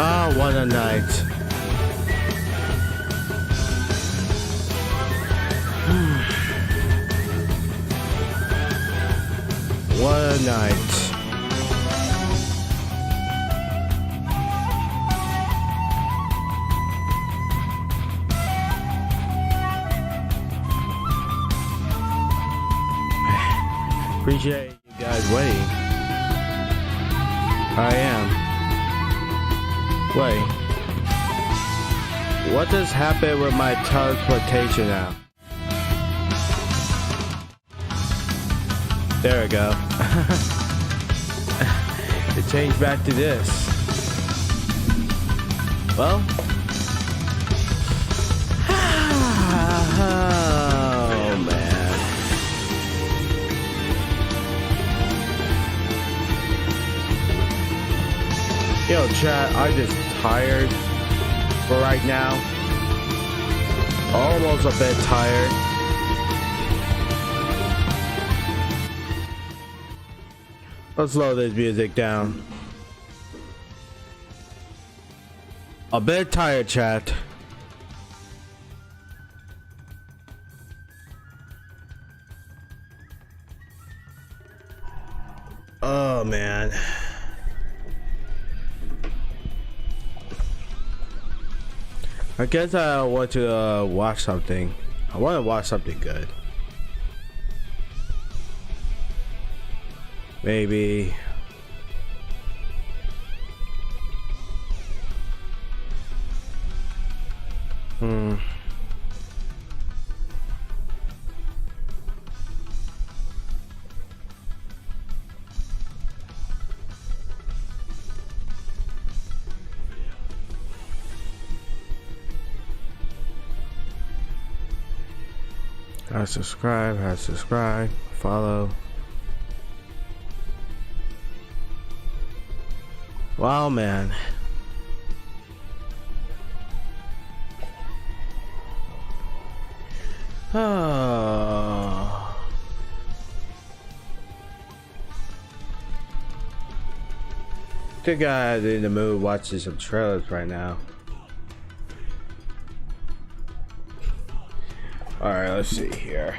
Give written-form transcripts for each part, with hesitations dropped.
Ah, what a night. What a night. Appreciate you guys waiting. I am. Wait. What just happened with my teleportation now? There we go. It changed back to this. Well. Oh man. Yo, chat, I'm just tired for right now. Almost a bit tired. Let's slow this music down. A bit tired, chat. Oh man. I guess I want to watch something. I want to watch something good. Maybe. I subscribe, follow. Wow, man. Oh. I think I'm in the mood watching some trailers right now. Alright, let's see here.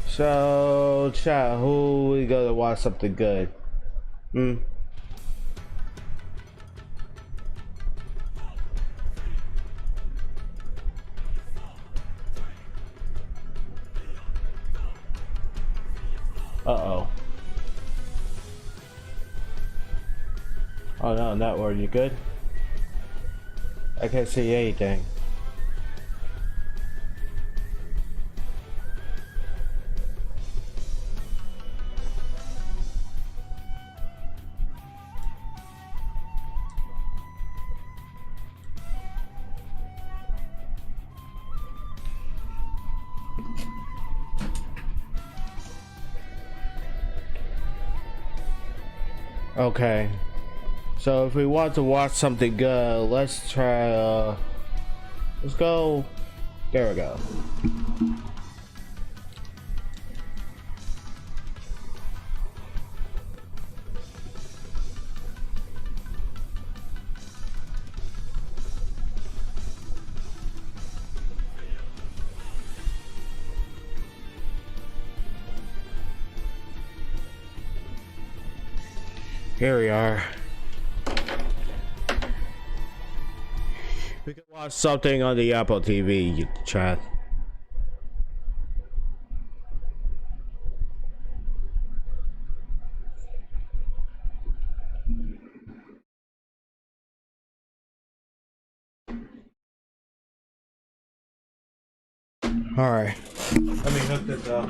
So, chat, who we gonna watch something good? Uh-oh. Oh no, not word. You good? I can't see anything. Okay. So if we want to watch something good, let's try let's go. There we go. Here we are. We can watch something on the Apple TV, chat. All right. Let me hook this up.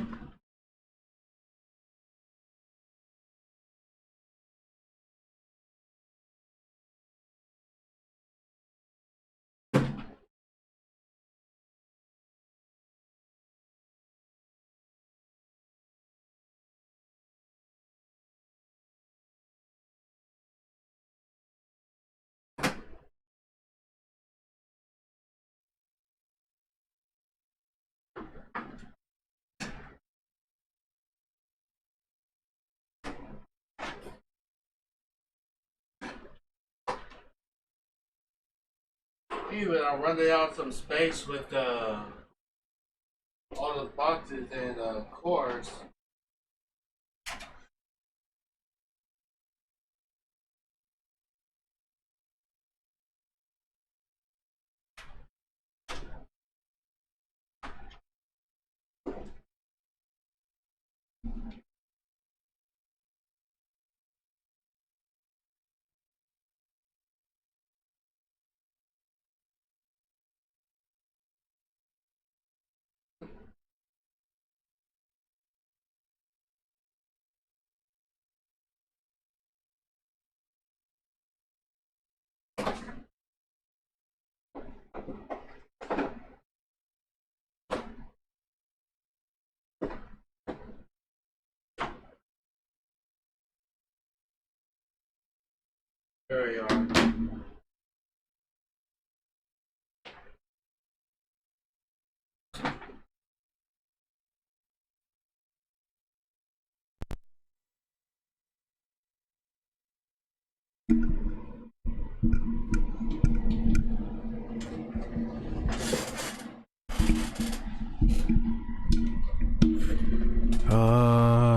Even I'm running out some space with all those boxes and cores. There you are.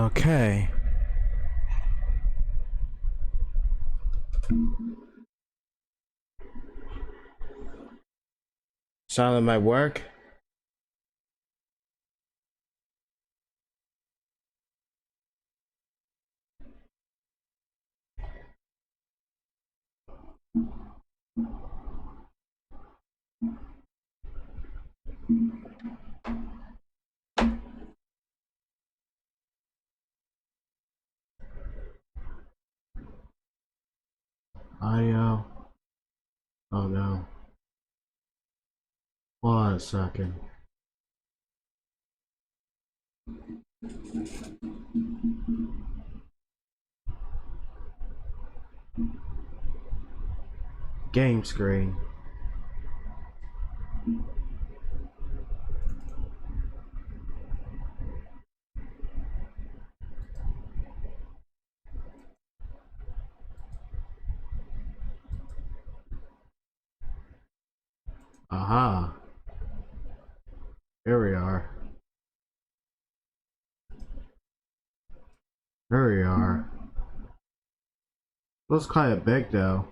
Okay. Sound of my work. Audio. Oh no. Hold on a second. Game screen. Aha. Here we are. Here we are. Looks kind of big though.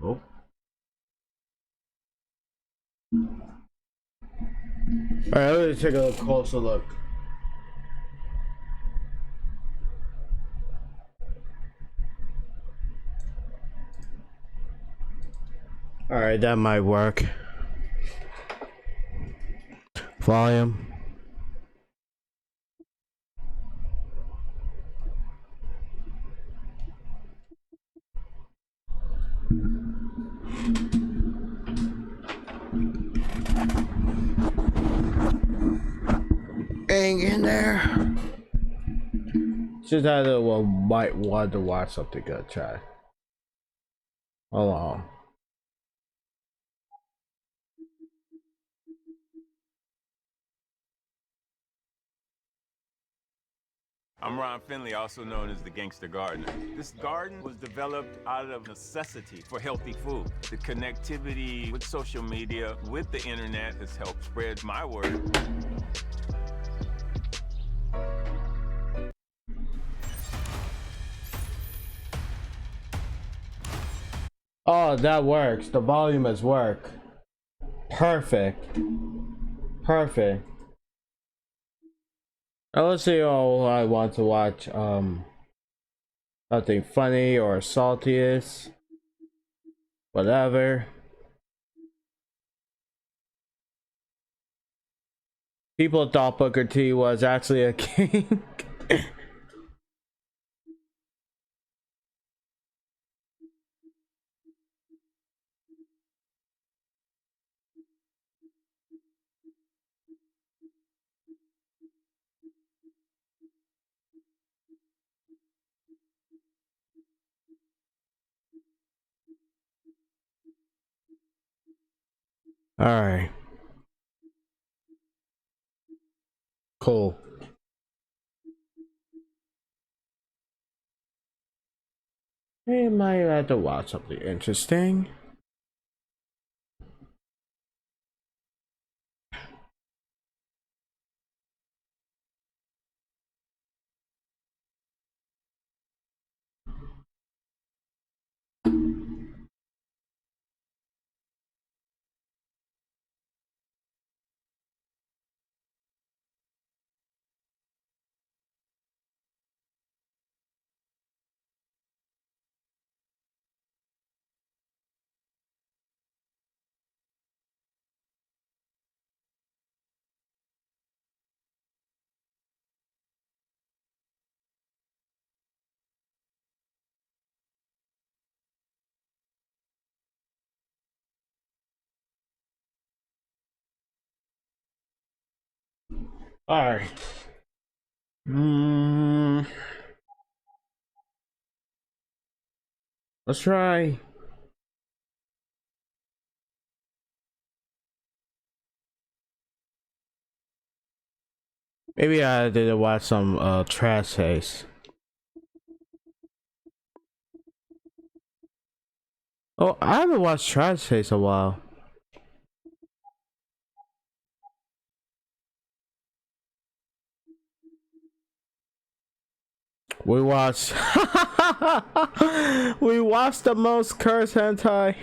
Oh. Alright, let me take a closer look. Alright, that might work. Volume. Hang in there. Just had to might want to watch something good. Try. Hold on. I'm Ron Finley, also known as the Gangster Gardener. This garden was developed out of necessity for healthy food. The connectivity with social media, with the internet, has helped spread my word. Oh, that works. The volume has worked. Perfect. Perfect. Now let's see all I want to watch. Nothing funny or saltiest. Whatever. People thought Booker T was actually a king. Alright. Cool. I might have to watch something interesting. Alright. Let's try. Maybe I did watch some Trash Taste. Oh, I haven't watched Trash Taste a while. We watched we watched the most cursed hentai.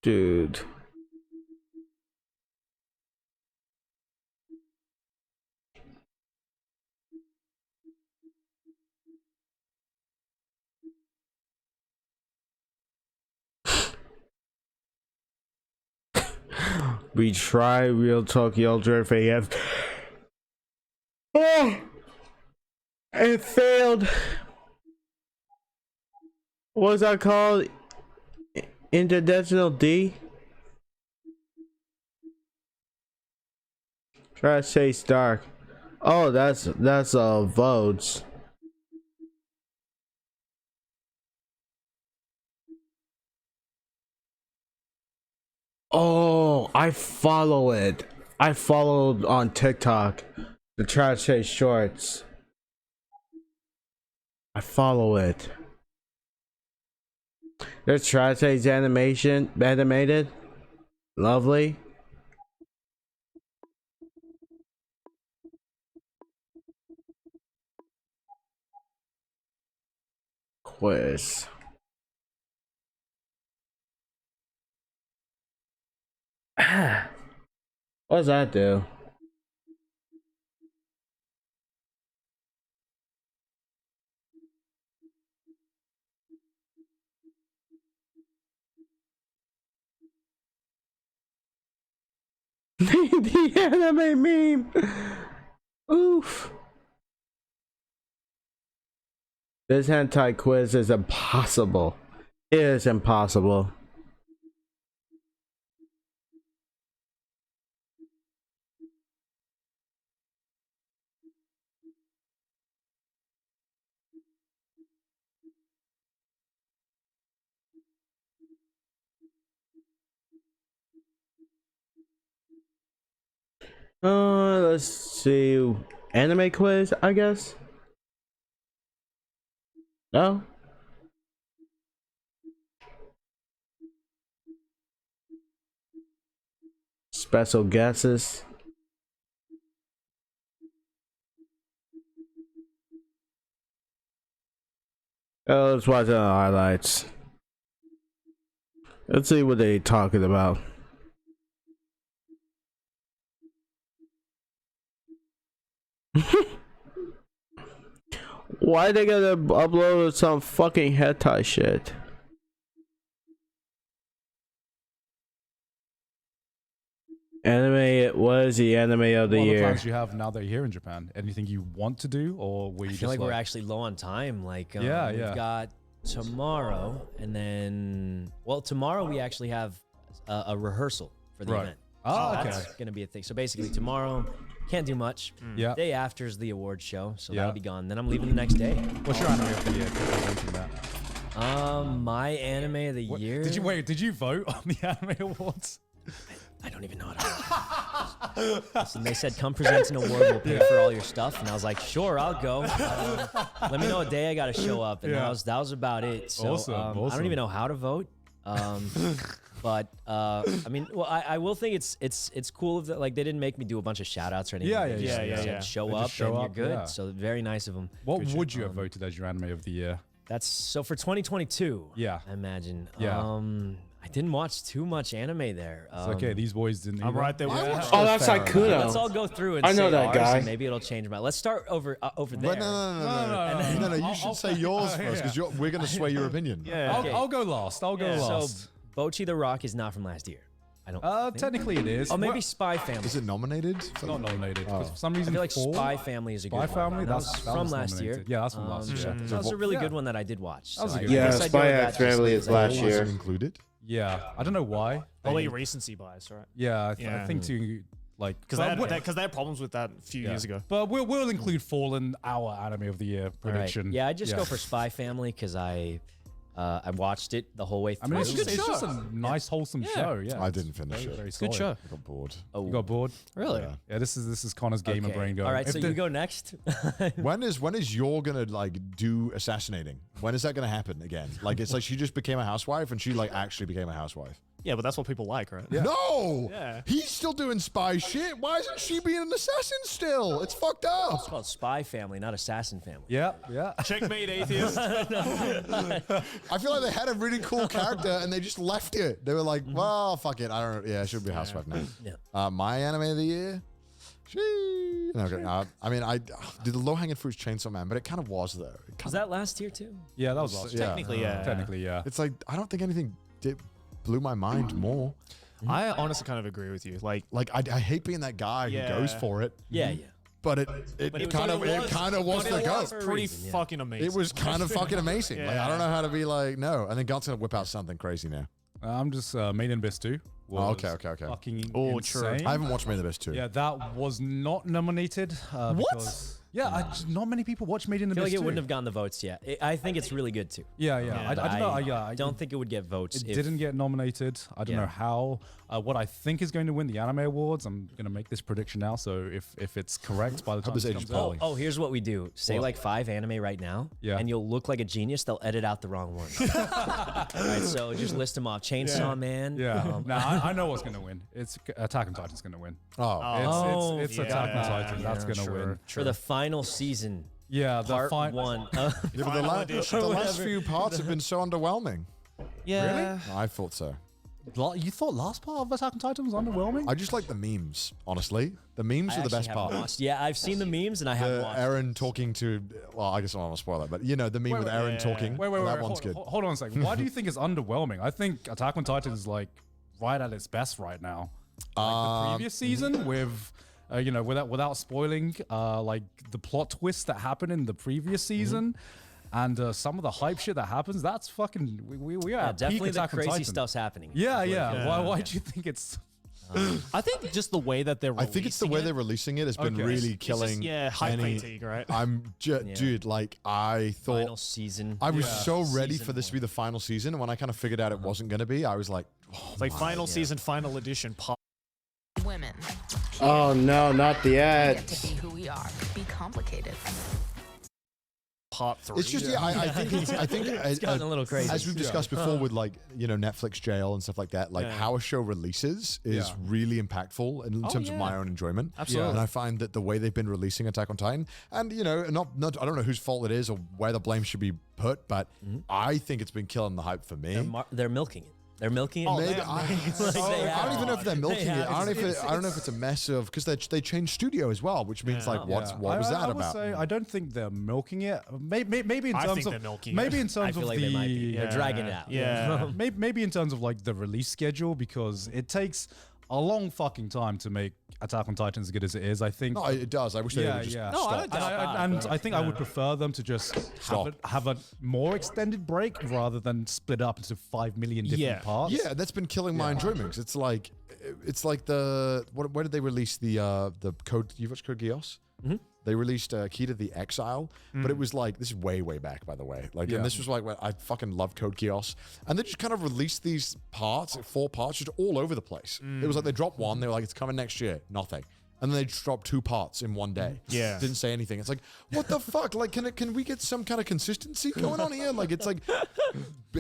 Dude. We try Real Talk Ultra AF. Oh, it failed. What was that called? Interdimensional D? Try to say Stark. Oh, that's votes. Oh, I follow it. I followed on TikTok the Trash Taste Shorts. I follow it. There's Trash Taste animated. Lovely. Quiz. What does that do? The anime meme. Oof. This hentai quiz is impossible. It is impossible. Let's see. Anime quiz, I guess. No. Special guesses. Oh, let's watch the highlights. Let's see what they talking about. Why they gotta upload some fucking hentai shit? Anime, what is the anime of the What year? other plans do you have now that you're here in Japan? Anything you want to do, or were you I just feel like we're actually low on time. Like, we've got tomorrow, and then, well, tomorrow we actually have a rehearsal for the event. Oh, So okay. That's gonna be a thing. So basically, tomorrow can't do much. Yeah. Day after is the award show, so Yeah. that'll be gone. Then I'm leaving the next day. What's your anime of the year? Mention that. My anime of the year. Did you vote on the anime awards? I don't even know how to. Listen, they said, come present an award, we'll pay for all your stuff. And I was like, sure, I'll go. Let me know a day I got to show up. And that was about it. So Awesome. I don't even know how to vote. But I mean, well, I will think it's cool that like they didn't make me do a bunch of shout outs or anything. Yeah. They just said, show up and you're good. Yeah. So very nice of them. What would you have voted as your anime of the year? That's so for 2022. Yeah. I imagine. Yeah. I didn't watch too much anime there. It's okay. These boys didn't. I'm either. right there with you. Oh, that's Saikudo. Let's all go through and I know say that ours, guy. and maybe it'll change my. Let's start over there. But no. You should say yours first because we're going to sway your opinion. Yeah. Okay. I'll go last. I'll go last. So Bocchi the Rock is not from last year. I don't. think. Technically it is. Oh, maybe Spy Family. Is it nominated? It's not nominated. Oh. For some I reason, feel like Fall- Spy Family is a good Spy one. Family. That was That from was last year. nominated. Yeah, that's from last year. That was a really Yeah. good one that I did watch. That was so a I good guess one. I Spy do X that just Family like is that. last Wasn't year. included. Yeah, I don't know why. Probably recency bias, right? Yeah, I Yeah. think to like Because they had problems with that a few years ago. But we'll include Fall in our anime of the year All right. prediction. Yeah, I just go for Spy Family because I watched it the whole way through. I mean, it's It's a good just show. a nice, wholesome show. Yeah, I it's didn't finish very, it. very Good solid. show. I got bored. You got bored? Really? Yeah. Yeah, this is Connor's gamer Okay. brain going. All right, If so the- you go next. When is you're gonna like do assassinating? When is that gonna happen again? Like it's like she just became a housewife and she like actually became a housewife. Yeah, but that's what people like, right? No, Yeah. he's still doing spy shit. Why isn't she being an assassin still? It's fucked up. It's called Spy Family, not Assassin Family. Yeah. Checkmate, atheist. I feel like they had a really cool character and they just left it. They were like, well, fuck it. I don't know. Yeah, I should be a housewife now. Yeah. My anime of the year. Okay. I mean, I did the low hanging fruits Chainsaw Man, but it kind of was though. Was that last year too? Yeah, that was last year. Technically, yeah. Technically, yeah. It's like I don't think anything blew my mind more. I honestly kind of agree with you. Like, I hate being that guy Yeah. who goes for it, Yeah, yeah. but it was- kind of was but the it go. was pretty reason, yeah. fucking amazing. It was kind of fucking amazing. Like I Yeah. don't know how to be like no, and then God's gonna whip out something crazy now. I'm just Made in Abyss 2. Oh, was okay. Fucking Oh, true. insane. I haven't watched Made in the Abyss 2. Yeah, that was not nominated. Because, yeah, not many people watch Made in I feel Abyss like it 2. wouldn't have gotten the votes yet. I think it's really good too. Yeah. Yeah. I don't know. I don't think it would get votes. It if- didn't get nominated. I don't Yeah. know how. What I think is going to win the anime awards. I'm going to make this prediction now. So if it's correct by the time this it age is comes out, polling. Oh, here's what we do. Say What? like 5 anime right now, Yeah. and you'll look like a genius. They'll edit out the wrong one. All right, so just list them off. Chainsaw Man. yeah. I know what's going to win. It's Attack on Titan's going to win. Oh, It's yeah. Attack on Titan. That's Yeah, going to win. For the final season, Yeah, the part 1. yeah, but the, Final edition. the last few parts have been so underwhelming. yeah. I thought so. You thought last part of Attack on Titan was underwhelming? I just like the memes, honestly. The memes I are the best actually haven't part. watched. Yeah, I've seen the memes and I haven't watched. Aaron talking to, well, I guess I don't want to spoil that, but you know, the meme with Aaron yeah. talking. Wait, that one's good. Hold on a second. Why do you think it's underwhelming? I think Attack on Titan is like right at its best right now. Like the previous season with, without spoiling, like the plot twists that happened in the previous season. And some of the hype shit that happens, that's fucking, we are Yeah, at definitely peak the Attack on crazy Titan. stuff's happening. Yeah. Yeah. Why do you think it's... I think just the way that they're I think it's the way they're releasing it has been Okay. really It's just, killing. hype any- fatigue, right? Dude, like I thought. Final season. I was Yeah. so ready Season for this to be the final season, and when I kind of figured out it wasn't going to be, I was like, oh, It's like final season, final edition. Women. Oh no, not the Get ads. to be who we are. Be complicated. Part 3. It's just I think It's gotten a little crazy. as we've discussed before with like Netflix jail and stuff like that, like how a show releases is Yeah. really impactful in terms of my own enjoyment. Absolutely. And I find that the way they've been releasing Attack on Titan, and not I don't know whose fault it is or where the blame should be put, but I think it's been killing the hype for me. They're milking it. They're milking it. Maybe they I don't even know if they're milking it. have. I don't know if it's a mess of because they changed studio as well, which means like what was that I about? would say I don't think they're milking it. Maybe in I terms think of they're milking maybe it. in terms I feel of like the they might be. They're dragging it out. Yeah. maybe in terms of like the release schedule because it takes a long fucking time to make Attack on Titan as good as it is. I think. No, it does. I wish they Yeah, would just yeah. No, I stop. don't doubt And that, I think I would prefer them to just Stop. have a more extended break rather than split up into 5 million different Yeah. parts. Yeah, that's been killing my enjoyment. 'Cause it's like the where did they release the Code? You've watched Code Geass? they released Kita the Exile, but it was like, this is way back, by the way. Like, and this was like when I fucking love Code Geass, and they just kind of released these parts, 4 parts, just all over the place. It was like they dropped one, they were like, it's coming next year, nothing. And then they just dropped 2 parts in one day. Yeah. Didn't say anything. It's like, what the fuck? Like, can we get some kind of consistency going on here? Like, it's like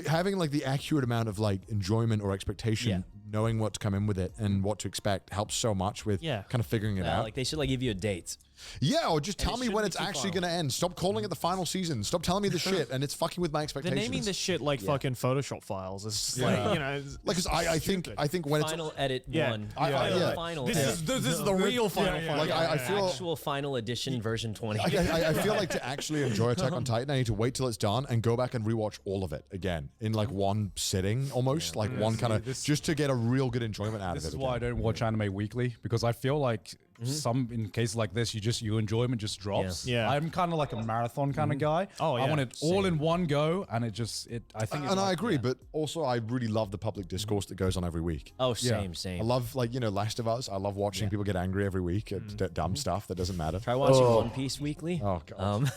having like the accurate amount of like enjoyment or expectation, knowing what to come in with it and what to expect helps so much with kind of figuring it out. Like they should like give you a date. Yeah, or just tell me when shouldn't it's be too actually far going to end. Stop calling it the final season. Stop telling me the shit, and it's fucking with my They're expectations. naming this shit like fucking Photoshop files. It's just like, you know. Like, 'cause I think when Final edit Yeah. 1. Yeah. Final This edit. is the real final final. like I feel Actual final edition version 20. I feel like to actually enjoy Attack on Titan, I need to wait till it's done and go back and rewatch all of it again in like one sitting, almost like one kind of just to get a real good enjoyment out of it. This is why I don't watch anime weekly, because I feel like some in cases like this, your enjoyment just drops. Yeah. I'm kind of like a marathon kind of guy. Oh, I yeah. want it all in one go, and I think. And I agree, but also I really love the public discourse that goes on every week. Oh, same. I love, like, you know, Last of Us. I love watching people get angry every week at dumb stuff that doesn't matter. Try watching One Piece weekly. Oh, God.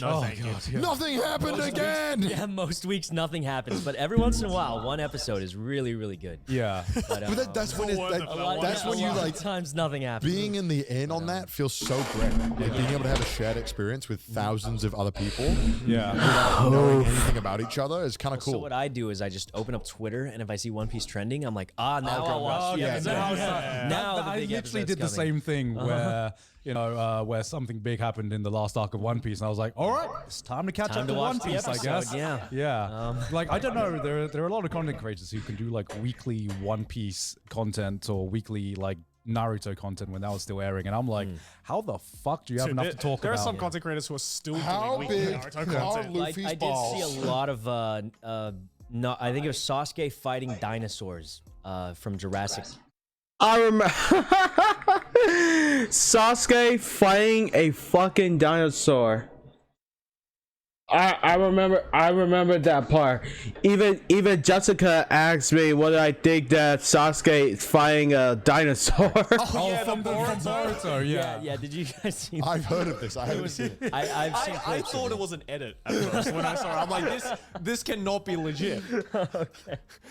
No, thank you. Nothing happened again! Yeah, most weeks nothing happens, but every once in a while, one episode is really, really good. Yeah. But, That's when that's when you like times nothing happens. being in the in on that feels so great. Like being able to have a shared experience with thousands of other people Yeah. without knowing anything about each other is kind of cool. So what I do is I just open up Twitter, and if I see One Piece trending, I'm like, now I'll watch the yeah, episode. Now the I big literally episode's did the coming. same thing where where something big happened in the last arc of One Piece, and I was like, all right, it's time to catch Time up to to watch One the Piece, I episode, guess. yeah. Like, I don't know, there are a lot of content creators who can do like weekly One Piece content or weekly like Naruto content when that was still airing, and I'm like, how the fuck do you have enough to talk There about? are some content creators who are still How doing weekly big Naruto are content. Luffy's I did balls? see a lot of I think it was Sasuke fighting dinosaurs from Jurassic. I remember Sasuke fighting a fucking dinosaur. I remember that part. Even Jessica asked me whether I think that Sasuke is fighting a dinosaur. Oh, from Boruto, yeah. Yeah. Did you guys see? I've heard of this. I haven't seen it. I've seen I clips of thought it was an edit at first when I saw it. I'm like, this cannot be legit.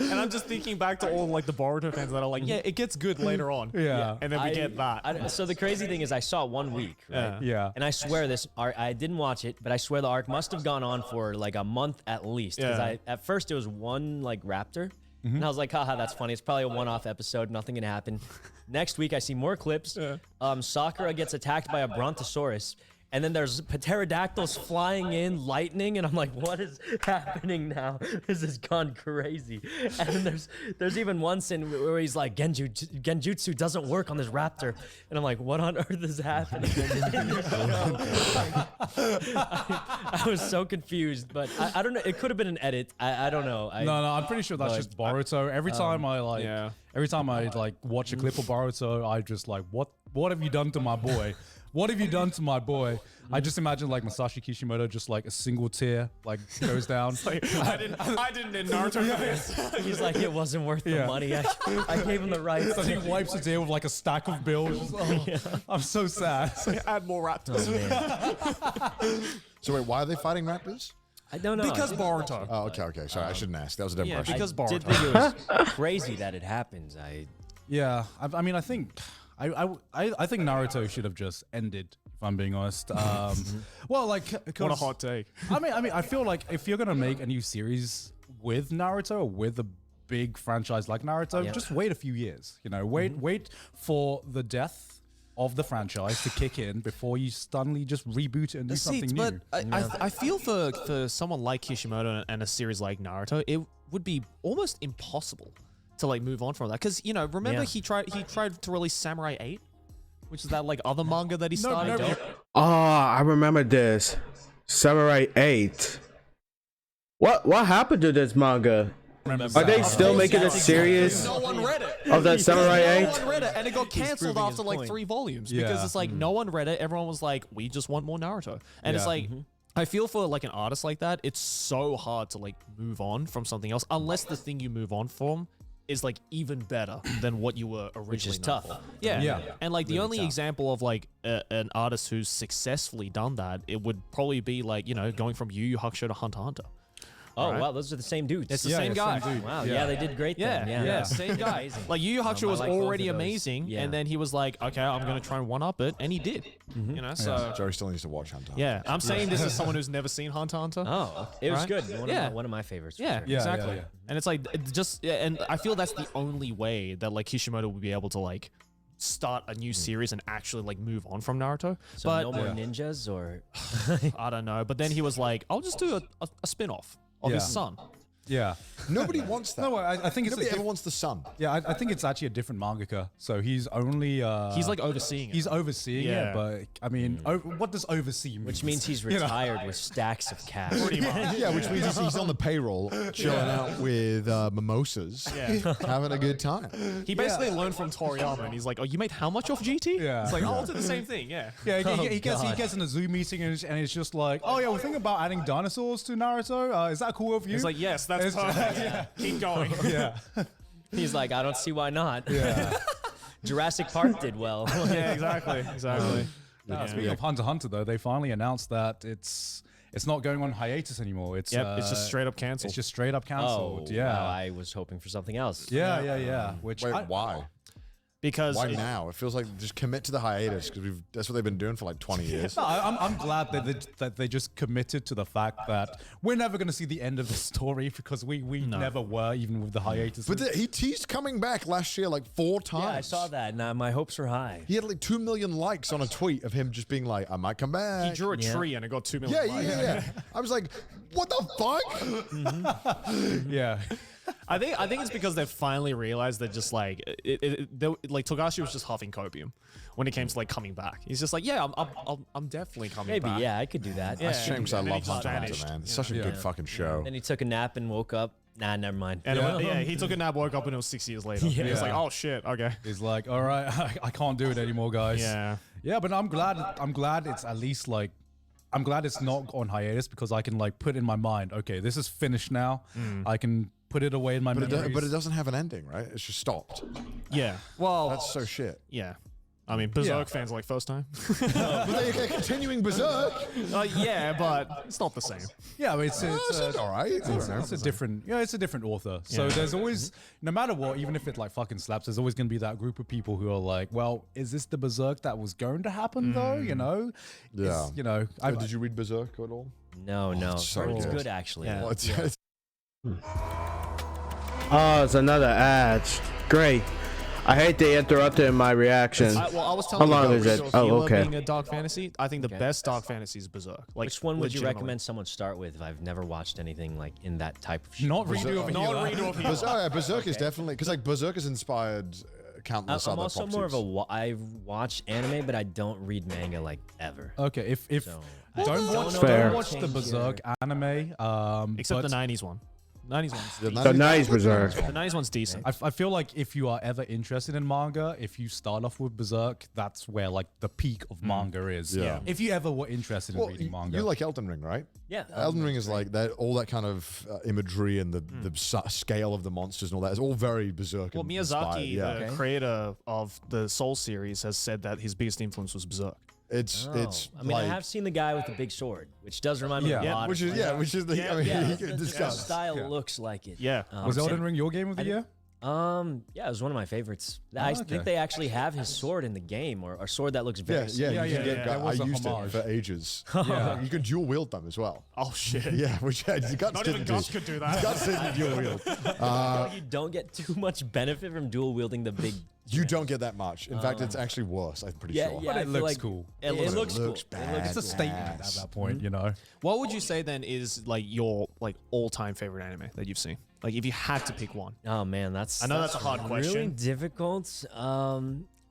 And I'm just thinking back to all like the Boruto fans that are like, yeah, it gets good later on. Yeah. And then we get that. So the crazy thing is, I saw it 1 week, right? Yeah. And I swear this arc, I didn't watch it, but I swear the arc must have gone on for like a month at least. Because Yeah. at first it was one like raptor, and I was like, haha, that's funny. It's probably a one-off episode. Nothing can happen. Next week I see more clips. Sakura gets attacked by a brontosaurus. And then there's pterodactyls flying in, lightning, and I'm like, what is happening now? This has gone crazy. And then there's even one scene where he's like, Genjutsu doesn't work on this raptor. And I'm like, what on earth is happening? I was so confused, but I don't know. It could have been an edit. I don't know. No, I'm pretty sure that's just Boruto. Every time I watch a clip of Boruto, I just like, what have you done to my boy? What have you done to my boy? I just imagine like Masashi Kishimoto, just like a single tear like goes down. I didn't in Naruto for this. He's like, it wasn't worth the Yeah. money. I gave him the rights. So he wipes a tear with like a stack of bills. Oh, I'm so sad. Add more raptors. So wait, why are they fighting raptors? I don't know. Because Boruto. Oh, okay. Sorry, I shouldn't ask. That was a dumb yeah, question. because I did Boruto. think it was crazy that it happens. Yeah, I mean, I think Naruto should have just ended. If I'm being honest. Well, like, What a hot take. I mean, I feel like if you're gonna make a new series with Naruto or with a big franchise like Naruto, just wait a few years. You know, wait for the death of the franchise to kick in before you suddenly just reboot it and do something new. But I feel for someone like Kishimoto and a series like Naruto, it would be almost impossible to like move on from that. Because, you know, remember he tried to release Samurai 8? Which is that like other manga that he started doing? Oh, I remember this. Samurai 8. What happened to this manga? Are they still making a series No one read it. of that Samurai 8? No one read it, and it got cancelled proving after his like point. 3 volumes because Yeah. it's like no one read it. Everyone was like, we just want more Naruto, and it's Yeah. like. I feel for like an artist like that, it's so hard to like move on from something else unless the thing you move on from is like even better than what you were originally. Which is known tough. for. Yeah. Yeah. And like the Really only tough. example of like an artist who's successfully done that, it would probably be like, you know, going from Yu Yu Hakusho to Hunter x Hunter. Oh Right. wow, those are the same dudes. It's the Yeah, same yeah, guy. same dude. Wow, Yeah. yeah, they did great Yeah, then. yeah, Yeah, same guy. Amazing. Like Yu Yu Hakusho I was like both of already those. amazing, Yeah. and then he was like, okay, I'm gonna try and one up it, and he did. Mm-hmm. You know, so Joey still needs to watch Hunter. yeah, I'm saying this is someone who's never seen Hunter x Hunter. Oh, it was Right? good. Yeah. One of my favorites. for Yeah, sure. Yeah, exactly. yeah. And it's like and I feel that's the only way that like Kishimoto would be able to like start a new series and actually like move on from Naruto. So but no more ninjas or I don't know. But then he was like, I'll just do a spin-off of his Yeah. son. Yeah. Nobody wants that. No, I think it's Nobody a ever diff- wants the sun. yeah. I think it's actually a different mangaka. So he's only He's like overseeing it. he's overseeing Yeah. it, but I mean, what does oversee mean? which means he's You know? retired with stacks of cash. Pretty much. Yeah, which means he's on the payroll, chilling out with mimosas, Yeah. having a good time. He basically learned from Toriyama, and he's like, "Oh, you made how much off GT?" Yeah. It's like, "Oh, I'll do the same thing." Yeah. Yeah, he God. gets in a Zoom meeting and it's just like, oh yeah, we're thinking about adding dinosaurs to Naruto. Is that cool with you? It's like, yes, that's It's- perfect. Keep going. yeah, He's like, I don't see why not. yeah. Jurassic Park did well. Yeah, exactly. Speaking of Hunter x Hunter, though, they finally announced that it's not going on hiatus anymore. It's Yep, it's just straight up canceled. It's just straight up Oh, cancelled. Yeah. wow, I was hoping for something else. Yeah. Which Wait, why? because Why now? It feels like just commit to the hiatus because that's what they've been doing for like 20 years. No, I'm glad that they just committed to the fact that we're never going to see the end of the story because we never were, even with the hiatus. But he teased coming back last year like 4 times. Yeah, I saw that, and my hopes are high. He had like 2 million likes on a tweet of him just being like, I might come back. he drew a Yeah. tree and it got 2 million. Yeah, likes. yeah. I was like, what the fuck? yeah. I think it's because they finally realized that just like like Togashi was just huffing copium when it came to like coming back. He's just like, yeah, I'm definitely coming Maybe, back. yeah, I could do that. Yeah. It's a shame because I And then love he just Hunter x Hunter, vanished. man. It's such a good fucking show. Then he took a nap and woke up. Nah, never mind. And he took a nap, woke up, and it was 6 years later. Yeah. He was like, oh shit, okay. He's like, all right, I can't do it anymore, guys. Yeah. Yeah, but I'm glad it's at least like, I'm glad it's not on hiatus because I can like put in my mind, okay, this is finished now. I can put it away in my memories. But it doesn't have an ending, right? It's just stopped. Yeah. Well, That's so shit. yeah. I mean, Berserk fans are like first time. But they're continuing Berserk. Yeah, but it's not the same. Yeah, it's all right. it's a different it's a different author. So there's always, no matter what, even if it like fucking slaps, there's always gonna be that group of people who are like, well, is this the Berserk that was going to happen though? You know? Yeah. It's, you know, Did you read Berserk at all? No. it's so It's good. good, actually. Yeah. Well, it's Oh, it's another ad. Great. I hate they interrupted my reaction. I was telling How you long about is it? Real Oh, Healer okay. being a dark fantasy. I think the best dark fantasy is Berserk. Like, Which one would you legitimately. recommend someone start with if I've never watched anything like in that type of shit? not redo of Not Healer. redo of Healer. Berserk is definitely because like Berserk has inspired countless I'm other also properties. more of a I watch anime, but I don't read manga like ever. Okay, if So, don't don't watch know Fair. don't watch the Change Berserk anime. Except but the 90s one. 90s one's The decent. The nice Berserk. The 90s one's decent. I feel like if you are ever interested in manga, if you start off with Berserk, that's where like the peak of manga is. Yeah. If you ever were interested in Well, reading manga, you like Elden Ring, right? yeah. Elden Ring is like that. All that kind of imagery and the scale of the monsters and all that is all very Berserk. Well, inspired, Miyazaki, yeah. the creator of the Soul series, has said that his biggest influence was Berserk. It's I mean, like, I have seen the guy with the big sword, which does remind me of a Yeah. lot. which of, is like, which is the I mean, yeah, he the can discuss. style looks like it. Yeah. was Elden Ring your game of the year? Yeah, it was one of my favorites. I okay. think they actually have his sword in the game, or a sword that looks very. Yeah, similar. you can get. That I was a used homage. it for ages. Yeah. You can dual wield them as well. Oh, shit. Yeah, which Guts Not even didn't Gus do. could do that. Guts didn't dual wield. You don't get too much benefit from dual wielding the big. You don't get that much. In fact, it's actually worse. I'm pretty Yeah, sure. yeah. But I it feel looks like cool. It looks cool. looks It bad. looks It's a cool. statement at that point, you know. What would you say then is like your like all-time favorite anime that you've seen? Like if you had to pick one. Oh man, that's. I know that's a hard really question. difficult.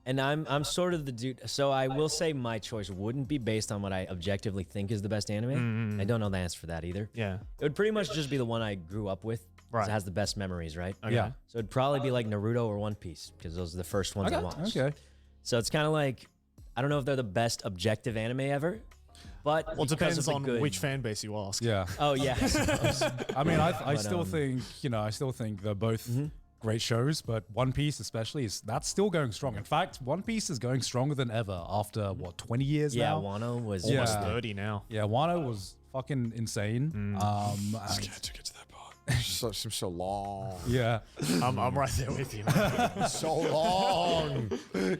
And I'm sort of the dude. So I will say my choice wouldn't be based on what I objectively think is the best anime. I don't know the answer for that either. Yeah. It would pretty much just be the one I grew up with. 'Cause Right. It has the best memories, right? Yeah. So it'd probably be like Naruto or One Piece because those are the first ones I watched. Okay. So it's kind of like, I don't know if they're the best objective anime ever, but Well, it because of depends the on good- which fan base you ask. Yeah. Oh yeah, I suppose. I mean, I still um, think, I still think they're both great shows, but One Piece especially that's still going strong. In fact, One Piece is going stronger than ever after what 20 years Yeah, now. Wano was Almost Yeah. 30 now. Yeah, Wano was fucking insane. And- Scared to get to that part. It seems so long. yeah, I'm right there with you. Man. So long.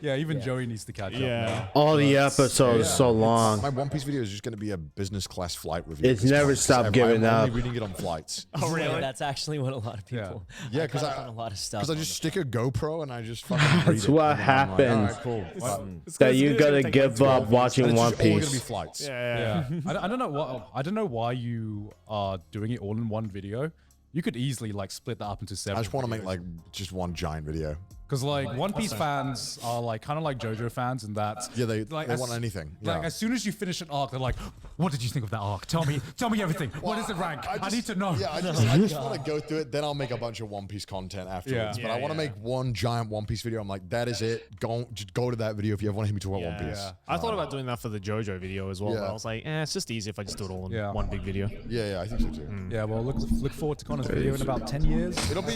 yeah. Even Joey needs to catch up now. All the episodes so long. My One Piece video is just going to be a business class flight review. It's at this never point, 'cause stopped giving I'm up. only reading it on flights. Oh, Yeah, really? that's actually what a lot of people. Yeah, because I've done a lot of stuff. Because I on just the- stick a GoPro and I just fucking read That's it. what And then I'm like, happens. all right, cool. That you gotta give up watching And it's One just all going to be Piece. flights. Yeah. I don't know what I don't know why you are doing it all in one video. You could easily like split that up into several. I just want to make like just one giant video. because like One Piece fans are like kind of like JoJo fans in that Yeah, they like want anything. Like Yeah. as soon as you finish an arc, they're like, "What did you think of that arc? Tell me everything. What is it rank? I need to know." Yeah, I just want to go through it. Then I'll make a bunch of One Piece content afterwards. Yeah. But I Yeah, want to yeah. make one giant One Piece video. I'm like, that is it. Just go to that video if you ever want to hear me talk about One Piece. Yeah. I thought about doing that for the JoJo video as well, but Yeah. I was like, it's just easy if I just do it all in Yeah. one big video. Yeah, I think so too. Yeah, well, look forward to Connor's video in about 10 years. It'll be.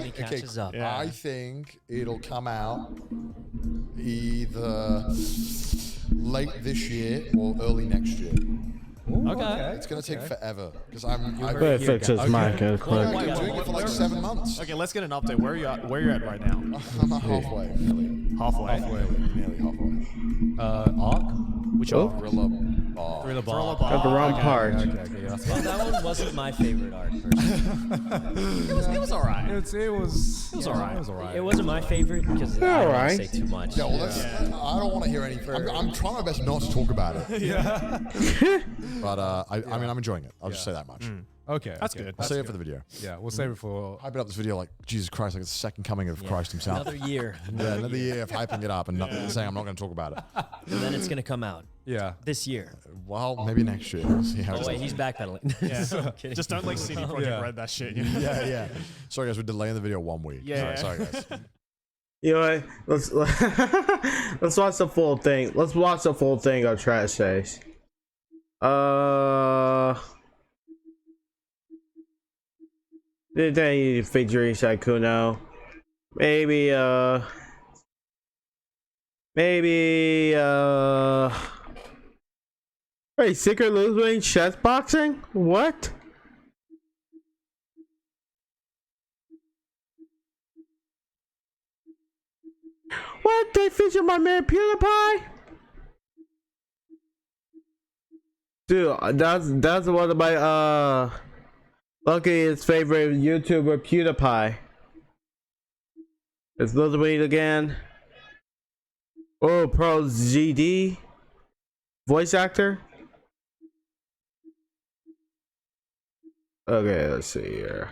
He catches up. Yeah. I think it'll come out either late this year or early next year. Okay. It's gonna take forever because I'm. I've Better fix his mic real I've quick. been doing it for like 7 months. Okay, let's get an update. Where you're at right now? I'm not halfway. Nearly Halfway. halfway. Arc? Which Oh. arc? Thriller bar. Thriller Bar. Got the wrong part. Okay, yeah, that's fine. Well, that one wasn't my favorite arc. Personally. It was alright. It was alright. It was alright. It wasn't my favorite because I don't want alright. to say too much. Yeah, well, that's, I don't want to hear any. I'm trying my best not to talk about it. Yeah. But I mean, I'm enjoying it. I'll just say that much. Okay. That's okay. good. I'll save it for the video. Yeah, we'll save it for. Hyping up this video like Jesus Christ, like it's the second coming of Christ himself. Another year. Yeah, another year of hyping it up and not, saying I'm not going to talk about it. And then it's going to come out Yeah. this year. Well, maybe next year. We'll see how Oh, it wait, goes. he's backpedaling. Yeah. Kidding. Just don't like CD Projekt Yeah. Red that shit. You know? Yeah, yeah. Sorry, guys, we're delaying the video 1 week. Yeah. Sorry, guys. You know what? Let's watch the full thing. Let's watch the full thing of Trash Taste. Did they featuring Shakuno? Maybe wait, Secret Losing chess boxing? What? What? They feature my man PewDiePie? Dude, that's one of my Lucky's favorite YouTuber, PewDiePie. It's Lil again. Oh, Pro GD, voice actor. Okay, let's see here.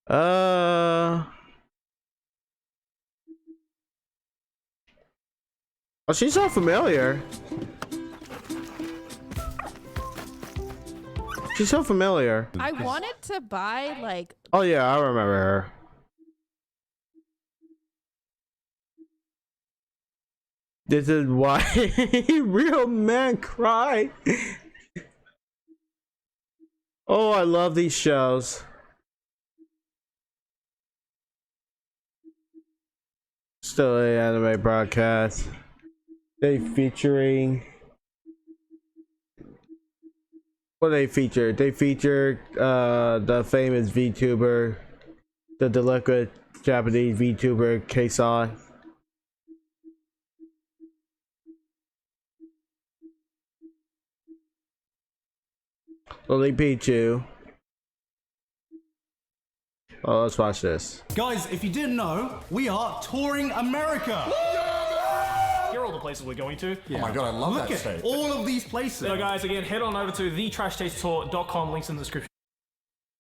Oh, she's so familiar. She's so familiar. I wanted to buy like Oh yeah, I remember her. This is why real men cry. Oh, I love these shows. Still an anime broadcast. They featuring. What they featured? They featured the famous VTuber, the delinquent Japanese VTuber Kson. Lily Pichu. Oh, let's watch this. Guys, if you didn't know, we are touring America. Here are all the places we're going to. Oh my god, I love Look that at state. all of these places. So guys, again, head on over to thetrashtastetour.com, links in the description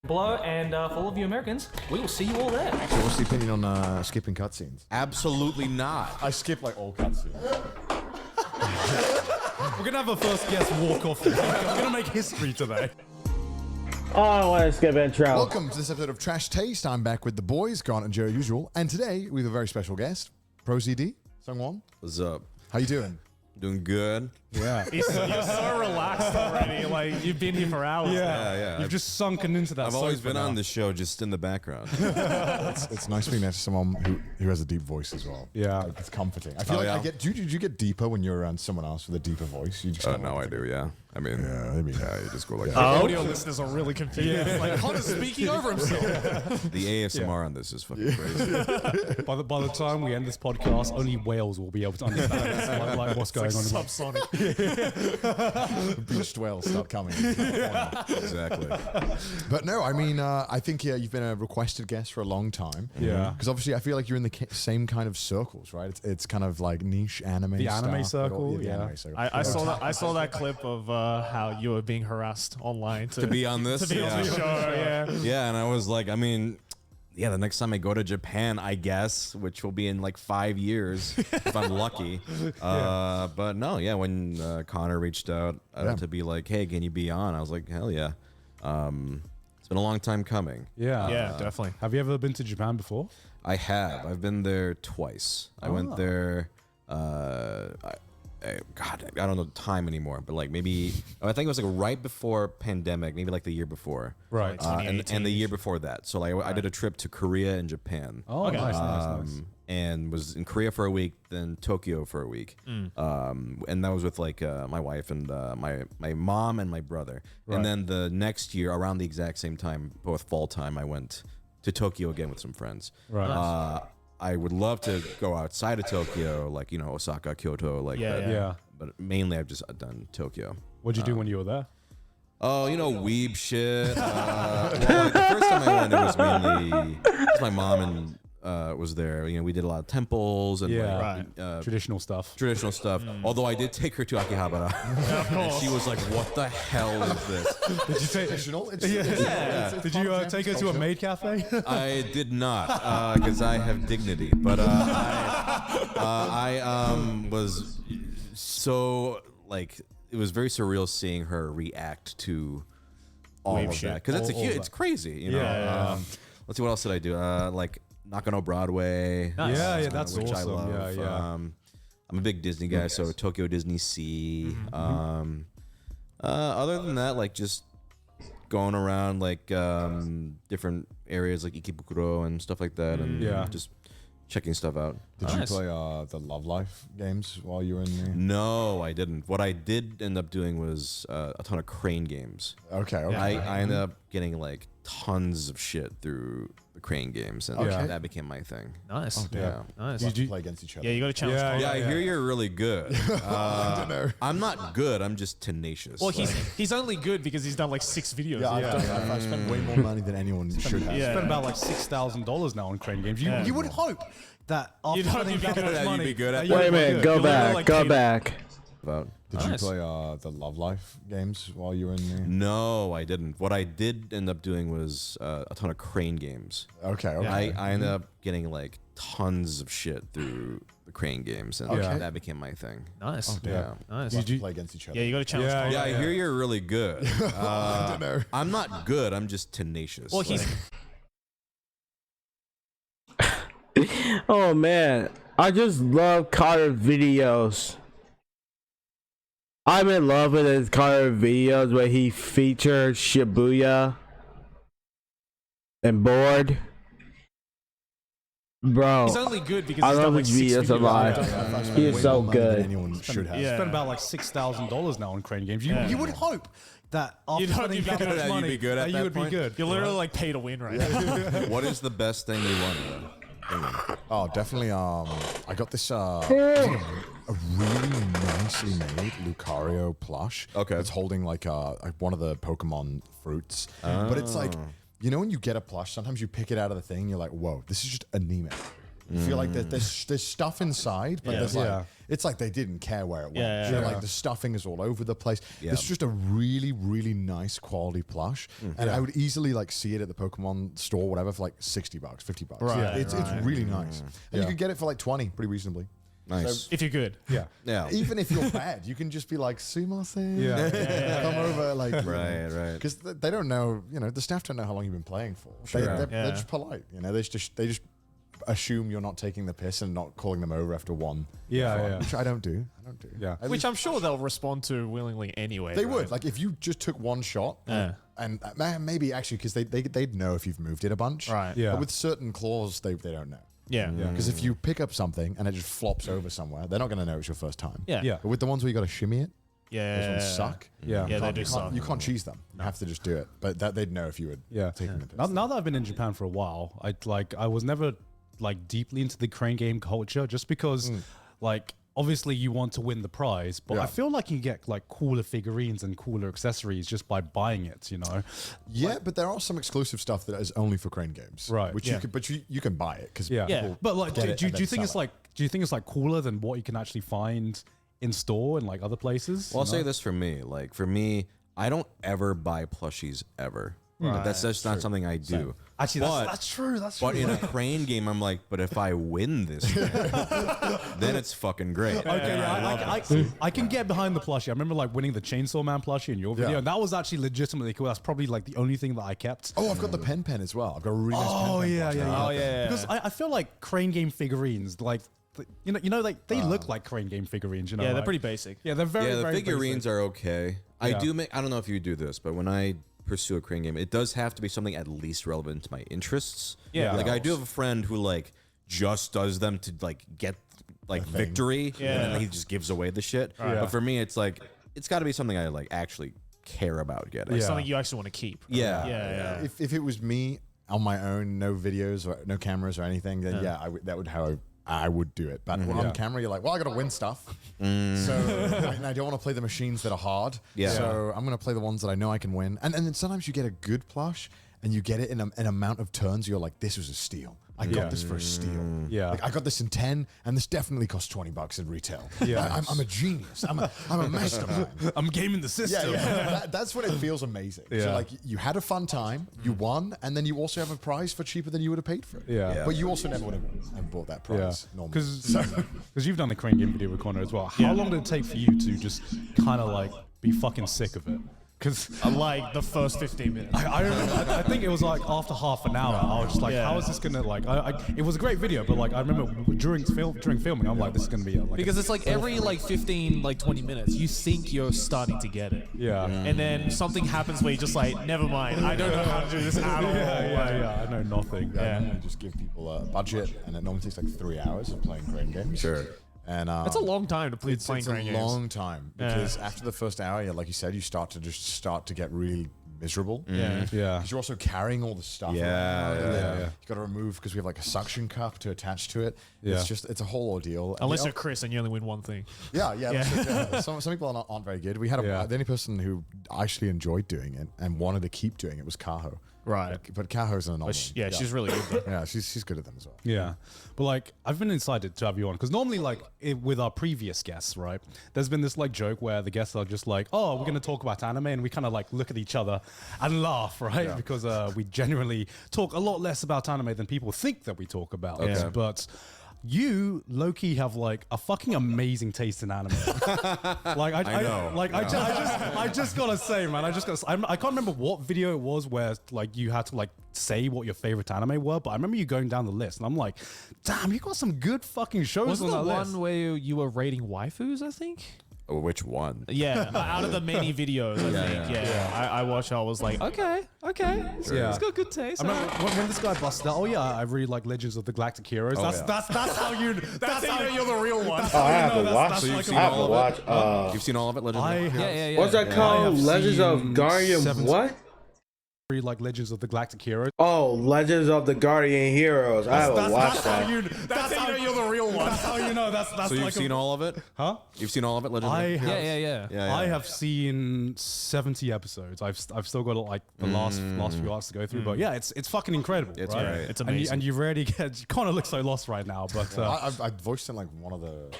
below, and for all of you Americans, we will see you all there. So what's the opinion on skipping cutscenes? Absolutely not. I skip like all cutscenes. We're gonna have a first guest walk off. We're gonna make history today. Oh, I want to skip intro. Welcome to this episode of Trash Taste. I'm back with the boys, Grant and Joe, usual. And today we have a very special guest, Pro ZD, Sungwon. What's up? How you doing? Doing good. Yeah. You're so relaxed already. Like you've been here for hours. Yeah. You've just sunken into that. I've always sofa been now. on this show just in the background. It's nice being next to someone who has a deep voice as well. Yeah. Like, it's comforting. I feel like yeah? I get. Do you get deeper when you're around someone else with a deeper voice? You just kinda No, I want to- do. Yeah. I mean, you just go like Yeah. that. Audio listeners are really confused. Like Connor's speaking over himself. The ASMR on this is fucking crazy. By the time we end this podcast, only whales will be able to understand this, like what's going on. Subsonic. Beached whales start coming. Exactly. But no, I mean, I think you've been a requested guest for a long time. Yeah. Because obviously, I feel like you're in the same kind of circles, right? It's kind of like niche anime. The anime stuff, but circle, the yeah. anime circle. I saw that clip of how you were being harassed online To be on this, to be on the show. Yeah. Yeah, and I was like, I mean, yeah, the next time I go to Japan, I guess, which will be in like 5 years if I'm lucky. But no, yeah, when Connor reached out to be like, hey, can you be on? I was like, hell yeah. It's been a long time coming. Yeah. Yeah, definitely. Have you ever been to Japan before? I have. I've been there twice. I went there. God, I don't know the time anymore, but like maybe I think it was like right before pandemic, maybe like the year before, Right. and the year before that. So like I did a trip to Korea and Japan. Oh, nice. And was in Korea for a week, then Tokyo for a week, and that was with like my wife and my mom and my brother. Right. And then the next year, around the exact same time, both fall time, I went to Tokyo again with some friends. Right. I would love to go outside of Tokyo, like Osaka, Kyoto, like that. Yeah. But mainly, I've just done Tokyo. What'd you do when you were there? Oh, weeb shit. Well, like, the first time I went, it was mainly because my mom and was there. We did a lot of temples and Traditional stuff. traditional stuff. Although I did take her to Akihabara, and she was like, "What the hell is this?" Did you take? Traditional. It's Did you take her to a maid cafe? I did not, because I have dignity. But I was so like it was very surreal seeing her react to all Wave of shit. that because it's crazy. Yeah. Let's see, what else did I do? Like Nakano Broadway. Nice. Yeah, that's which awesome. I love. Yeah. I'm a big Disney guy, so Tokyo Disney Sea. Other than that, like just going around like different areas like Ikebukuro and stuff like that, and just checking stuff out. Did you play the Love Life games while you were in there? No, I didn't. What I did end up doing was a ton of Crane games. Okay. I ended up getting like tons of shit through the Crane games, and that became my thing. Nice. Yeah. Nice. Did you play against each other? Yeah, you got to challenge. Yeah, Connor. Yeah, I hear you're really good. I don't know. I'm not good. I'm just tenacious. Well, Like, he's only good because he's done like 6 videos. Yeah, I've spent way more money than anyone should have. Yeah. Spent about like $6,000 now on Crane games. You would hope that after You'd hope spending you'd be that good much at that, you'd money, be good at that that. Wait a you'd be minute, good. go You're literally back, like go Katie- back. about. Did you play the Love Life games while you were in there? No, I didn't. What I did end up doing was a ton of Crane games. Okay. I ended up getting like tons of shit through the Crane games, and that became my thing. Nice. Yeah. Nice. Did you play against each other? Yeah, you got to challenge. Yeah, Connor. Yeah, I hear you're really good. I don't know. I'm not good. I'm just tenacious. Well, he's Oh man, I just love Carter videos. I'm in love with his Carter videos where he features Shibuya and Bored. Bro, he's only good because I he's love done like his 6 videos a videos. lot. I've spent He is way so more money than good. anyone should have. Yeah. Spent about like $6,000 now on Crane games. Yeah. You would hope that after You'd hope spending you'd be that good much at that, you'd money, be good at that that you would point. be good. You're literally like pay to win right now. What is the best thing you won? Oh, definitely. I got this I think a really nicely made Lucario plush. Okay. It's holding like one of the Pokemon fruits, but it's like when you get a plush, sometimes you pick it out of the thing, you're like, whoa, this is just anemic. You feel like there's stuff inside, but there's like it's like they didn't care where it went. Yeah, You know, yeah. like the stuffing is all over the place. Yeah. It's just a really, really nice quality plush, and I would easily like see it at the Pokemon store, whatever, for like $60, $50. Right, It's really nice, and you can get it for like 20 pretty reasonably. Nice. If you're good. Yeah. Yeah. Even if you're bad, you can just be like, "Sumimasen." Yeah. Come over, like, Right. because they don't know, the staff don't know how long you've been playing for. Sure. They're just polite, they just assume you're not taking the piss and not calling them over after one. Yeah. Which I don't do. Yeah. At Which least I'm sure they'll respond to willingly anyway. they right? would. Like if you just took one shot, and maybe actually because they'd know if you've moved it a bunch. Right. Yeah. But with certain claws, they don't know. Yeah. Because if you pick up something and it just flops over somewhere, they're not going to know it's your first time. Yeah. Yeah. But with the ones where you got to shimmy it, Yeah. those ones suck. Yeah. Yeah, they do You suck. you can't cheese them. You have to just do it. But they'd know if you would Yeah. taking the piss. Now that I've been in Japan for a while, I was never like deeply into the crane game culture just because like obviously you want to win the prize, but I feel like you get like cooler figurines and cooler accessories just by buying it, you know? Yeah, but there are some exclusive stuff that is only for crane games. Right. Which Yeah. you can, but you can buy it because Yeah. But like do you think sell it's it. like do you think it's like cooler than what you can actually find in store and like other places? Well, I'll you say know? this for me. Like for me, I don't ever buy plushies ever. Like, that's just not something I do. Actually, that's true. That's true. But in a crane game, I'm like, but if I win this game, then it's fucking great. Okay, yeah, I can get behind the plushie. I remember like winning the Chainsaw Man plushie in your video, Yeah. and that was actually legitimately cool. That's probably like the only thing that I kept. Oh, I've got the pen as well. I've got a really nice pen. Oh yeah. Oh, yeah. Because I feel like crane game figurines, like like they look like crane game figurines. You know, Yeah, they're like- pretty basic. Yeah, they're very. Yeah, the very figurines basic. are okay. I Yeah. do make. I don't know if you do this, but when I pursue a crane game, it does have to be something at least relevant to my interests. Yeah. like I do have a friend who like just does them to like get like victory, and then he just gives away the shit. But for me, it's like it's got to be something I like actually care about getting. Like something you actually want to keep. Yeah. Yeah. If it was me on my own, no videos or no cameras or anything, then that would how I would do it. But when on camera, you're like, well, I got to win stuff. So and I don't want to play the machines that are hard. Yeah. So I'm going to play the ones that I know I can win. And then sometimes you get a good plush and you get it in an amount of turns. You're like, this was a steal. I got this for a steal. Yeah. Like, I got this in 10 and this definitely cost $20 in retail. Yeah. I'm a genius. I'm a mastermind. I'm gaming the system. That's when it feels amazing. So Yeah. like you had a fun time, you won, and then you also have a prize for cheaper than you would have paid for it. Yeah. But you also never would have bought that prize normally. Because you've done the crane game video with Connor as well. How long did it take for you to just kind of like be fucking sick of it? Because Like the first 15 minutes. I remember, I think it was like after half an hour, I was just like, how is this gonna like? It was a great video, but like I remember during filming, I'm like, this is gonna be like Because it's like every like 15, like 20 minutes, you think you're starting to get it. yeah. And then something happens where you're just like, never mind, I don't know how to do this at all. Yeah, I know nothing. And I just give people a budget, and it normally takes like 3 hours of playing crane games. Sure. And That's a long time to play it's playing a crane games. long time because after the first hour, like you said, you start to get really miserable. Yeah. Yeah. Because you're also carrying all the stuff. Yeah, around, yeah, and then yeah. You got to remove because we have like a suction cup to attach to it. Yeah. It's a whole ordeal. And Unless the you're Chris and you only win one thing. Yeah. Some people aren't very good. We had Yeah. the only person who actually enjoyed doing it and wanted to keep doing it was Kaho. Right. But Kaho's an anomaly. She's really good though. Yeah, she's good at them as well. Yeah, but like I've been excited to have you on because normally like with our previous guests, right? There's been this like joke where the guests are just like, "Oh, we're gonna talk about anime," and we kind of like look at each other and laugh, right? Because we genuinely talk a lot less about anime than people think that we talk about. Okay. But you, low-key, have like a fucking amazing taste in anime. Like I know. I just gotta say, man, I can't remember what video it was where like you had to like say what your favorite anime were, but I remember you going down the list, and I'm like, damn, you got some good fucking shows Was it on the that one list. where you were rating waifus, I think? Oh, which one? Yeah, out of the many videos, I think. Yeah. I watched. I was like, okay. Yeah. It's got good taste. I remember when this guy busted out. Oh yeah, I really like Legends of the Galactic Heroes. That's how you. That's how you're the real one. I have to watch. So you've seen I have all to of it? watch. You've seen all of it, Legend? I have, Yeah. What's that I called? have Legends of seen Guardian. 7 What? really like Legends of the Galactic Heroes. Oh, Legends of the Guardian Heroes. I haven't watched that. That's how you're the real one. That's how you know. That's So you've like seen all of it? Huh? You've seen all of it, Legend? I have. Yeah. I have seen 70 episodes. I've still got like the last few arcs to go through, but yeah, it's fucking incredible. It's right? great. It's And amazing. you rarely get. You kind of look so lost right now, but I voiced in like one of the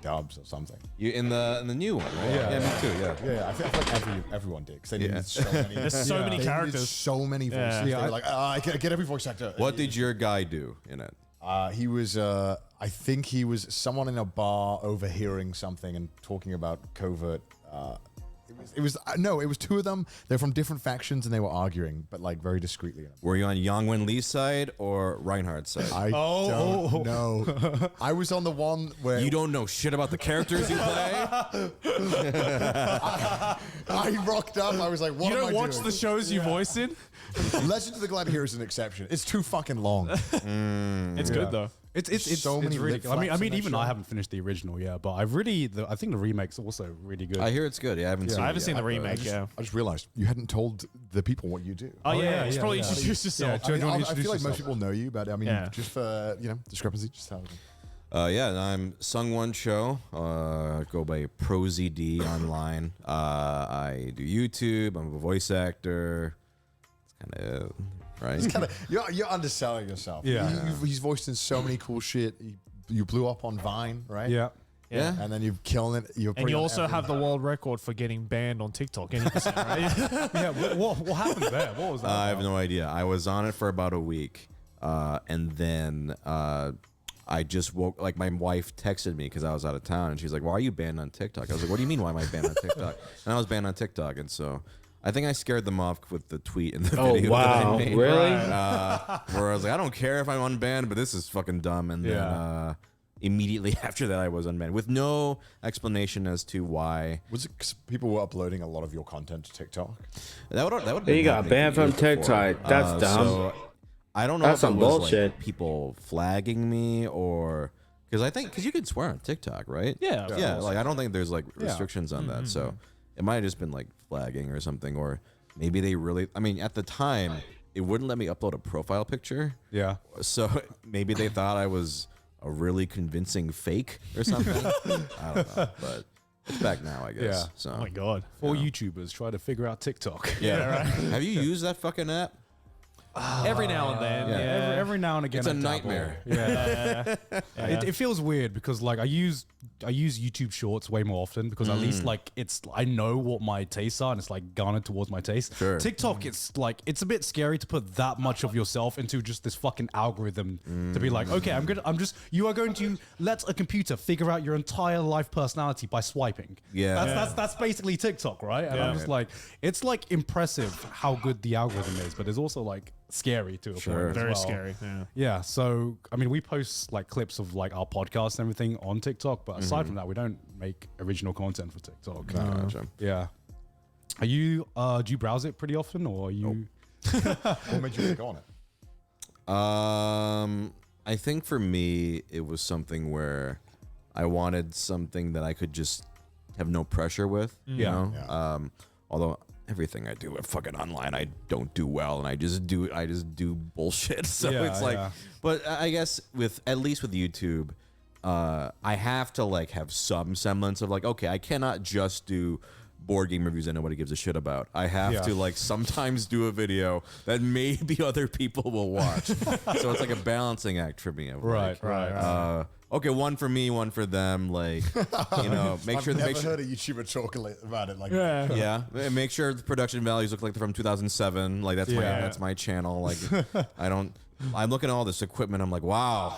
dubs or something. You in the new one, right? Yeah. me too. Yeah. Yeah, I feel like everyone did because they needed so many. There's so many they needed characters. so many voices. Yeah. They Yeah, were like, I get every voice actor. What did your guy do in it? He was, I think he was someone in a bar overhearing something and talking about covert. It was no, it was two of them. They're from different factions and they were arguing, but like very discreetly. Were you on Yang Wen Lee's side or Reinhardt's side? I don't know. I was on the one where You don't know shit about the characters you play? I rocked up. I was like, "What You am don't I watch doing?" the shows you voice in? Legend of the Gladiator is an exception. It's too fucking long. It's good though. It's So many really lip good. I mean, flaps in that even show. I haven't finished the original yet, but I've really, I think the remake's also really good. I hear it's good. Yeah, I haven't seen. I it haven't yet, seen the but- remake. Yeah. I just realized you hadn't told the people what you do. Oh yeah, you should probably yeah. introduce yourself. Yeah, do you want to I introduce feel like most yourself? people know you, but I mean, Yeah. just for discrepancy, just tell them. Yeah, I'm Sungwon Cho. Go by ProZD online. I do YouTube. I'm a voice actor. It's kind of right. You're underselling yourself. Yeah. He's voiced in so many cool shit. You blew up on Vine, right? Yeah. Yeah. And then you're killing it. And you also have the world record for getting banned on TikTok. 80%, right? Yeah. What happened there? What was that? I have about? no idea. I was on it for about a week, and then I just woke. Like my wife texted me because I was out of town, and she's like, "Why are you banned on TikTok?" I was like, "What do you mean? Why am I banned on TikTok?" And I was banned on TikTok, and so I think I scared them off with the tweet and the video that I made. Really? Where I was like, "I don't care if I'm unbanned, but this is fucking dumb." And then immediately after that, I was unbanned with no explanation as to why. Was it 'cause people were uploading a lot of your content to TikTok? That would. You got banned from TikTok. That's dumb. So I don't know That's if it some was bullshit. like people flagging me or because you can swear on TikTok, right? Yeah, of yeah. course. Like I don't think there's like restrictions on that, so it might have just been like flagging or something, or maybe they really. I mean, at the time, it wouldn't let me upload a profile picture, Yeah. so maybe they thought I was a really convincing fake or something. I don't know, but it's back now, I guess. Yeah. So Oh my god. For YouTubers, try to figure out TikTok. yeah. Have you used that fucking app? Every now and then. Yeah. Yeah. Every now and again, It's a I dabble. nightmare. Yeah. It feels weird because like I use YouTube Shorts way more often because at least like I know what my tastes are and it's like garnered towards my taste. Sure. TikTok, it's like it's a bit scary to put that much of yourself into just this fucking algorithm to be like, okay, you are going to let a computer figure out your entire life personality by swiping. Yeah. That's basically TikTok, right? And I'm just like, it's like impressive how good the algorithm is, but it's also like scary to a point. as Very well. scary. Yeah. Yeah, so I mean, we post like clips of like our podcast and everything on TikTok, but aside from that, we don't make original content for TikTok. Gotcha. Yeah. Are you? Do you browse it pretty often, or are you? What made you go on it? I think for me, it was something where I wanted something that I could just have no pressure with. You know? Although everything I do fucking online, I don't do well, and I just do bullshit. So Yeah, it's like, yeah. but I guess at least with YouTube, I have to like have some semblance of like, okay, I cannot just do board game reviews that nobody gives a shit about. I have to like sometimes do a video that maybe other people will watch. So it's like a balancing act for me. Of like, Right. Okay, one for me, one for them. Like, you know, make I've sure never make sure. heard a YouTuber talk about it like Yeah, and make sure the production values look like they're from 2007. Like that's my channel. Like I'm looking at all this equipment. I'm like, wow,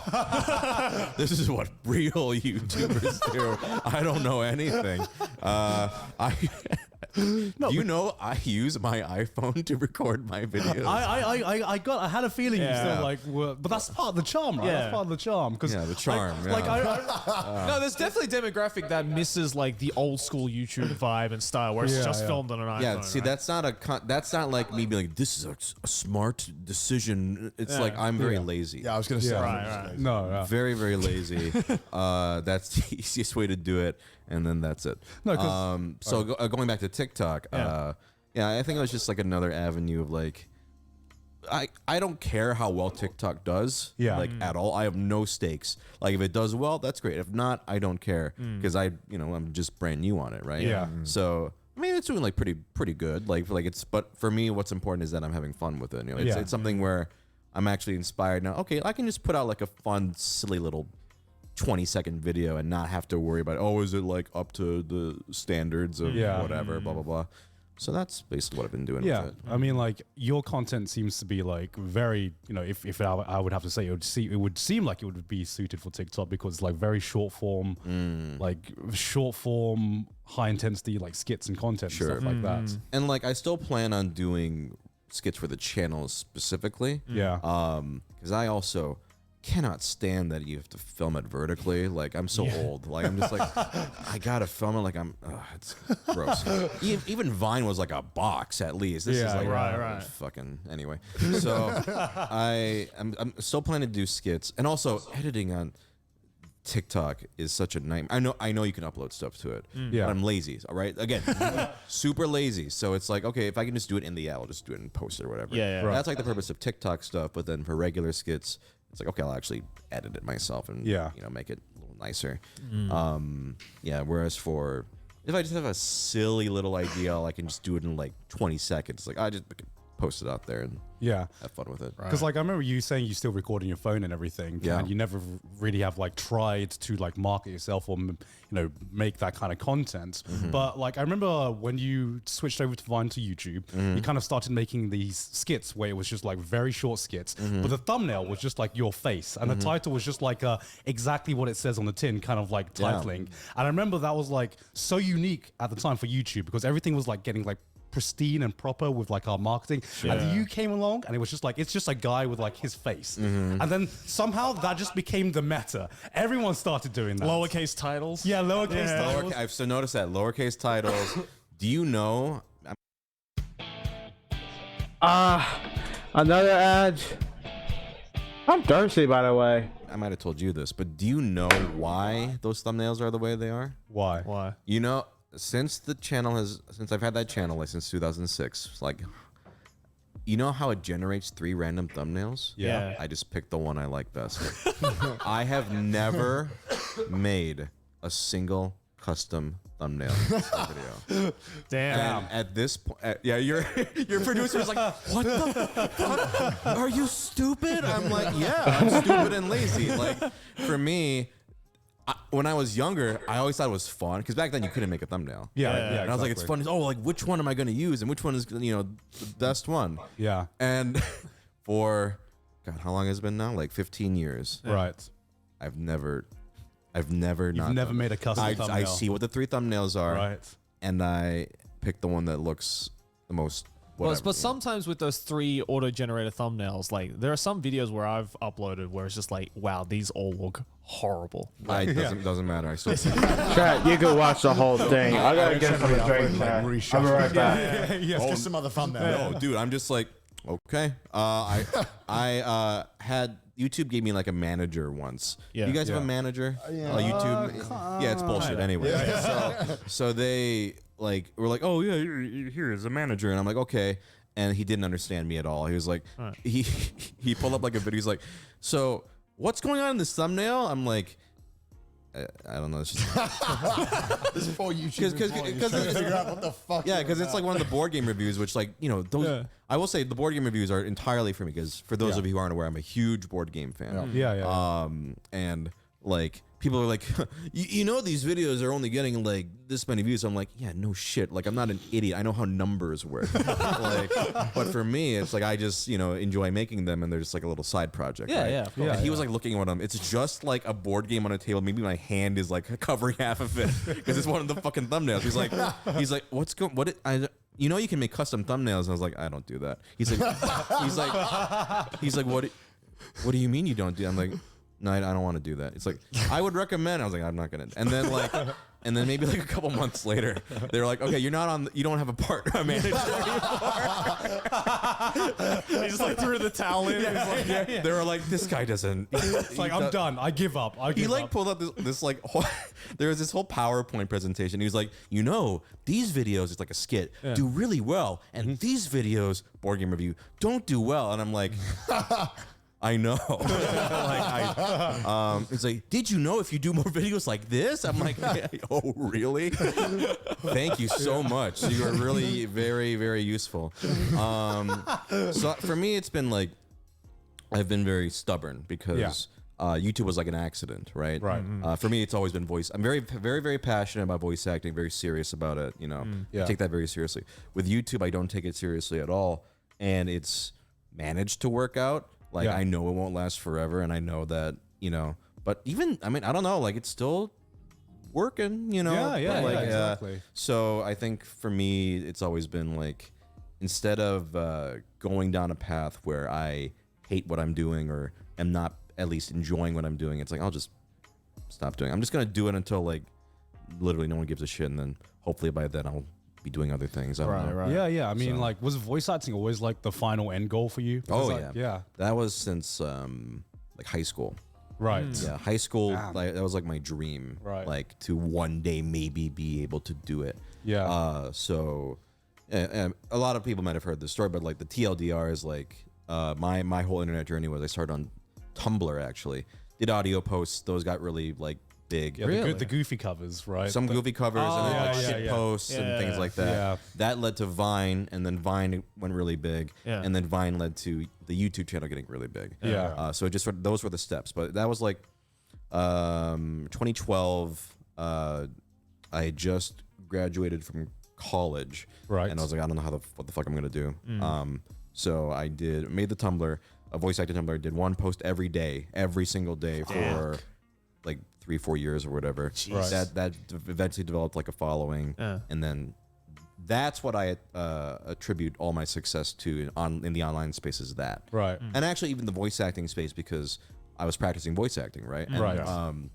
this is what real YouTubers do. I don't know anything. You know, I use my iPhone to record my videos. I had a feeling you still like were, but that's part of the charm, right? Yeah. That's part of the charm. Cause Yeah, the charm, Like yeah. No, there's definitely a demographic that misses like the old school YouTube vibe and style, where it's just filmed on an iPhone. Yeah, see, right? that's not like me being like, this is a smart decision. It's like I'm very lazy. Yeah, I was gonna say. Right. no, Very, very lazy. That's the easiest way to do it, and then that's it. No, 'cause- Going back to TikTok, I think it was just like another avenue of like, I don't care how well TikTok does, like at all. I have no stakes. Like if it does well, that's great. If not, I don't care because I'm just brand new on it, right? Yeah. So I mean, it's doing like pretty good. Like it's, but for me, what's important is that I'm having fun with it. You know, it's something where I'm actually inspired now. Okay, I can just put out like a fun, silly little 20-second video and not have to worry about, oh, is it like up to the standards of whatever, blah, blah, blah. So that's basically what I've been doing Yeah, with it. I mean, like your content seems to be like very, you know, if I would have to say, it would seem like it would be suited for TikTok because like very short form, high intensity like skits and content and stuff like that. And like I still plan on doing skits for the channel specifically. Yeah. Because I also cannot stand that you have to film it vertically. Like I'm so old. Like I'm just like I gotta film it. Like it's gross. Even Vine was like a box at least. This is like right. fucking anyway. So I'm still planning to do skits and also editing on TikTok is such a nightmare. I know you can upload stuff to it. Yeah. But I'm lazy. All right. Again, super lazy. So it's like, okay, if I can just do it in the I'll just do it and post it or whatever. Yeah. Right. That's like the purpose of TikTok stuff. But then for regular skits, it's like, okay, I'll actually edit it myself and make it a little nicer. Whereas if I just have a silly little idea, I can just do it in like 20 seconds. Like I just post it out there and have fun with it. Because like I remember you saying you still record on your phone and everything, and you never really have like tried to like market yourself or make that kind of content. But like I remember when you switched over to Vine to YouTube, you kind of started making these skits where it was just like very short skits, but the thumbnail was just like your face, and the title was just like exactly what it says on the tin, kind of like titling. And I remember that was like so unique at the time for YouTube because everything was like getting like pristine and proper with like our marketing, and then you came along and it was just like it's just a guy with like his face, and then somehow that just became the meta. Everyone started doing that. Lowercase titles. Yeah, lowercase titles. I've so noticed that lowercase titles. Do you know? Another ad. I'm thirsty, by the way. I might have told you this, but do you know why those thumbnails are the way they are? Why? You know, since I've had that channel like since 2006, like, you know how it generates 3 random thumbnails? Yeah. I just picked the one I like best. I have never made a single custom thumbnail in this video. Damn. And at this point, your producer's like, what the fuck? Are you stupid? I'm like, yeah, I'm stupid and lazy. Like, for me, when I was younger, I always thought it was fun because back then you couldn't make a thumbnail. Yeah. And I was like, it's fun. Oh, like which one am I going to use and which one is the best one? Yeah. And for God, how long has it been now? Like 15 years. Right. I've never You've never made a custom thumbnail. I see what the 3 thumbnails are. Right. And I pick the one that looks the most. Whatever, But sometimes with those 3 auto-generated thumbnails, like there are some videos where I've uploaded where it's just like, wow, these all look horrible. It doesn't matter. I still. Chat, you can watch the whole thing. I gotta get some drinks. I'll be right back. Just some other thumbnail. No, dude, I'm just like, okay. I had YouTube gave me like a manager once. Yeah. You guys have a manager? YouTube. Yeah, it's bullshit anyway. So they like were like, oh yeah, here is a manager, and I'm like, okay. And he didn't understand me at all. He was like, he pulled up like a video. He's like, so what's going on in this thumbnail? I'm like, I don't know. It's just This is for YouTube. because figure out what the fuck. yeah, because it's like one of the board game reviews, which like those. Yeah. I will say the board game reviews are entirely for me because for those of you who aren't aware, I'm a huge board game fan. Yeah. And like people are like, you know, these videos are only getting like this many views. I'm like, yeah, no shit. Like I'm not an idiot. I know how numbers work. But for me, it's like I just enjoy making them, and they're just like a little side project. Yeah, right? yeah, of course. And he was like looking at them. It's just like a board game on a table. Maybe my hand is like covering half of it because it's one of the fucking thumbnails. He's like, you know, you can make custom thumbnails. And I was like, I don't do that. He's like, what do you mean you don't do that? I'm like, no, I don't want to do that. It's like, I would recommend. I was like, I'm not going to. And then maybe like a couple months later, they were like, okay, you don't have a manager anymore. He just like threw the towel in. They were like, this guy doesn't. It's like, I'm done. I give up. He like pulled up this like there was this whole PowerPoint presentation. He was like, these videos, it's like a skit, do really well, and these videos, board game review, don't do well. And I'm like, I know. It's like, did you know if you do more videos like this? I'm like, oh really? Thank you so much. You are really very, very useful. So for me, it's been like, I've been very stubborn because YouTube was like an accident, right? Right. For me, it's always been voice. I'm very, very, very passionate about voice acting. Very serious about it. You know, Yeah. I take that very seriously. With YouTube, I don't take it seriously at all, and it's managed to work out. Like Yeah. I know it won't last forever, and I know that But even I mean, I don't know. Like it's still working. Exactly. So I think for me, it's always been like, instead of going down a path where I hate what I'm doing or am not at least enjoying what I'm doing, it's like I'll just stop doing it. I'm just gonna do it until like literally no one gives a shit, and then hopefully by then I'll be doing other things. I don't know. Yeah. I mean, like, was voice acting always like the final end goal for you? Because, Oh like, yeah. That was since like high school. Right. Yeah, high school. Damn. Like that was like my dream. Right. Like to one day maybe be able to do it. Yeah. So a lot of people might have heard this story, but like the TLDR is like my whole internet journey was I started on Tumblr actually. Did audio posts. Those got really like big. Yeah, the goofy covers, right? Some goofy covers and then like shit posts and things like that. Yeah. That led to Vine, and then Vine went really big, Yeah. and then Vine led to the YouTube channel getting really big. Yeah. So it just those were the steps, but that was like 2012. I had just graduated from college, Right. And I was like, I don't know what the fuck I'm gonna do. So I made the Tumblr, a voice acting Tumblr. Did one post every day, every single day for like 3-4 years or whatever. Right. That eventually developed like a following, and then that's what I attribute all my success to in the online space is that. Right. And actually even the voice acting space, because I was practicing voice acting, right? And, Right.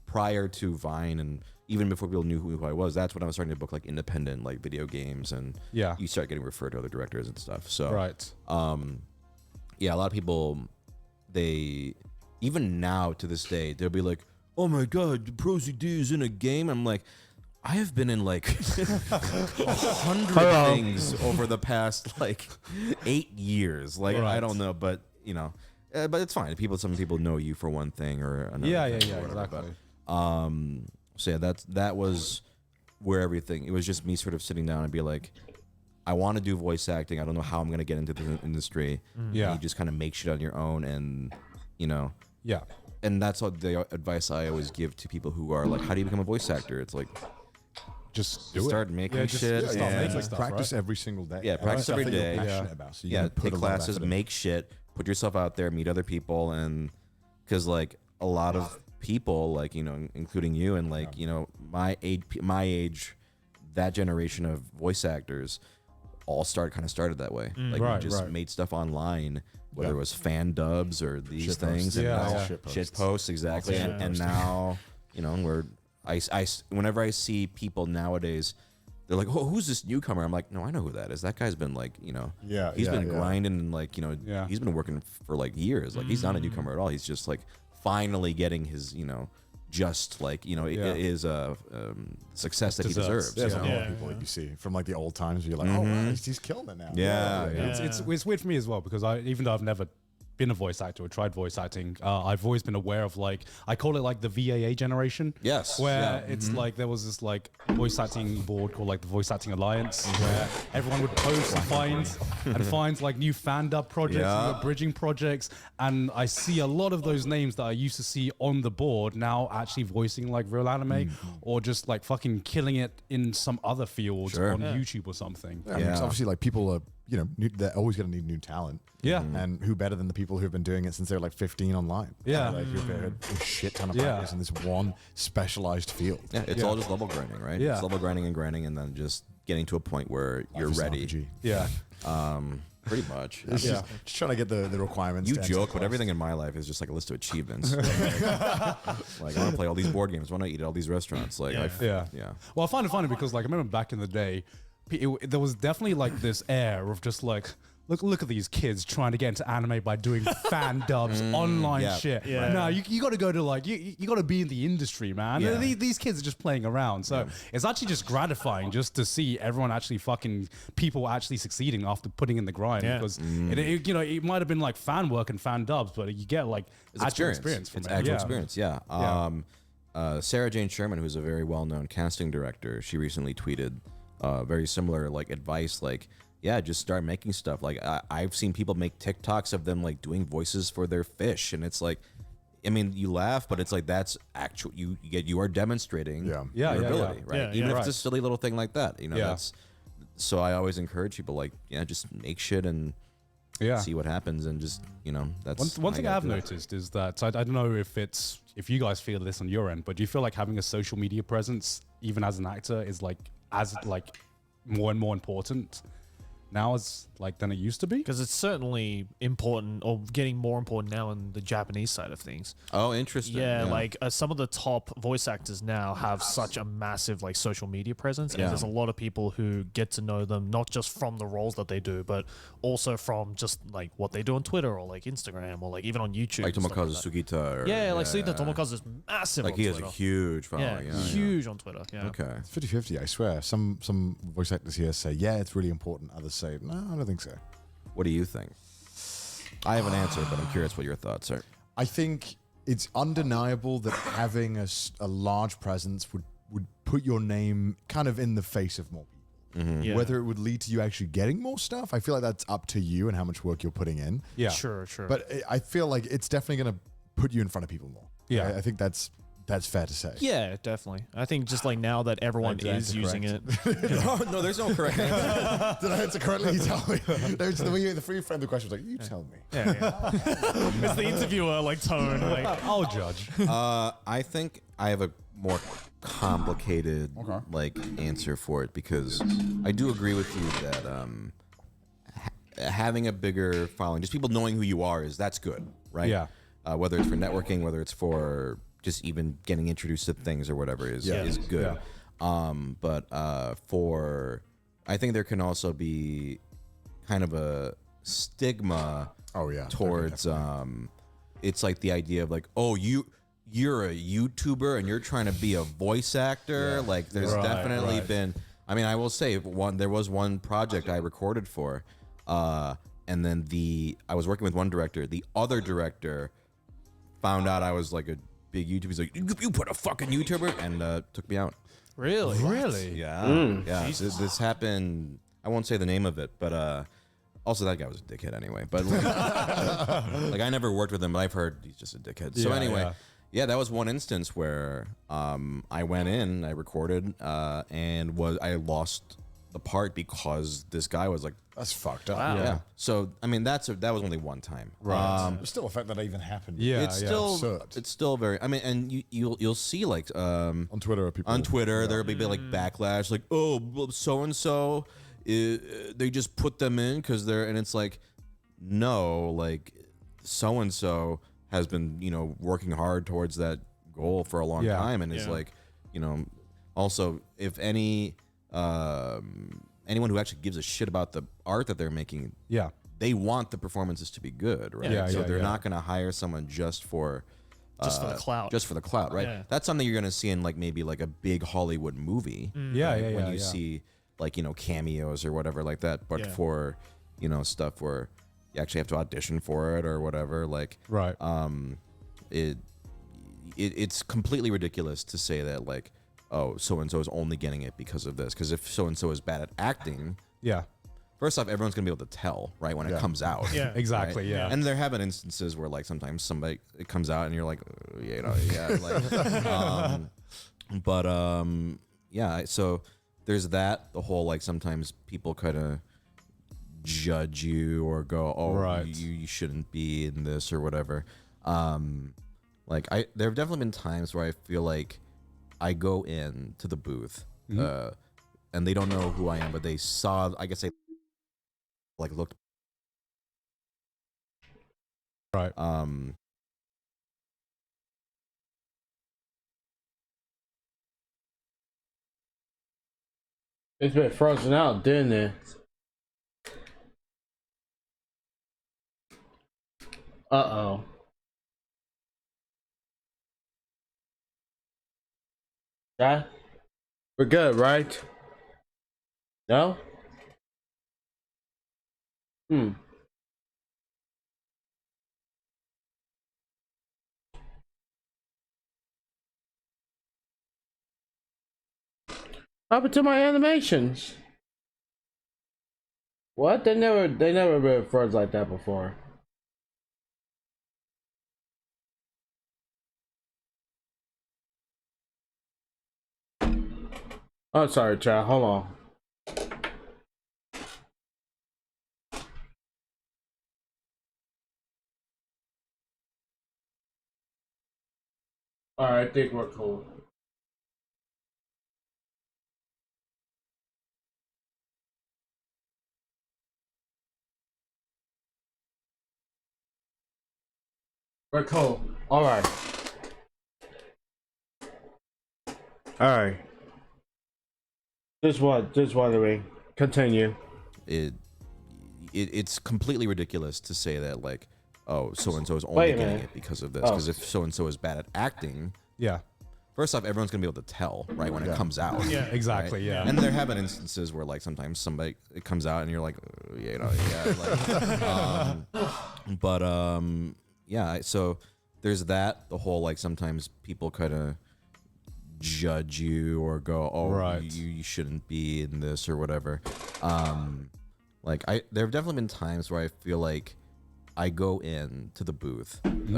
Prior to Vine and even before people knew who I was, that's when I was starting to book like independent like video games, and Yeah. you start getting referred to other directors and stuff. So Right. yeah, a lot of people, they even now to this day, they'll be like, "Oh my god, the Pro CD is in a game." I'm like, I have been in like 100 things over the past like 8 years. Like I Right. don't know, but but it's fine. Some people know you for one thing or another. Yeah, thing or whatever, exactly. but, so yeah, that was where everything. It was just me sort of sitting down and be like, I want to do voice acting. I don't know how I'm going to get into the industry. Yeah. You just kind of make shit on your own, and Yeah. and that's all the advice I always give to people who are like, how do you become a voice actor? It's like, Just do start it. making just shit. start and- making stuff, practice right? every single day. Yeah, practice Stuff every that you're day. passionate about. So you Yeah, gotta put take a lot of classes, effort in. make shit, put yourself out there, meet other people, and because like a lot of people, like including you, and like my age, that generation of voice actors, all started that way. Like Right, we just right. made stuff online, whether it was fan dubs or these Shit things, posts. and Yeah, now yeah. shit posts exactly, and now whenever I see people nowadays. They're like, oh, who's this newcomer? I'm like, no, I know who that is. That guy's been like, Yeah, he's yeah, been yeah. grinding and like, Yeah. he's been working for like years. Like he's not a newcomer at all. He's just like finally getting his, just like, his success that he Deserves. deserves. There's you a know? lot of people that you see from like the old times where you're like, oh, wow, he's killing it now. Yeah, yeah. It's weird for me as well because even though I've never been a voice actor or tried voice acting, I've always been aware of like I call it like the VAA generation. Yes, where yeah. it's like there was this like voice acting board called like the Voice Acting Alliance, where everyone would post and find like new fan dub projects Yeah. and bridging projects, and I see a lot of those names that I used to see on the board now actually voicing like real anime or just like fucking killing it in some other field Sure. on YouTube or something. I mean, it's Yeah. obviously like people are, they're always going to need new talent. Yeah. And who better than the people who've been doing it since they were like 15 online? Yeah. Like who've had a shit ton of Yeah. practice in this one specialized field. Yeah, it's all just level grinding, right? Yeah. It's level grinding, and then just getting to a point where you're Life is an ready. RPG. Yeah. Pretty much. It's just trying to get the requirements. You to enter joke, the but class. everything in my life is just like a list of achievements. like I want to play all these board games. I want to eat at all these restaurants. Like, Yeah. yeah. Well, I find it funny because, like, I remember back in the day, there was definitely like this air of just like, look at these kids trying to get into anime by doing fan dubs, online yeah. shit. Yeah. No, you got to go to like you got to be in the industry, man. Yeah. These kids are just playing around. So it's actually just gratifying just to see everyone actually people actually succeeding after putting in the grind. Yeah. Because it might have been like fan work and fan dubs, but you get like It's actual experience from it's it. actual Yeah. experience, yeah. Sarah Jane Sherman, who's a very well-known casting director, she recently tweeted very similar like advice, like, yeah, just start making stuff. Like I've seen people make TikToks of them like doing voices for their fish, and it's like, I mean, you laugh, but it's like that's actual. You are demonstrating Yeah. Yeah, your yeah, ability, yeah. right? Even if right. it's a silly little thing like that, Yeah. that's. So I always encourage people like, just make shit and see what happens, and just that's One how thing you I've gotta do it. noticed is that I don't know if you guys feel this on your end, but do you feel like having a social media presence, even as an actor, is as more and more important now than it used to be? Because it's certainly important, or getting more important now in the Japanese side of things. Oh, interesting. Yeah, like some of the top voice actors now have such a massive social media presence, and there's a lot of people who get to know them not just from the roles that they do, but also from just what they do on Twitter or Instagram or even on YouTube. Like and stuff Tomokazu that. Sugita. Or, Yeah, Sugita Tomokazu is massive. Like on he has Twitter. a huge following. Yeah, huge on Twitter. Yeah. Okay. It's 50-50, I swear. Some voice actors here say, yeah, it's really important. Others say, no, I don't think so. What do you think? I have an answer, but I'm curious what your thoughts are. I think it's undeniable that having a large presence would put your name kind of in the face of more people. Yeah. Whether it would lead to you actually getting more stuff, I feel like that's up to you and how much work you're putting in. Yeah. Sure. But I feel like it's definitely going to put you in front of people more. Yeah. I think that's fair to say. Yeah, definitely. I think just now that everyone Did I is answer using it. No, there's no correct answer. Did I answer correctly? You tell me. The free friend, the question was like, you tell me. Yeah. It's the interviewer tone. I'll judge. I think I have a more complicated answer for it, because I do agree with you that having a bigger following, just people knowing who you are, that's good, right? Yeah. Whether it's for networking, whether it's for just even getting introduced to things or whatever is good. But I think there can also be kind of a stigma towards it's like the idea of you're a YouTuber and you're trying to be a voice actor. There's definitely been, I mean, I will say there was one project I recorded for, and then I was working with one director. The other director found out I was a big YouTuber. He's like, you put a fucking YouTuber, and took me out. Really? Really? Yeah. Yeah. This happened. I won't say the name of it, but also that guy was a dickhead anyway. But I never worked with him, but I've heard he's just a dickhead. So anyway, that was one instance where I went in, I recorded, and I lost the part because this guy was like, that's fucked up. Wow. Yeah. So I mean, that was only one time. Right. Still the fact that even happened. Yeah. It's still very. I mean, and you'll see on Twitter, people there'll be backlash, so and so, they just put them in because they're, and it's no, so and so has been working hard towards that goal for a long time, and it's also if anyone who actually gives a shit about the art that they're making, they want the performances to be good, right? So they're not going to hire someone just for the clout. Just for the clout, right? Yeah. That's something you're going to see in maybe a big Hollywood movie. When you see cameos or whatever like that, but for stuff where you actually have to audition for it or whatever, it's completely ridiculous to say that oh, so-and-so is only getting it because of this. Because if so-and-so is bad at acting, first off, everyone's going to be able to tell, right, when it comes out. Yeah. Exactly, right? yeah. And there have been instances where, sometimes it comes out and you're like, so there's that. The whole, sometimes people kind of judge you or go, oh, you shouldn't be in this or whatever. There have definitely been times where I feel like I go in to the booth, and they don't know who I am, but they saw, I guess they looked. Right. It's been frozen out, didn't it? Uh-oh. That? We're good, right? No? What happened to my animations? What? They never been froze like that before. Oh, sorry, chat. Hold on. All right, I think we're cool. We're cool. All right. All right. Just wondering. Continue. It's completely ridiculous to say that like, oh, so and so is Wait only a getting minute. it because of this. Oh. Because if so and so is bad at acting, Yeah. first off, everyone's gonna be able to tell, right, when it comes out. Yeah, exactly. right? Yeah. And there have been instances where like sometimes somebody it comes out and you're like, yeah, you know, yeah, like, yeah. So there's that. The whole like sometimes people kind of judge you or go, oh, Right. you shouldn't be in this or whatever. Like there have definitely been times where I feel like I go in to the booth. And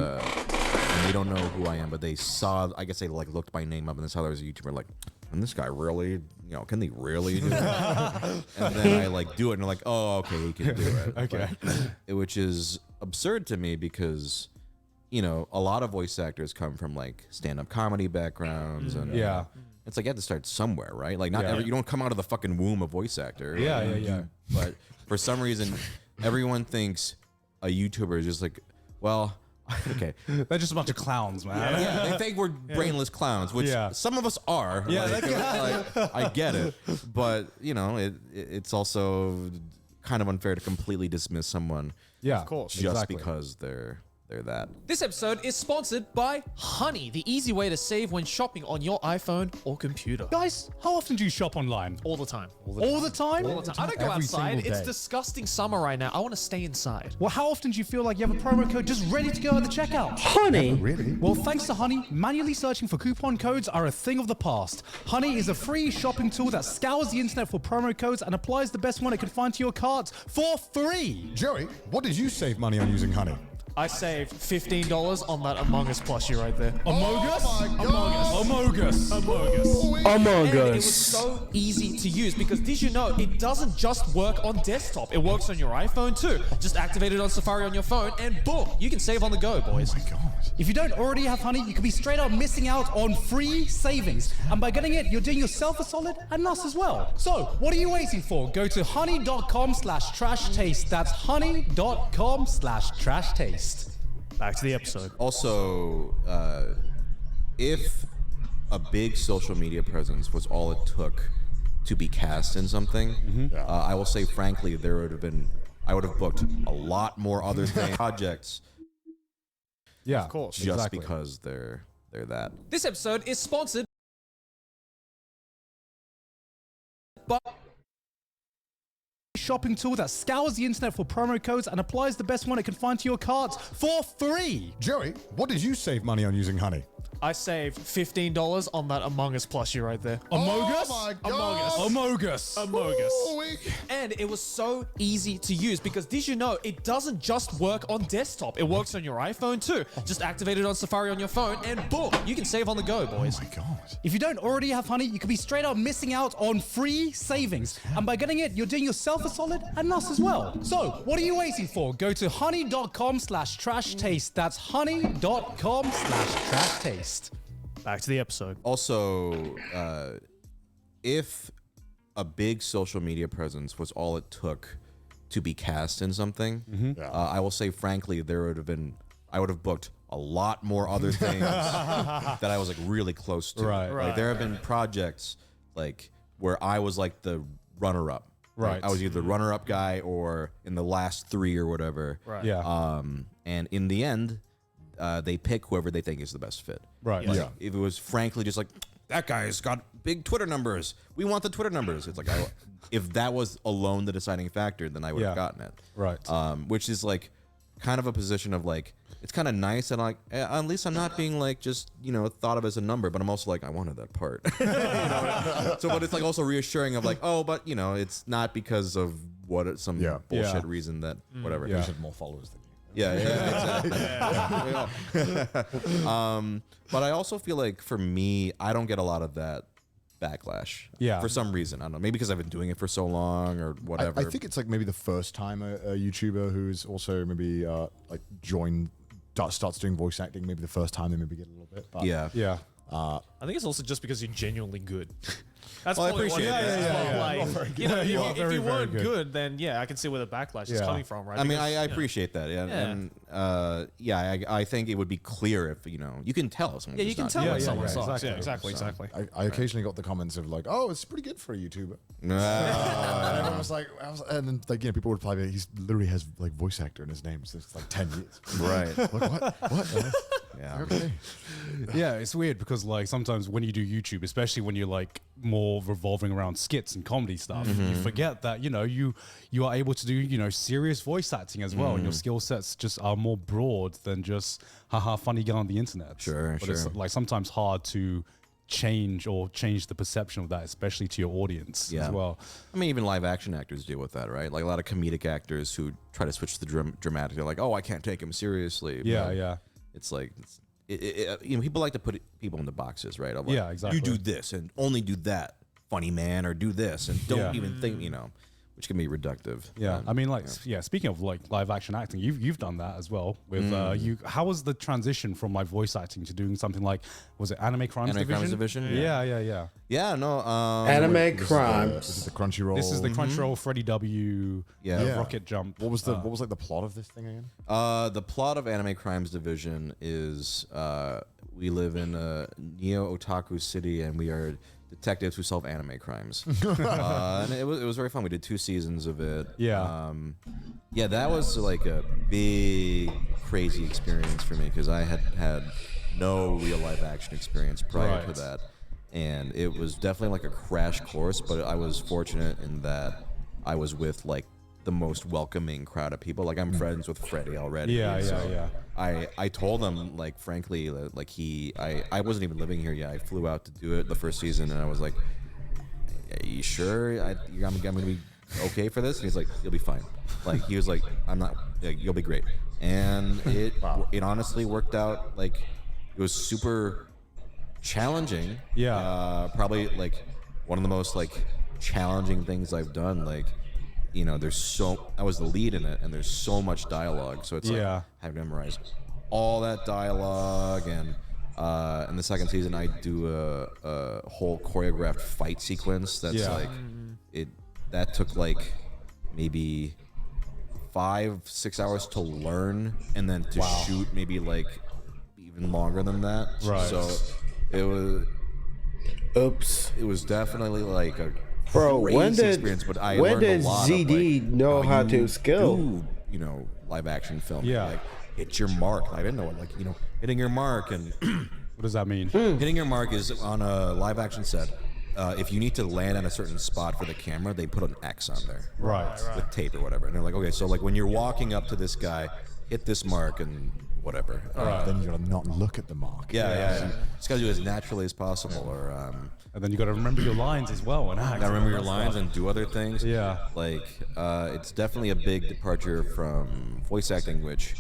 they don't know who I am, but they saw. I guess they like looked my name up and they saw there was a YouTuber. Like, and this guy really, you know, can he really do it? And then I like do it, and they're like, oh, okay, he can do it. Okay. Which is absurd to me because, you know, a lot of voice actors come from like stand-up comedy backgrounds, and Yeah. it's like you have to start somewhere, right? Like not you don't come out of the fucking womb of voice actor. Yeah, yeah, yeah. But for some reason, everyone thinks a YouTuber is just like, well. Okay. They're just a bunch of clowns, man. Yeah, they think we're brainless clowns, which Yeah. some of us are. Yeah, like, I get it, but you know, it's also kind of unfair to completely dismiss someone. Yeah, Of course. just exactly. because they're that. This episode is sponsored by Honey, the easy way to save when shopping on your iPhone or computer. Guys, how often do you shop online? All the time. All the time? All the time. I don't go Every outside. single It's day. disgusting summer right now. I want to stay inside. Well, how often do you feel like you have a promo code just ready to go at the checkout? Honey. Really? Well, thanks to Honey, manually searching for coupon codes are a thing of the past. Honey is a free shopping tool that scours the internet for promo codes and applies the best one it can find to your cart for free. Joey, what did you save money on using Honey? I saved $15 on that Among Us plushie right there. Among Us? Oh my God. Among Us. Among And it was Us. so easy to use because did you know it doesn't just work on desktop, it works on your iPhone too. Just activate it on Safari on your phone and boom, you can save on the go, boys. Oh my God. If you don't already have Honey, you could be straight up missing out on free savings. And by getting it, you're doing yourself a solid and us as well. So, what are you waiting for? Go to honey.com/trash taste. That's honey.com/trash taste. Back to the episode. Also, if a big social media presence was all it took to be cast in something, I will say frankly, I would have booked a lot more other projects. Yeah, Of course. Just because they're that. This episode is sponsored by shopping tool that scours the internet for promo codes and applies the best one it can find to your cart for free. Joey, what did you save money on using Honey? I saved $15 on that Among Us plushie right there. Among Us? Oh my God. Among Us. Among Us. Ooh-wee. And it was so easy to use because did you know it doesn't just work on desktop, it works on your iPhone too. Just activate it on Safari on your phone and boom, you can save on the go, boys. Oh my God. If you don't already have Honey, you could be straight up missing out on free savings. And by getting it, you're doing yourself a solid and us as well. So, what are you waiting for? Go to honey.com/trash taste. That's honey.com/trash taste. Back to the episode. Also, if a big social media presence was all it took to be cast in something, I will say frankly, I would have booked a lot more other things that I was like really close to. Right. Like there have been projects like where I was like the runner-up. Right. I was either the runner-up guy or in the last 3 or whatever. Right. Yeah. And in the end, they pick whoever they think is the best fit. Right. Like, Yeah. if it was frankly just like, that guy's got big Twitter numbers, we want the Twitter numbers. It's like, if that was alone the deciding factor, then I would have Yeah. gotten it. Right. Which is like kind of a position of like, it's kind of nice and like, at least I'm not being like just, thought of as a number, but I'm also like, I wanted that part. So, but it's like also reassuring of like, oh, but it's not because of some bullshit Yeah. reason that whatever. You have more followers than you. Yeah, exactly. But I also feel like for me, I don't get a lot of that backlash. Yeah. For some reason, I don't know. Maybe because I've been doing it for so long or whatever. I think it's like maybe the first time a YouTuber who's also maybe like starts doing voice acting. Maybe the first time they maybe get a little bit. But, yeah. Yeah. I think it's also just because you're genuinely good. That's Well, I probably appreciate what it it. is. Yeah, Like, yeah. you know, You are if very, you very weren't good. good, then yeah, I can see where the backlash is Yeah. coming from, right? I mean, Because, I you know, appreciate that. Yeah. And I think it would be clear if, you can tell someone. Yeah, you can tell Yeah, when yeah, someone yeah, sucks. exactly. Yeah, exactly. I occasionally got the comments of like, "Oh, it's pretty good for a YouTuber." And everyone was like, and then like people would reply, "He's literally has like voice actor in his name since like 10 years." Right. Like, what? Yeah. Okay. Yeah, it's weird because like sometimes when you do YouTube, especially when you're like more revolving around skits and comedy stuff, you forget that you are able to do serious voice acting as well, and your skill sets just are more broad than just haha funny guy on the internet. Sure, but it's like sometimes hard to change the perception of that, especially to your audience as well. I mean, even live action actors deal with that, right? Like a lot of comedic actors who try to switch to the dramatic. They're like, "Oh, I can't take him seriously." Yeah, But yeah. It's like, people like to put people into boxes, right? Of like, Yeah, exactly. You do this and only do that, funny man, or do this and don't Yeah. even think, which can be reductive. Yeah, And, I mean, like, speaking of like live action acting, you've done that as well with you. How was the transition from like voice acting to doing something like, was it Anime Crimes Anime Division? Crimes Division? Yeah. Yeah, no. Anime Crimes. This is the Crunchyroll. This is the Crunchyroll Freddie W. Yeah. Rocket Jump. What was like the plot of this thing again? The plot of Anime Crimes Division is we live in a neo-otaku city and we are detectives who solve anime crimes. And it was very fun. We did 2 seasons of it. Yeah. Yeah, that was like a big, crazy experience for me because I had no real live action experience prior to that. And it was definitely like a crash course, but I was fortunate in that I was with like the most welcoming crowd of people. Like I'm friends with Freddie already. Yeah. I told him like frankly like I wasn't even living here yet. I flew out to do it the first season and I was like, "Are you sure I'm gonna be okay for this?" And he's like, "You'll be fine." Like he was like, "I'm not. You'll be great." And it honestly worked out. Like it was super challenging. Yeah. Probably like one of the most like challenging things I've done. Like I was the lead in it and there's so much dialogue. So it's like I have to memorize all that dialogue and in the second season I do a whole choreographed fight sequence that's like that took like maybe 5-6 hours to learn and then to shoot maybe like even longer than that. Right. So it was definitely like a Bro, crazy when did experience, but I learned a lot ZD of, like, know how to you skill? do, live action film. Yeah. Like hit your mark. I didn't know it. Like hitting your mark and What does that mean? hitting your mark is on a live action set. If you need to land at a certain spot for the camera, they put an X on there. Right. With tape or whatever. And they're like, okay, so like when you're walking up to this guy, hit this mark and whatever. Then you gotta not look at the mark. Yeah. Just gotta do it as naturally as possible. Or And then you got to remember your lines as well and act. gotta remember your lines and do other things. Yeah. Like it's definitely a big departure from voice acting, which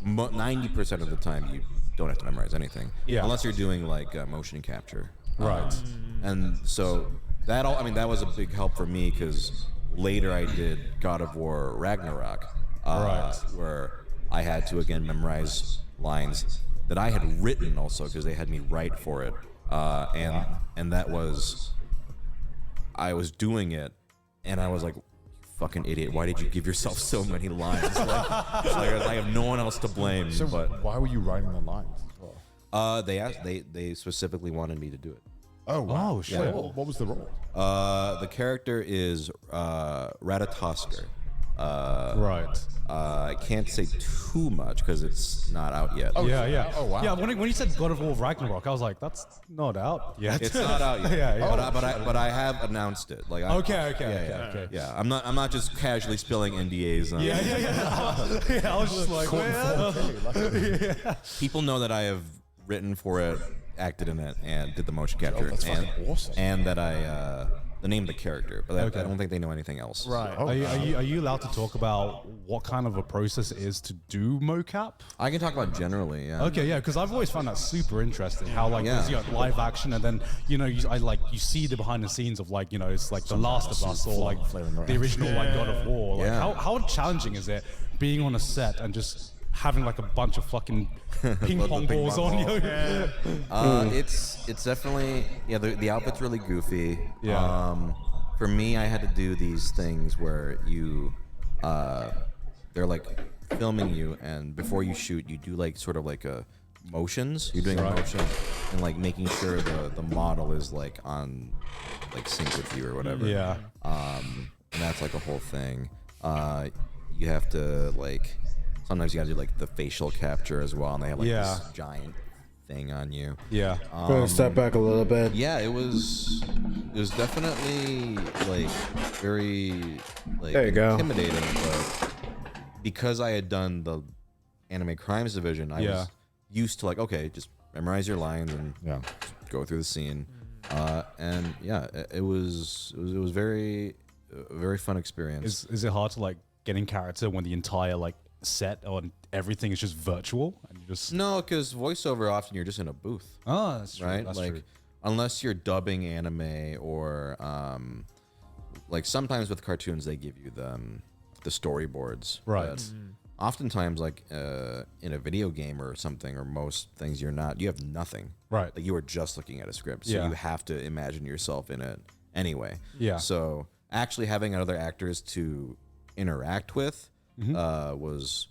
90% of the time you don't have to memorize anything. Yeah. Unless you're doing like motion capture. Right. And so that was a big help for me because later I did God of War Ragnarok, where I had to again memorize lines that I had written also because they had me write for it, and that was I was doing it, and I was like, "Fucking idiot! Why did you give yourself so many lines? like, I have no one else to blame." So but why were you writing the lines as well? they specifically wanted me to do it. Oh wow! Oh, shit. Yeah, what was the role? The character is Ratatosker. Right. I can't say too much because it's not out yet. Yeah. Oh, wow. Yeah, when you said God of War Ragnarok, I was like, that's not out yet. It's not out yet. Yeah. But I have announced it. Like Okay. Yeah, I'm not just casually spilling NDAs. Yeah. I was just like, well, People know that I have written for it, acted in it, and did the motion capture, that's fucking awesome. and that the name of the character, but I don't think they know anything else. Right. Are you allowed to talk about what kind of a process it is to do mocap? I can talk about generally, yeah. Okay, yeah, because I've always found that super interesting. How like there's, live action, and then you see the behind the scenes of like it's like The Last of Us or like the original like God of War. Like how challenging is it being on a set and just having like a bunch of fucking ping pong balls on you? It's definitely the outfit's really goofy. Yeah. For me, I had to do these things where they're like filming you, and before you shoot, you do like sort of like a motions. You're doing a motion and like making sure the model is like on like sync with you or whatever. Yeah. And that's like a whole thing. You have to like. Sometimes you gotta do like the facial capture as well, and they have like this giant thing on you. Yeah. Gonna step back a little bit. Yeah, it was definitely like very like there you go. Intimidating, but because I had done the Anime Crimes Division, I was used to like, okay, just memorize your lines and go through the scene. And yeah, it was very very fun experience. Is it hard to like get in character when the entire like set on everything is just virtual and you just no, because voiceover often you're just in a booth. Oh, that's true. Right, that's like true. Unless you're dubbing anime or like sometimes with cartoons they give you the storyboards. Right. But oftentimes like in a video game or something, or most things you have nothing. Right. Like you are just looking at a script, so you have to imagine yourself in it anyway. Yeah. So actually having other actors to interact with was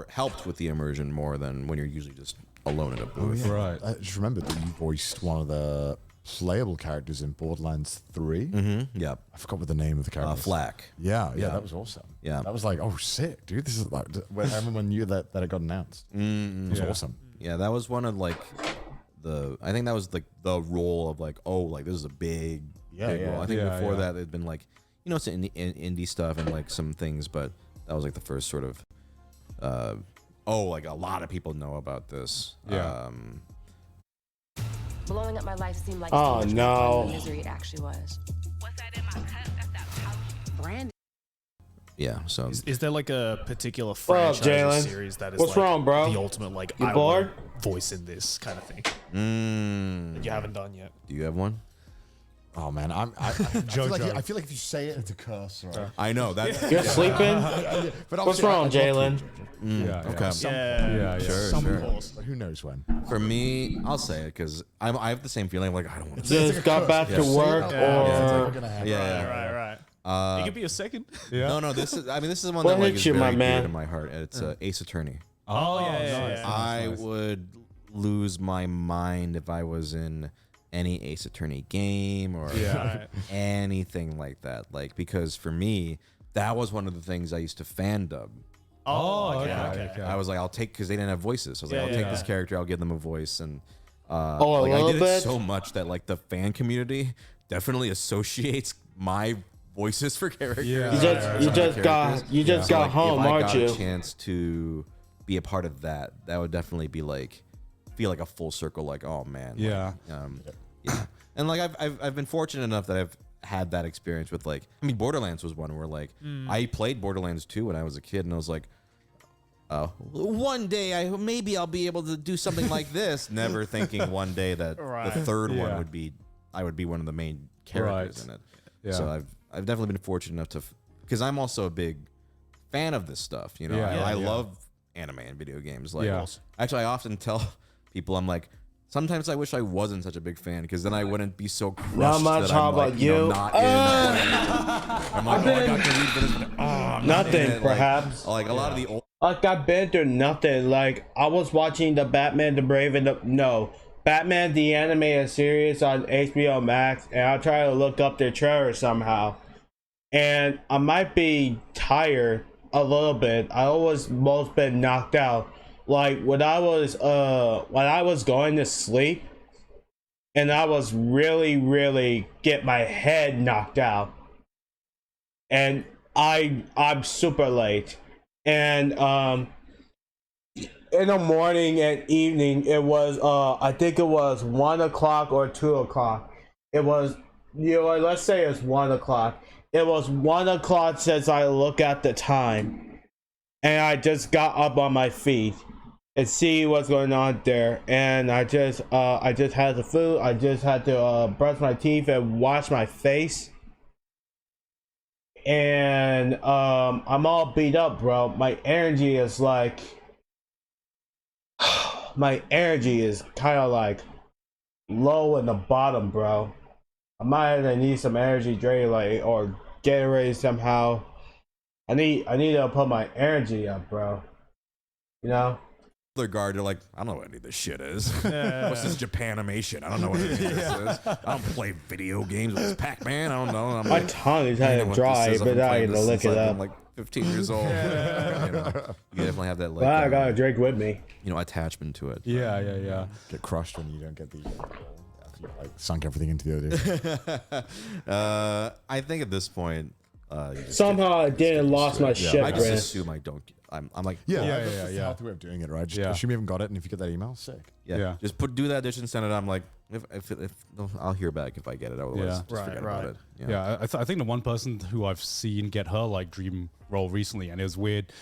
helped with the immersion more than when you're usually just alone in a booth. Right. I just remembered that you voiced one of the playable characters in Borderlands 3. Yep. I forgot what the name of the character was. Flack. Yeah, that was awesome. Yeah. That was like, oh, sick, dude. This is like, when I remember when you that it got announced. It was awesome. Yeah, that was one of like I think that was like the role of like, oh, like this is a big role. I think before that it'd been like, it's indie stuff and like some things, but that was like the first sort of like a lot of people know about this. Blowing up my life seemed like oh no misery it actually was. What's that in my cup? That's that pouch. Brand. Yeah, so is there like a particular franchise or series that is what's like wrong, bro? The ultimate like you I bored? Voice in this kind of thing that you haven't done yet? Do you have one? Oh man, I feel like if you say it, it's a curse. Right? I know that. You're sleeping. But what's wrong, Jalen? Okay. Sure. But who knows when? For me, I'll say it because I have the same feeling. I'm like, I don't want to. Just got back to work, or Right. It could be a second. No. This is one what that like is you, very my dear man? to my heart. It's Ace Attorney. Oh yeah. I would lose my mind if I was in any Ace Attorney game or anything like that. Like, because for me, that was one of the things I used to fan dub. Oh, okay. I was like, I'll take, because they didn't have voices. So I was like, I'll take this character, I'll give them a voice. And a like, I little did bit? it so much that like the fan community definitely associates my voices for characters. You just got home, if aren't I got you? a chance to be a part of that, that would definitely be like, feel like a full circle. Like, oh man. Yeah. Like, and like I've been fortunate enough that I've had that experience with like, I mean, Borderlands was one where like I played Borderlands 2 when I was a kid, and I was like, one day I'll be able to do something like this. Never thinking one day that the third one would be I would be one of the main characters in it. Yeah. So I've definitely been fortunate enough to, because I'm also a big fan of this stuff. I love anime and video games. Like, actually, I often tell people, I'm like, sometimes I wish I wasn't such a big fan, because then I wouldn't be so crushed. Not much. That How I'm about like, you? Not in. I'm like, I got to read for this, but nothing, man. perhaps. Like a lot of the old. Like, I've been through nothing. Like, I was watching the Batman the Brave and Batman the animated series on HBO Max, and I try to look up their trailer somehow, and I might be tired a little bit. I always most been knocked out. Like, when I was going to sleep, and I was really get my head knocked out, and I'm super late, and in the morning and evening, it was I think it was 1 o'clock or 2 o'clock. It was You know, let's say it's 1 o'clock. It was 1 o'clock since I look at the time, and I just got up on my feet and see what's going on there. And I just had the food. I just had to brush my teeth and wash my face. And I'm all beat up, bro. My energy is like, my energy is kind of like low in the bottom, bro. I might need some energy drink, like, or Gatorade somehow. I need to put my energy up, bro. You know. Other guard, they're like, I don't know what any of this shit is. What's this Japanimation? I don't know what this is. I don't play video games. What's Pac-Man? I don't know. My tongue is kind of dry, but I need to lick it up. I'm like 15 years old. You definitely have that. Like, I got a drink with me. Attachment to it. Yeah. Get crushed when you don't get the. Like sunk everything into the other. I think at this point, somehow I didn't lost my shit. I just assume I don't. I'm like, That's the healthy way of doing it, right? Just assume you haven't got it, and if you get that email, sick. Yeah. Just do that dish and send it. I'm like, if I'll hear back if I get it. Otherwise, just forget about it. Yeah, I think the one person who I've seen get her like dream role recently, and it was weird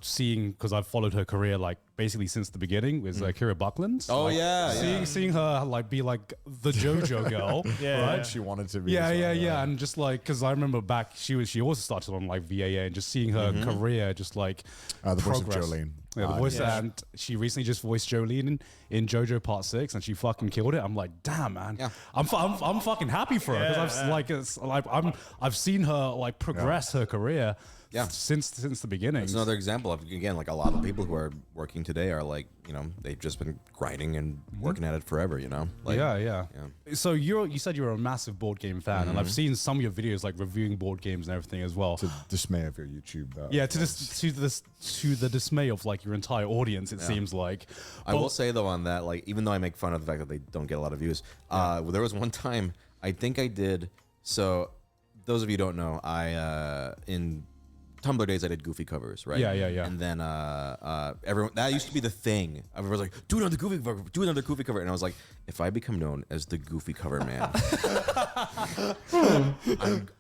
seeing, because I've followed her career like basically since the beginning, was Kira Buckland. Oh like, seeing her like be like the JoJo girl, right? She wanted to be. Yeah, and just like, because I remember back, she also started on like VAA, and just seeing her career just like the voice of progress. Jolene. Yeah, the voice, and she recently just voiced Jolene in JoJo Part 6, and she fucking killed it. I'm like, damn, man, I'm fucking happy for her, because I've seen her like progress her career. Since the beginning. It's another example of, again, like a lot of people who are working today are like, they've just been grinding and working at it forever, Like, yeah. So you said you're a massive board game fan, and I've seen some of your videos like reviewing board games and everything as well. To dismay of your YouTube. To the dismay of like your entire audience, it seems like. I will say though on that, like, even though I make fun of the fact that they don't get a lot of views, there was one time I think I did. So those of you who don't know, I in Tumblr days I did goofy covers, right? Yeah. And then everyone, that used to be the thing. Everyone was like, do another goofy cover, do another goofy cover. And I was like, if I become known as the goofy cover man,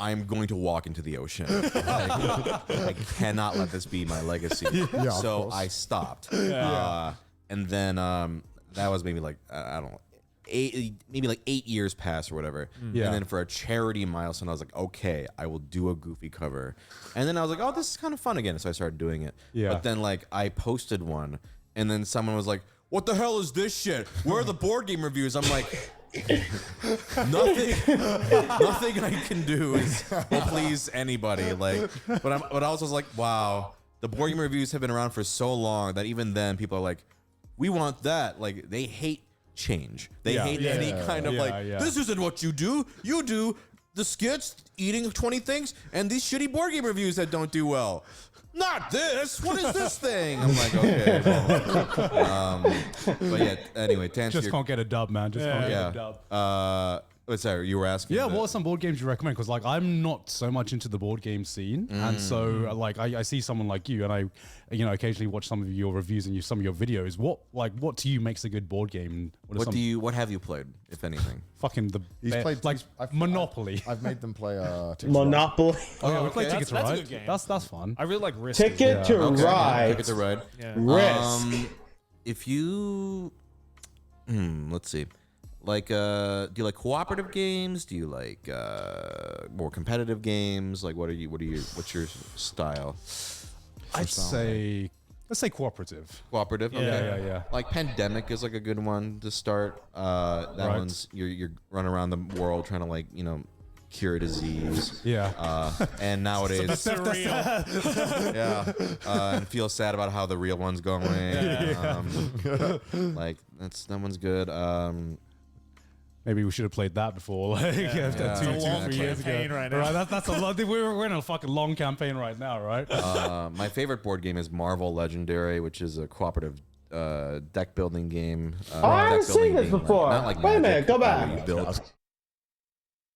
I'm going to walk into the ocean. I cannot let this be my legacy. So I stopped. And then that was maybe like, I don't know, 8 years passed or whatever. And then for a charity milestone, I was like, okay, I will do a goofy cover. And then I was like, oh, this is kind of fun again. So I started doing it. But then like I posted one, and then someone was like, what the hell is this shit? Where are the board game reviews? I'm like, nothing I can do will please anybody. Like, but I was like, wow, the board game reviews have been around for so long that even then people are like, we want that. Like, they hate change. They hate any kind of this isn't what you do. You do the skits, eating 20 things, and these shitty board game reviews that don't do well. Not this. What is this thing? I'm like, okay. Well, but yeah, anyway, to answer just can't get a dub, man. Just can't get a dub. Sorry, you were asking. Yeah, what are some board games you recommend? Because like I'm not so much into the board game scene, and so like I see someone like you, and I, occasionally watch some of your reviews and some of your videos. What to you makes a good board game? What have you played, if anything? Fucking He's played like Monopoly. I've made them play Monopoly. Oh yeah, we played Ticket to Ride. That's a good game. That's fun. I really like Risk. Ticket to Ride. Ticket to Ride. Risk. If you, let's see. Like, do you like cooperative games? Do you like more competitive games? Like, what's your style? Let's say cooperative. Cooperative. Okay. Yeah. Like Pandemic is like a good one to start. That one's you're running around the world trying to cure a disease. Yeah. And nowadays, and feel sad about how the real one's going. Like that one's good. Maybe we should have played that before, like 2 3 years ago. Right now. That's a lot. We're in a fucking long campaign right now, right? My favorite board game is Marvel Legendary, which is a cooperative deck building game. I haven't seen this before. Wait a minute, go back. You build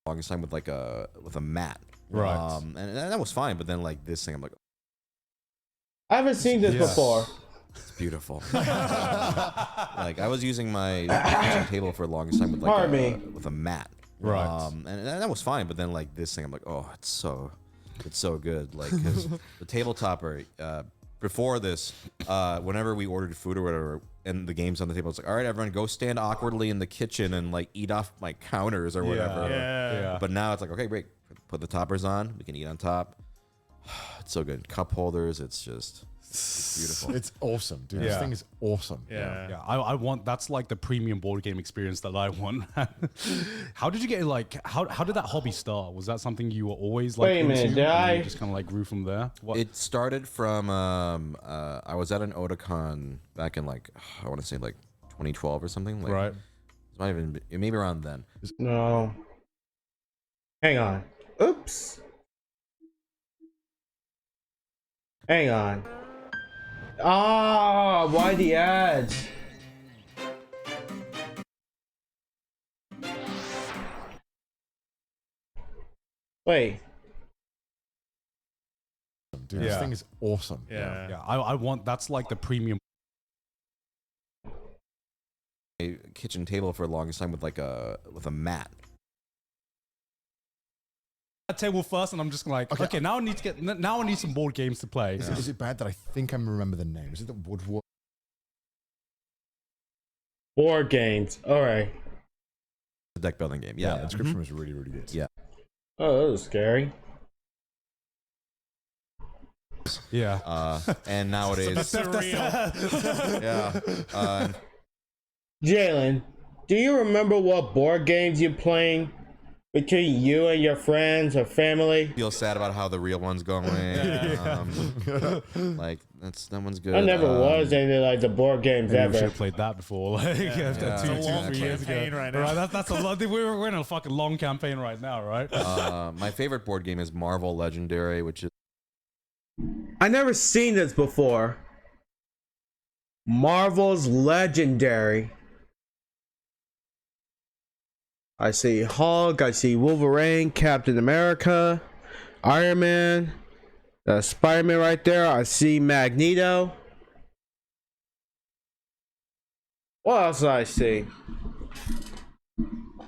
longest time with a mat, right? And that was fine, but then like this thing, I'm like, I haven't seen this before. It's beautiful. Like I was using my kitchen table for the longest time with with a mat. Right. And that was fine, but then like this thing, I'm like, oh, it's so good. Like, because the tabletopper, before this, whenever we ordered food or whatever, and the game's on the table, it's like, all right, everyone, go stand awkwardly in the kitchen and like eat off my counters or whatever. Yeah. But now it's like, okay, great, put the toppers on, we can eat on top. It's so good. Cup holders, it's just beautiful. It's awesome, dude. This thing is awesome. Yeah, I want, that's like the premium board game experience that I want. How did you get like, how did that hobby start? Was that something you were always like Wait a minute, into, did and then I- you just kind of like grew from there? What? It started from I was at an Otakon back in like I want to say like 2012 or something. Like, Right. It might even be, maybe around then. No. Hang on. Oops. Hang on. Ah, why the ads? Wait. Dude, this Yeah. thing is awesome. Yeah, I want, that's like the premium. A kitchen table for the longest time with like a mat. That table first, and I'm just like, okay, now I need to get, now I need some board games to play. Is it bad that I think I remember the name? Is it the Woodward? Board games. Alright. The deck building game. Yeah, Yeah. the description was really, really good. Yeah. Oh, that was scary. Yeah. And nowadays, yeah. Jalen, do you remember what board games you're playing between you and your friends or family? Feel sad about how the real one's going. Like that one's good. I never was into like the board games Maybe we should ever. have played that before, like 2-3 years ago. Right, that's a lot. We're in a fucking long campaign right now, right? My favorite board game is Marvel Legendary, which is I never seen this before. Marvel's Legendary. I see Hulk, I see Wolverine, Captain America, Iron Man, Spider-Man right there. I see Magneto. What else do I see?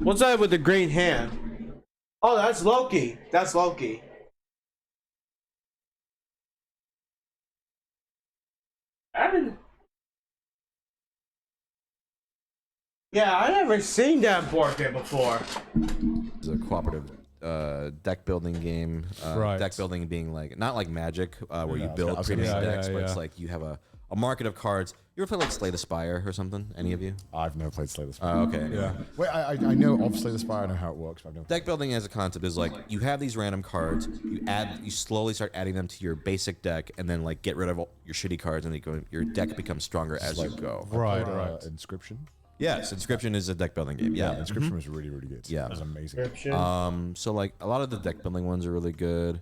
What's that with the green hand? Oh, that's Loki. That's Loki. I haven't. Yeah, I never seen that board game before. It's a cooperative deck building game. Right. Deck building being like not like Magic, where you I was build gonna premium say- decks, Yeah, but it's yeah. like you have a market of cards. You ever play like Slay the Spire or something? Any of you? I've never played Slay the Spire. Okay. Yeah. Wait, I know of Slay the Spire. I know how it works, but I've never. Deck building as a concept is like you have these random cards, you slowly start adding them to your basic deck, and then like get rid of all your shitty cards, and your deck becomes stronger as you go. Right, played, right. Inscription. Yes, Inscription is a deck building game. Yeah. Inscription was really, really good. Yeah. It was amazing. Inscription. So like a lot of the deck building ones are really good.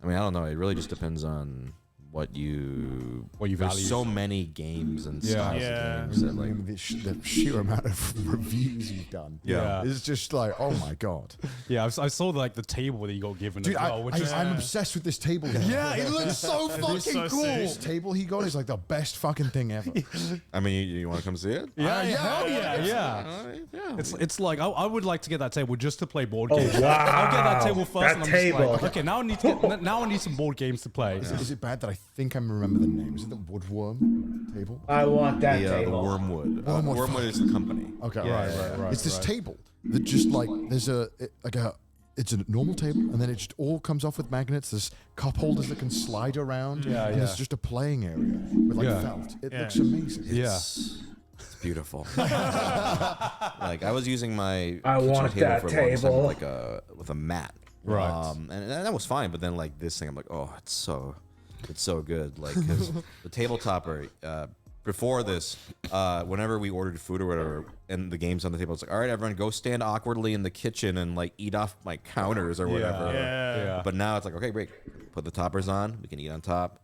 I mean, I don't know. It really just depends on what you value. There's so many games and styles of games that like the sheer amount of reviews you've done. Yeah. It's just like, oh my god. Yeah, I saw like the table that you got given Dude, as well, which is I'm obsessed with this table. Now. yeah, it looks so fucking cool. This table he got is like the best fucking thing ever. I mean, you want to come see it? Yeah, yeah, yeah. Yeah. It's like I would like to get that table just to play board games. wow. I'll get that table first, That and I'm table. just like, okay, now I need to get, now I need some board games to play. Is it bad that I think I remember the name? Is it the Woodworm table? I want that The table. Wormwood. Wormwood. Wormwood is the company. Okay, Yeah, right. It's this table that just like there's it's a normal table, and then it just all comes off with magnets. There's cup holders that can slide around, Yeah, and yeah. it's just a playing area with like Yeah. felt. It looks amazing. Yeah. It's beautiful. Like I was using my I kitchen want table that for a long time table. with a mat. Right. And that was fine, but then like this thing, I'm like, oh, it's so good. Like 'cause the tabletopper. Before this, whenever we ordered food or whatever, and the game's on the table, it's like, all right, everyone, go stand awkwardly in the kitchen and like eat off my counters or whatever. Yeah. But now it's like, okay, great, put the toppers on, we can eat on top.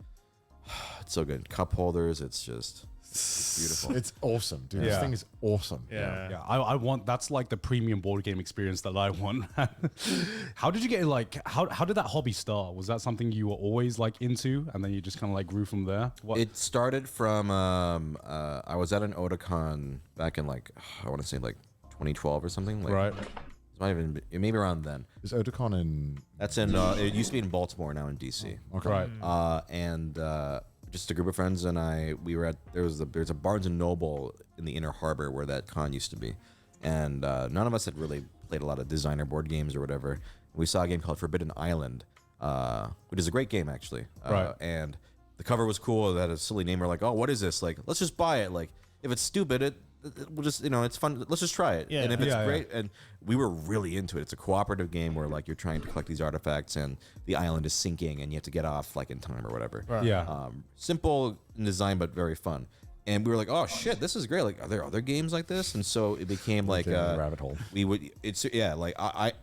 It's so good. Cup holders, it's just beautiful. It's awesome, dude. This Yeah. thing is awesome. Yeah, I want, that's like the premium board game experience that I want. How did you get like, how did that hobby start? Was that something you were always like into, and then you just kind of like grew from there? What? It started from I was at an Otakon back in like I want to say like 2012 or something. Like, Right. It might even it may be around then. Is Otakon in? That's in. It used to be in Baltimore, now in DC. Okay. Right. And just a group of friends and I, we were at there's a Barnes and Noble in the Inner Harbor where that con used to be, and none of us had really played a lot of designer board games or whatever. We saw a game called Forbidden Island, which is a great game actually. Right. And the cover was cool. It had a silly name. We're like, oh, what is this? Like, let's just buy it. Like, if it's stupid, we'll just, it's fun. Let's just try it. Yeah. And if it's Yeah, great, and we were really into it. It's a cooperative game where like you're trying to collect these artifacts and the island is sinking and you have to get off like in time or whatever. Yeah. Simple in design, but very fun. And we were like, oh shit, this is great. Like, are there other games like this? And so it became like a rabbit hole. We would, like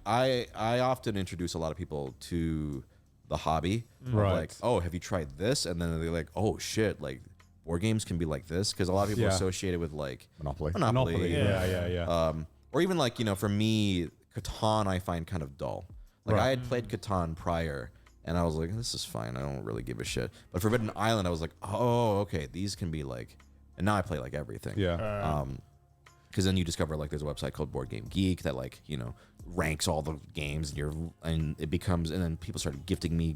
I often introduce a lot of people to the hobby. Right. Like, oh, have you tried this? And then they're like, oh shit, like board games can be like this, because a lot of people associate it with like Monopoly. Yeah. or even like, for me, Catan I find kind of dull. Like I had played Catan prior and I was like, this is fine, I don't really give a shit. But Forbidden Island, I was like, oh, okay, these can be like, and now I play like everything. Yeah. Because then you discover like there's a website called Board Game Geek that like, ranks all the games, and it becomes, and then people started gifting me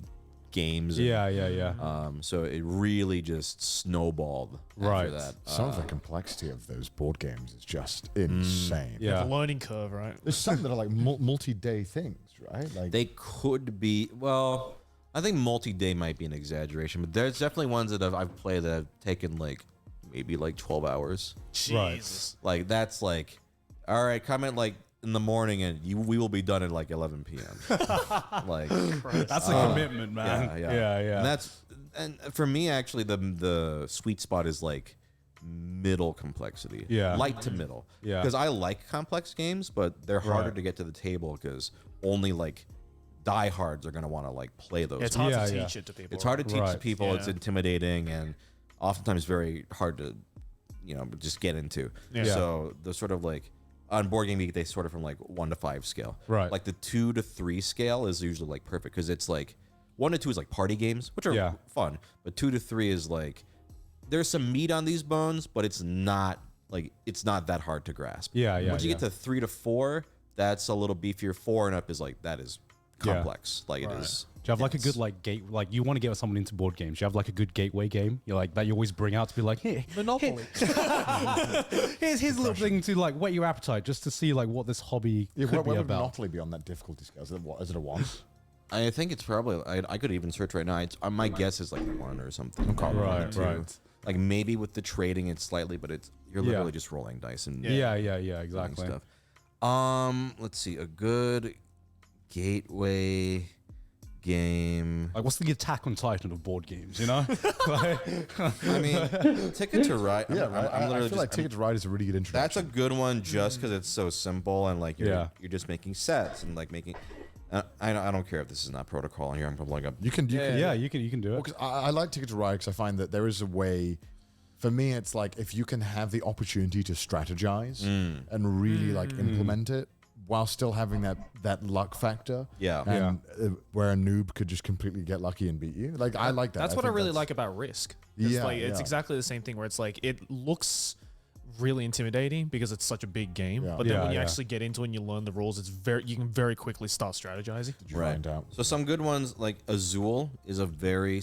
games. And, Yeah. So it really just snowballed Right. after that. Some of the complexity of those board games is just insane. Yeah. The learning curve, right? There's some that are like multi-day things, right? Like They could be, well, I think multi-day might be an exaggeration, but there's definitely ones that I've played that have taken like maybe like 12 hours. Jesus. Like that's like, all right, come in like in the morning and we will be done at like 11 p.m. Like That's a commitment, man. Yeah. And for me, actually, the sweet spot is like middle complexity. Yeah. Light to middle. Yeah. Because I like complex games, but they're harder to get to the table because only like diehards are gonna want to like play those. It's hard Yeah, to yeah. teach it to people. It's hard to teach Right. people. Yeah. It's intimidating and oftentimes very hard to, just get into. Yeah. So the sort of like on Board Game Geek, they sort of from like 1 to 5 scale. Right. Like the 2 to 3 scale is usually like perfect because it's like 1 to 2 is like party games, which are fun, but 2 to 3 is like there's some meat on these bones, but it's not that hard to grasp. Yeah. Once you get to 3 to 4, that's a little beefier. 4 and up is like that is complex. Like it is. Do you have like a good like gate, like you want to get someone into board games? Do you have like a good gateway game you like that you always bring out to be like, hey, Monopoly. here's a little thing to like whet your appetite just to see like what this hobby could where be would about. Monopoly be on that difficulty scale? Is it a 1? I think it's probably. I could even search right now. My guess is like 1 or something. Right. Like maybe with the trading, it's slightly, but you're literally just rolling dice and Yeah, doing exactly. stuff. Let's see, a good gateway game. Like, what's the Attack on Titan of board games? Like, I mean, Ticket to Ride. Yeah, I'm I feel like Ticket to Ride is a really good introduction. That's a good one just because it's so simple and like you're just making sets and like making. I don't care if this is not protocol in here. I'm blowing up. You can do you can do it. Because I like Ticket to Ride because I find that there is a way. For me, it's like if you can have the opportunity to strategize and really like implement it while still having that luck factor. Yeah. And where a noob could just completely get lucky and beat you. Like I like that. That's what I really like about Risk. It's exactly the same thing where it's like it looks really intimidating because it's such a big game, but then when you actually get into it and you learn the rules, you can very quickly start strategizing. Find out? So some good ones like Azul is a very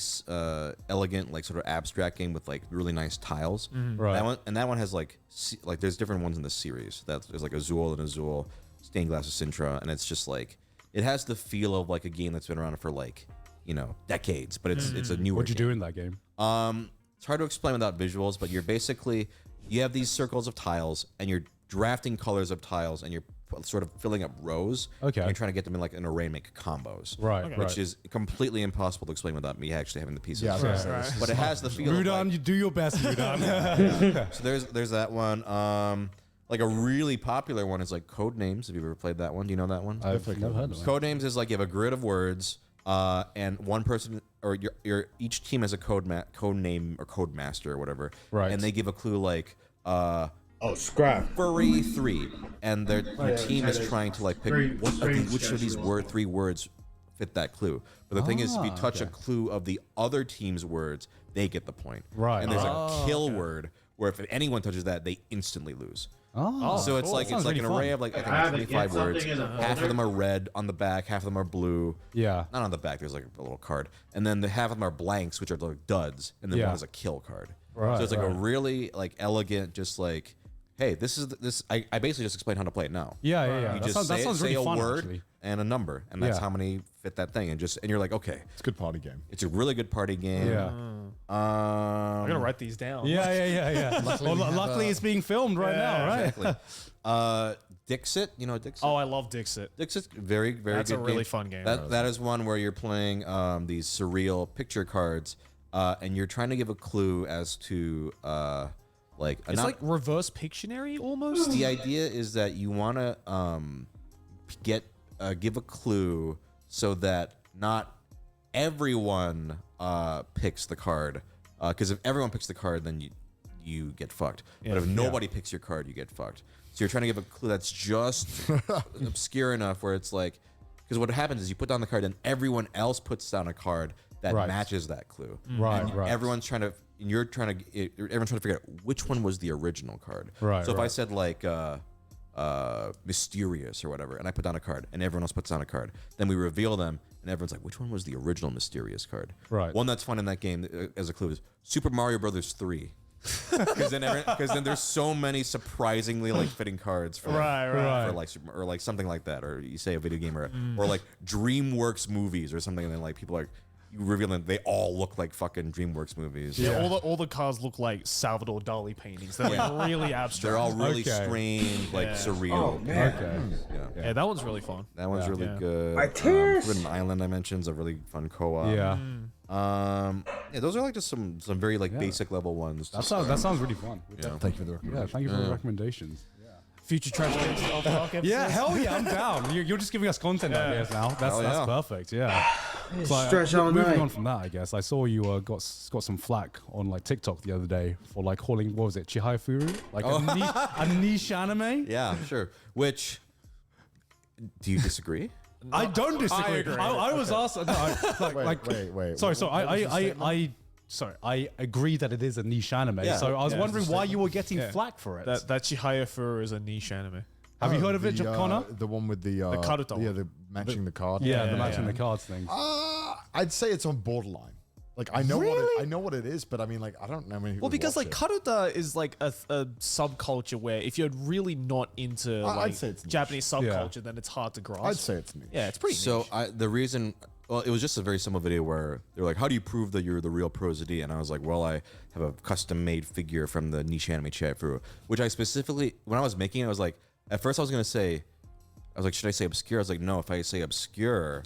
elegant, like sort of abstract game with like really nice tiles. Right. That one has like there's different ones in the series. There's like Azul and Azul, Stained Glass of Sintra, and it's just like it has the feel of like a game that's been around for like decades, but it's a newer. What'd you do in that game? It's hard to explain without visuals, but you have these circles of tiles and you're drafting colors of tiles and you're sort of filling up rows. Okay. And you're trying to get them in like an array and make combos. Right. Which is completely impossible to explain without me actually having the pieces. Yeah, right. But it has the feel Mudan, of you do your best, Mudan. So there's that one. Like a really popular one is like Codenames. Have you ever played that one? Do you know that one? I've never heard of it. Codenames is like you have a grid of words, and one person or each team has a code name or code master or whatever. Right. And they give a clue like scrap. furry 3, and their team is trying to like pick which of these 3 words fit that clue. But the thing is, if you touch a clue of the other team's words, they get the point. Right. And there's a kill word where if anyone touches that, they instantly lose. Oh, So it's cool. like Sounds an really array fun. of like I I have think to 25 get something words. in a Half of folder. them are red on the back, half of them are blue. Yeah. Not on the back. There's like a little card, and then the half of them are blanks, which are like duds, and then Yeah. one is a kill card. Right, So it's like a right. really like elegant, just like, hey, this is this. I basically just explained how to play it now. Yeah, yeah, yeah. You That just sounds say really a fun, word actually. and a number, and that's Yeah. how many fit that thing, and you're like, okay, It's a good party game. it's a really good party game. Yeah. I'm gonna write these down. Yeah. Luckily, it's being filmed right now, right? Exactly. Dixit, you know Dixit. Oh, I love Dixit. Dixit's very, very That's a good really game. fun game. That is one where you're playing these surreal picture cards, and you're trying to give a clue as to like It's like reverse Pictionary almost. the idea is that you want to give a clue so that not everyone picks the card, because if everyone picks the card, then you get fucked. But if nobody picks your card, you get fucked. So you're trying to give a clue that's just obscure enough where it's like, because what happens is you put down the card and everyone else puts down a card that Right. matches that clue. Right, And right. everyone's trying to figure out which one was the original card. Right, So if I right. said like mysterious or whatever, and I put down a card, and everyone else puts down a card, then we reveal them, and everyone's like, which one was the original mysterious card? Right. One that's fun in that game as a clue is Super Mario Brothers 3. Because then there's so many surprisingly like fitting cards for Right. for like or like something like that, or you say a video game or like DreamWorks movies or something, and then like people are you reveal them they all look like fucking DreamWorks movies. Yeah, all the cards look like Salvador Dali paintings. They're like really abstract. They're all really Okay. strange, like surreal. Okay. Yeah. Yeah, that one's really fun. That one's really Yeah. good. Forbidden Island I mentioned is a really fun co-op. Yeah. Yeah, those are like just some very like Yeah. basic level ones. That sounds really fun. Yeah. Thank you for the Yeah, recommendation. thank you for the recommendations. Future trash games off dark episodes. Yeah, hell yeah, I'm down. You're just giving us content ideas now. That's Hell yeah. perfect. Yeah. So Stretch all moving night. on from that, I guess I saw you got some flack on like TikTok the other day for like calling what was it Chihaya Furu like a niche anime. Yeah, sure. Which do you disagree? I don't disagree. agree. I was asked. No, Wait. Sorry, What was the statement? I agree that it is a niche anime. Yeah. So I was Yeah, wondering it's a why you were getting Yeah. flack for it. That Chihaya Furu is a niche anime. Have you heard of it, Connor? The one with the Karuta yeah, one. the matching the card. Yeah, the yeah, matching yeah. the cards thing. I'd say it's on borderline. Like I know what it is, but I mean, like I don't know many people Well, because watch like it. Karuta is like a subculture where if you're really not into I'd like say it's niche. Japanese subculture, then it's hard to grasp. I'd say it's niche. Yeah, it's pretty So niche. the reason, well, it was just a very simple video where they're like, "How do you prove that you're the real Pro ZD?" And I was like, "Well, I have a custom-made figure from the niche anime Chihaya, which I specifically, when I was making it, I was like, at first I was gonna say, I was like, should I say obscure? I was like, no, if I say obscure,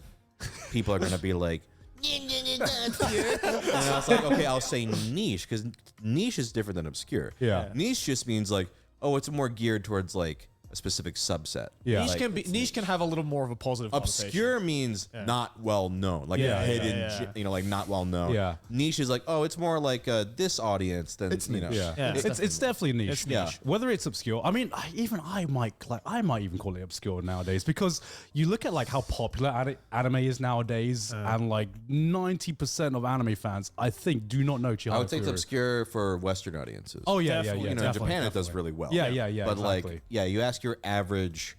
people are gonna be like." And I was like, okay, I'll say niche because niche is different than obscure. Yeah. Niche just means like, oh, it's more geared towards like a specific subset. Yeah. Niche can have a little more of a positive connotation. Obscure means not well known, like Yeah, hidden, yeah. you know, like not well known. Yeah. Niche is like, oh, it's more like this audience than It's you know. niche. Yeah, Yeah. it's definitely niche. It's Yeah. niche. Whether it's obscure, I mean, I might even call it obscure nowadays because you look at like how popular anime is nowadays, and like 90% of anime fans, I think, do not know Chihaya I would say it's Furu. obscure for Western audiences. Oh yeah, Definitely. yeah. you know, in definitely, Japan it does definitely. really well. Yeah, yeah, But exactly. like, yeah, you ask your average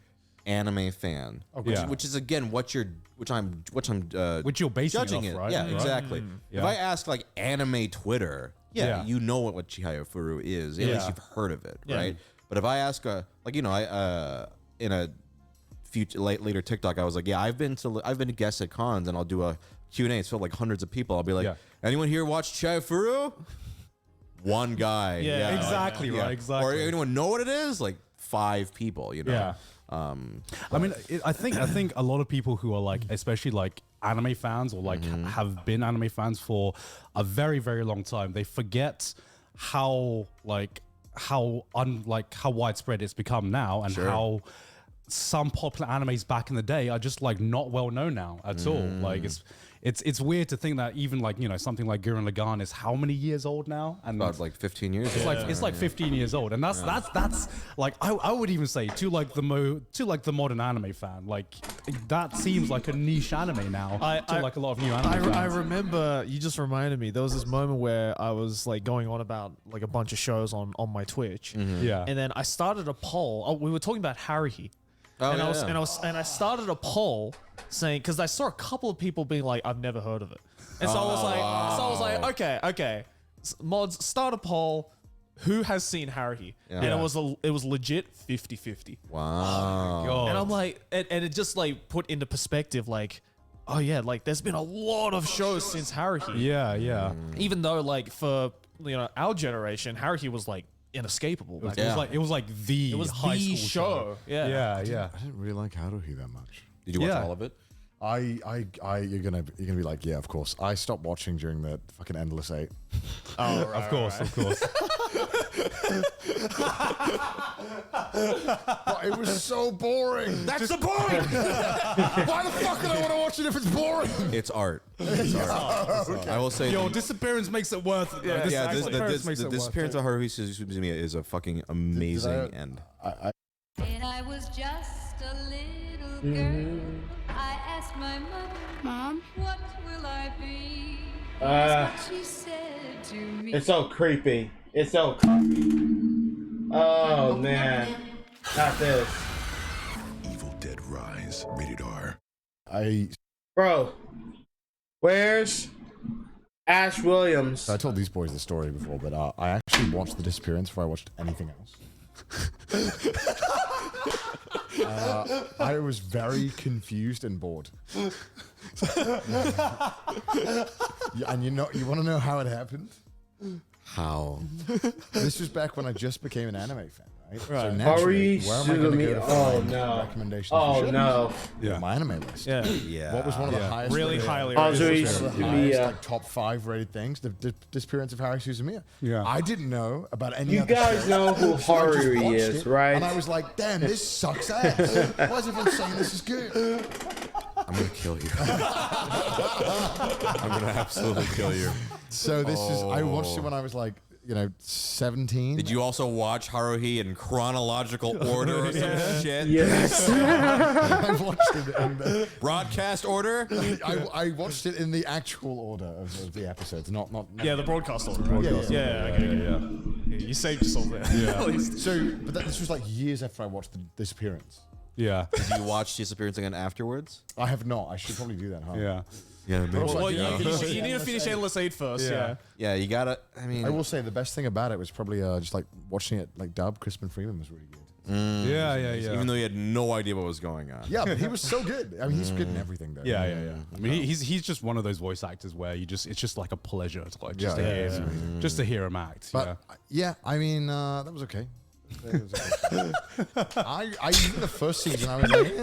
anime fan, Yeah. which is again which I'm Which you're basing judging it it. off, right? Yeah, Right? exactly. Yeah. If I ask like anime Twitter, Yeah. you know what Chihaya Furu is. At least Yeah. you've heard of it, Yeah. right? But if I ask like you know I in a future later TikTok I was like, yeah, I've been to guests at cons and I'll do a Q&A. It's filled like hundreds of people. I'll be like, Yeah. anyone here watch Chihaya Furu? One guy. Yeah, like, exactly, right, exactly. Or anyone know what it is? Like 5 people. You know. Yeah. I mean, I think a lot of people who are like, especially like anime fans or like have been anime fans for a very, very long time, they forget how widespread it's become now and how some popular animes back in the day are just like not well known now at all. Like it's weird to think that even like, you know, something like Gurren Lagann is how many years old now? And About like 15 years. it's like 15 years old, and that's like I would even say to like the modern anime fan, like that seems like a niche anime now to like a lot of new anime fans. I remember, you just reminded me, there was this moment where I was like going on about like a bunch of shows on my Twitch. Yeah. And then I started a poll. Oh, we were talking about Haruhi. And I started a poll saying, because I saw a couple of people being like, I've never heard of it. And so I was like, okay. Mods, start a poll. Who has seen Haruhi? Yeah. And it was legit 50-50. Wow. And I'm like, and it just like put into perspective, like, oh yeah, like there's been a lot of shows since Haruhi. Yeah. Even though like for, you know, our generation, Haruhi was like inescapable. Like, It was like the high school show. Yeah. I didn't really like Haruhi that much. Did you watch all of it? You're gonna be like, yeah, of course. I stopped watching during the fucking Endless 8. Oh, right, of course. But it was so boring. That's the point. Why the fuck would I want to watch it if it's boring? It's art. It's art. Okay. I will say. Yo, Disappearance makes it worth it. Though. The Disappearance of Haruhi Suzumiya is a fucking amazing end. When I was just a little girl, I asked my mother, Mom, what will I be? That's what she said to me. It's so creepy. It's so creepy. Oh man, not this. Evil Dead Rise, rated R. Bro, where's Ash Williams? I told these boys the story before, but I actually watched The Disappearance before I watched anything else. I was very confused and bored. And you want to know how it happened? How? This was back when I just became an anime fan, right? So Haruhi naturally, where am I going to go to find no. recommendations? Oh for no. Yeah. My anime list. Yeah. What was one of the highest? Really rated, highly what was rated. one of the highest, like, top 5 rated things? The Disappearance of Haruhi Suzumiya. Yeah. I didn't know about any. You other guys show, know who so I just Haruhi watched is, it, right? And I was like, damn, this sucks ass. Why is everyone saying this is good? I'm gonna kill you. I'm gonna absolutely kill you. So this is. I watched it when I was like, 17. Did you also watch Haruhi in chronological order or some shit? Yes. I watched it in Broadcast order? I watched it in the actual order of the episodes, not the broadcast order. Right? Yeah. You saved yourself there. Yeah. So, but this was like years after I watched The Disappearance. Yeah. Did you watch Disappearance again afterwards? I have not. I should probably do that, huh? Yeah. Yeah, Well, you need to finish Endless 8 first. Yeah. Yeah, you gotta. I mean, I will say the best thing about it was probably just like watching it like dubbed. Crispin Freeman was really good. Yeah. Even though you had no idea what was going on. Yeah, but he was so good. I mean, he's good in everything, though. Yeah. I mean, he's just one of those voice actors where it's just like a pleasure to like just to hear him act. But I mean, that was okay. I even the first season, I was like,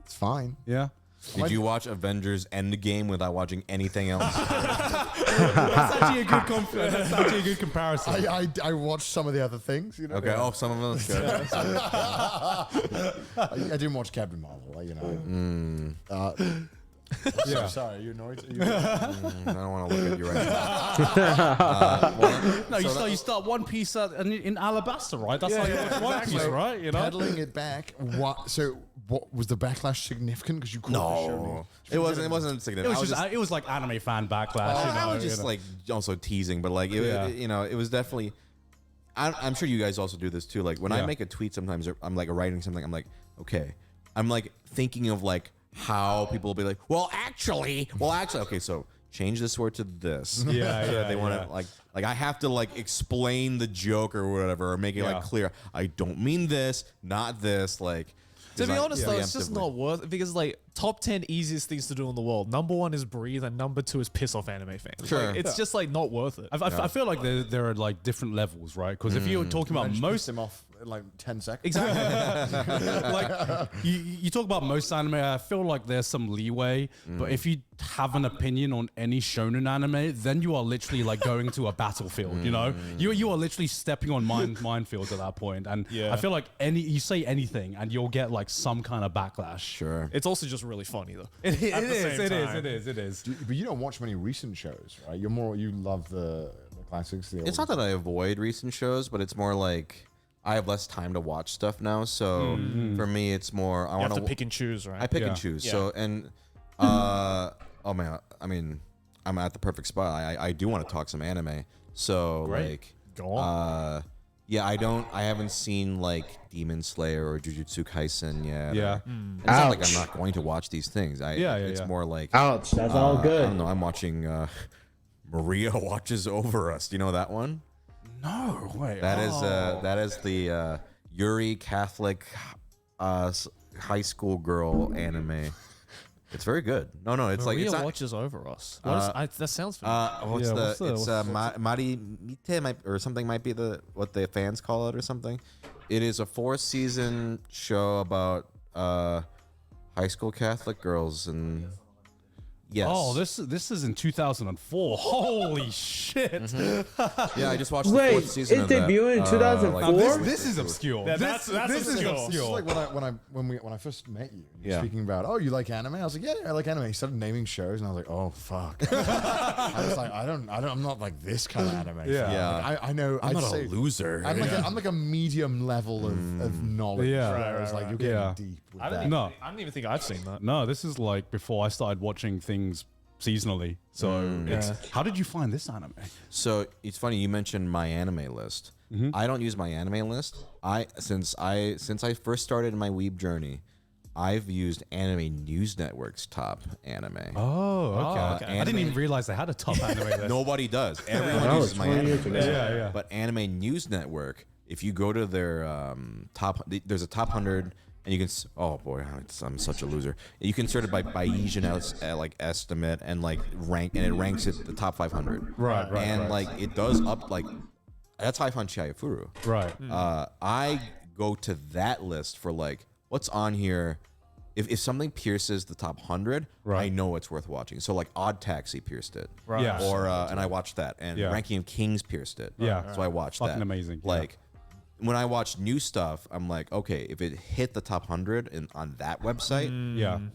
it's fine. Yeah. Did you watch Avengers Endgame without watching anything else? That's actually a good That's actually a good comparison. I watched some of the other things. Okay. Oh, some of them. That's good. I didn't watch Captain Marvel. So sorry, are you annoyed? I don't want to look at you right now. You start One Piece in Alabasta, right? That's how you watch One Piece, right? Peddling it back. What was the backlash significant? Because you couldn't show me. It wasn't significant. It was like anime fan backlash. I was just like also teasing, but like it was definitely. I'm sure you guys also do this too. Like when I make a tweet, sometimes I'm like writing something. I'm like, okay, I'm like thinking of like how people will be like, well, actually, okay, so change this word to this. They want to like I have to like explain the joke or whatever, or make it like clear. I don't mean this, not this. Like to be honest, though, it's just not worth it because like top 10 easiest things to do in the world. Number 1 is breathe, and number 2 is piss off anime fans. Sure, like, it's just like not worth it. I feel like there are like different levels, right? Because if you're talking about most them off in like 10 seconds. Exactly. Like you talk about most anime, I feel like there's some leeway, but if you have an opinion on any shonen anime, then you are literally like going to a battlefield. You know, you are literally stepping on minefields at that point. And I feel like you say anything and you'll get like some kind of backlash. Sure. It's also just really funny though. It is. But you don't watch many recent shows, right? You love the classics. It's not that I avoid recent shows, but it's more like I have less time to watch stuff now. So for me, it's more I want to pick and choose, right? I pick and choose. So oh man, I mean, I'm at the perfect spot. I do want to talk some anime. So like, go on. Yeah, I haven't seen like Demon Slayer or Jujutsu Kaisen yet. Yeah. It's not like I'm not going to watch these things. It's more like ouch. That's all good. I don't know. I'm watching Maria Watches Over Us. Do you know that one? No way. That is the Yuri Catholic high school girl anime. It's very good. No, it's Maria like it's not, Watches Over Us. That sounds familiar. It's Mari Mite or something might be what the fans call it or something. It is a 4-season show about high school Catholic girls and yes. Oh, this is in 2004. Holy shit! Yeah, I just watched the 4th season. It debuted in 2004. This is obscure. Yeah, this is obscure. This is like when I first met you. Yeah. Speaking about, oh, you like anime? I was like, yeah, I like anime. He started naming shows, and I was like, oh fuck. I was like, I'm not like this kind of anime. Yeah. Like, I know. I'm I'd not say a loser. I'm like a medium level of knowledge. Yeah. Whereas, like you're getting deep with that. No. I don't even think I've seen that. No, this is like before I started watching things seasonally. So how did you find this anime? So it's funny you mentioned my anime list. I don't use my anime list. Since I first started my weeb journey, I've used Anime News Network's top anime. Oh, okay. I didn't even realize they had a top anime list. Nobody does. Everyone uses my anime list. Yeah. But Anime News Network, if you go to their there's a top 100. And you can, oh boy, I'm such a loser. You can sort it by Bayesian like estimate and like rank, and it ranks it the top 500. Right. And like it does up like that's Haifan Chiaifuru. Right. I go to that list for like what's on here. If something pierces the top 100, I know it's worth watching. So like Odd Taxi pierced it, Right. Yeah. Or and I watched that, and Ranking of Kings pierced it. Yeah. So I watched that. Fucking amazing. Like. When I watch new stuff, I'm like, okay, if it hit the top 100 on that website,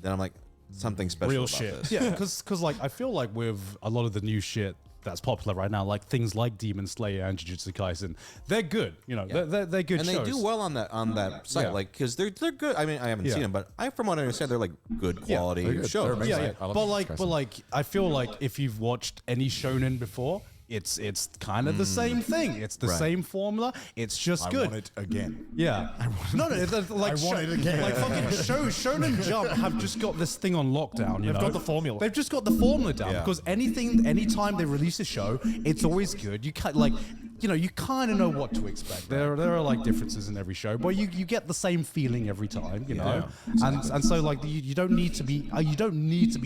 then I'm like, something special Real about shit. this. Yeah, because like I feel like with a lot of the new shit that's popular right now, like things like Demon Slayer and Jujutsu Kaisen, they're good. You know, they're good And shows. they do well on that site, Yeah. like because they're good. I mean, I haven't seen them, but from what I understand, they're like good quality they're good. shows. They're amazing. Yeah. I love But Jujutsu like I feel like if you've watched any shonen before, it's kind of the same thing. It's the same formula. It's just I good. want it again. Yeah. No, like I want it again. Like fucking Shonen Jump have just got this thing on lockdown. They've got the formula. They've just got the formula down Yeah. because anytime they release a show, it's always good. You can't like. You know, you kind of know what to expect. There are like differences in every show, but you get the same feeling every time. You know, and so like you don't need to be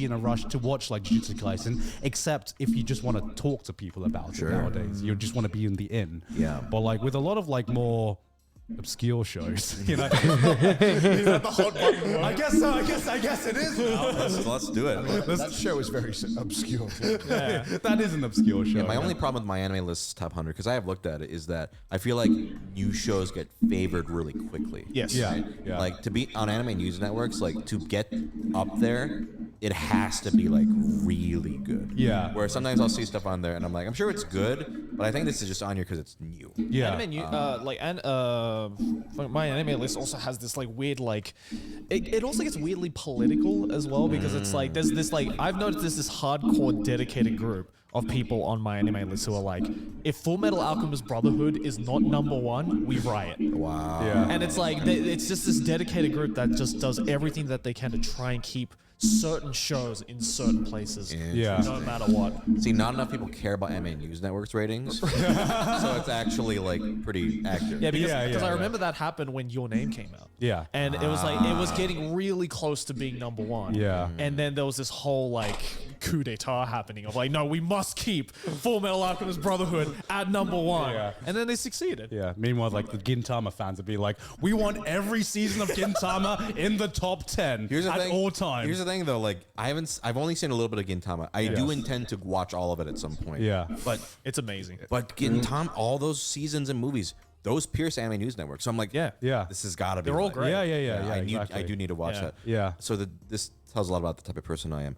in a rush to watch like Jujutsu Kaisen, except if you just want to talk to people about it nowadays. You just want to be in the in. Yeah. But like with a lot of like more obscure shows, you know. Is that the hot button? I guess so. I guess it is now. Let's do it. That show is very obscure. Too. That is an obscure show. Yeah, my only problem with my anime list's top 100, because I have looked at it, is that I feel like new shows get favored really quickly. Yes. Yeah. Right? Yeah. Like to be on Anime News Networks, like to get up there, it has to be like really good. Yeah. Where sometimes I'll see stuff on there and I'm like, I'm sure it's good, but I think this is just on here because it's new. Yeah. My anime list also has this like weird like, it also gets weirdly political as well because it's like there's this like I've noticed there's this hardcore dedicated group of people on my anime list who are like, if Full Metal Alchemist Brotherhood is not #1, we riot. Wow. Yeah. And it's like it's just this dedicated group that just does everything that they can to try and keep certain shows in certain places, Yeah. no matter what. See, not enough people care about Anime News Network's ratings, so it's actually like pretty accurate. Yeah, because Yeah, I remember that happened when Your Name came out. Yeah. And it was like it was getting really close to being #1. Yeah. And then there was this whole like coup d'etat happening of like, no, we must keep Full Metal Alchemist Brotherhood at number 1. Yeah. And then they succeeded. Yeah. Meanwhile, like the Gintama fans would be like, we want every season of Gintama in the top 10 at all times. Here's the thing, though. Like, I've only seen a little bit of Gintama. I do intend to watch all of it at some point. Yeah. But it's amazing. But Gintama, all those seasons and movies, those Pierce Anime News Network. So I'm like, yeah, this has got to be. They're all right. great. Yeah. I do need to watch that. Yeah. So this tells a lot about the type of person I am.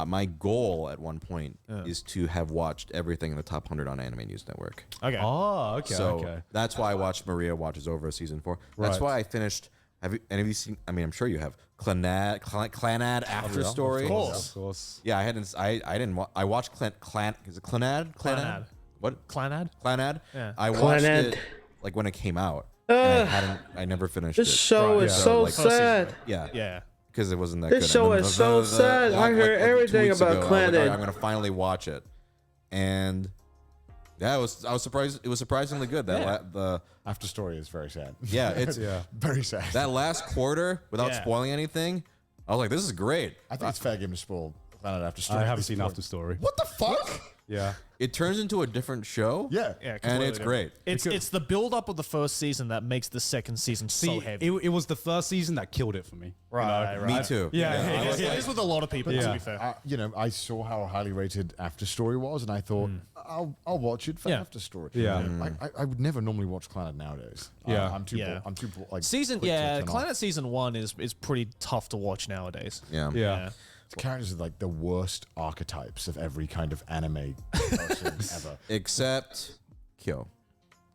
My goal at one point is to have watched everything in the top 100 on Anime News Network. Okay. Oh, okay. So that's why I watched Maria Watches Over season 4. That's why I finished. Have any of you seen? I mean, I'm sure you have. Clanad After Story. Of course. Yeah, I didn't. I watched Clan. Is it Clanad? Clanad. What? Clanad. Clanad. Yeah. I watched it like when it came out. And I never finished it. This show is so sad. Yeah. Because it wasn't that good. This show is so sad. I heard everything about Clanad. I'm gonna finally watch it, and yeah, I was surprised. It was surprisingly good. The After Story is very sad. Yeah, it's very sad. That last quarter, without spoiling anything, I was like, "This is great." I think it's fair game to spoil Planet After Story. I haven't seen After Story. What the fuck? Yeah. It turns into a different show. Yeah. And it's great. It's the build up of the first season that makes the second season so heavy. It was the first season that killed it for me. Right. Me too. Yeah. It is with a lot of people, to be fair. I saw how highly rated After Story was, and I thought I'll watch it for After Story. Yeah. I would never normally watch Clannad nowadays. Yeah. I'm too like season. quick to Yeah, turn off. Clannad season 1 is pretty tough to watch nowadays. Yeah. The characters are like the worst archetypes of every kind of anime person ever. Except Kyo.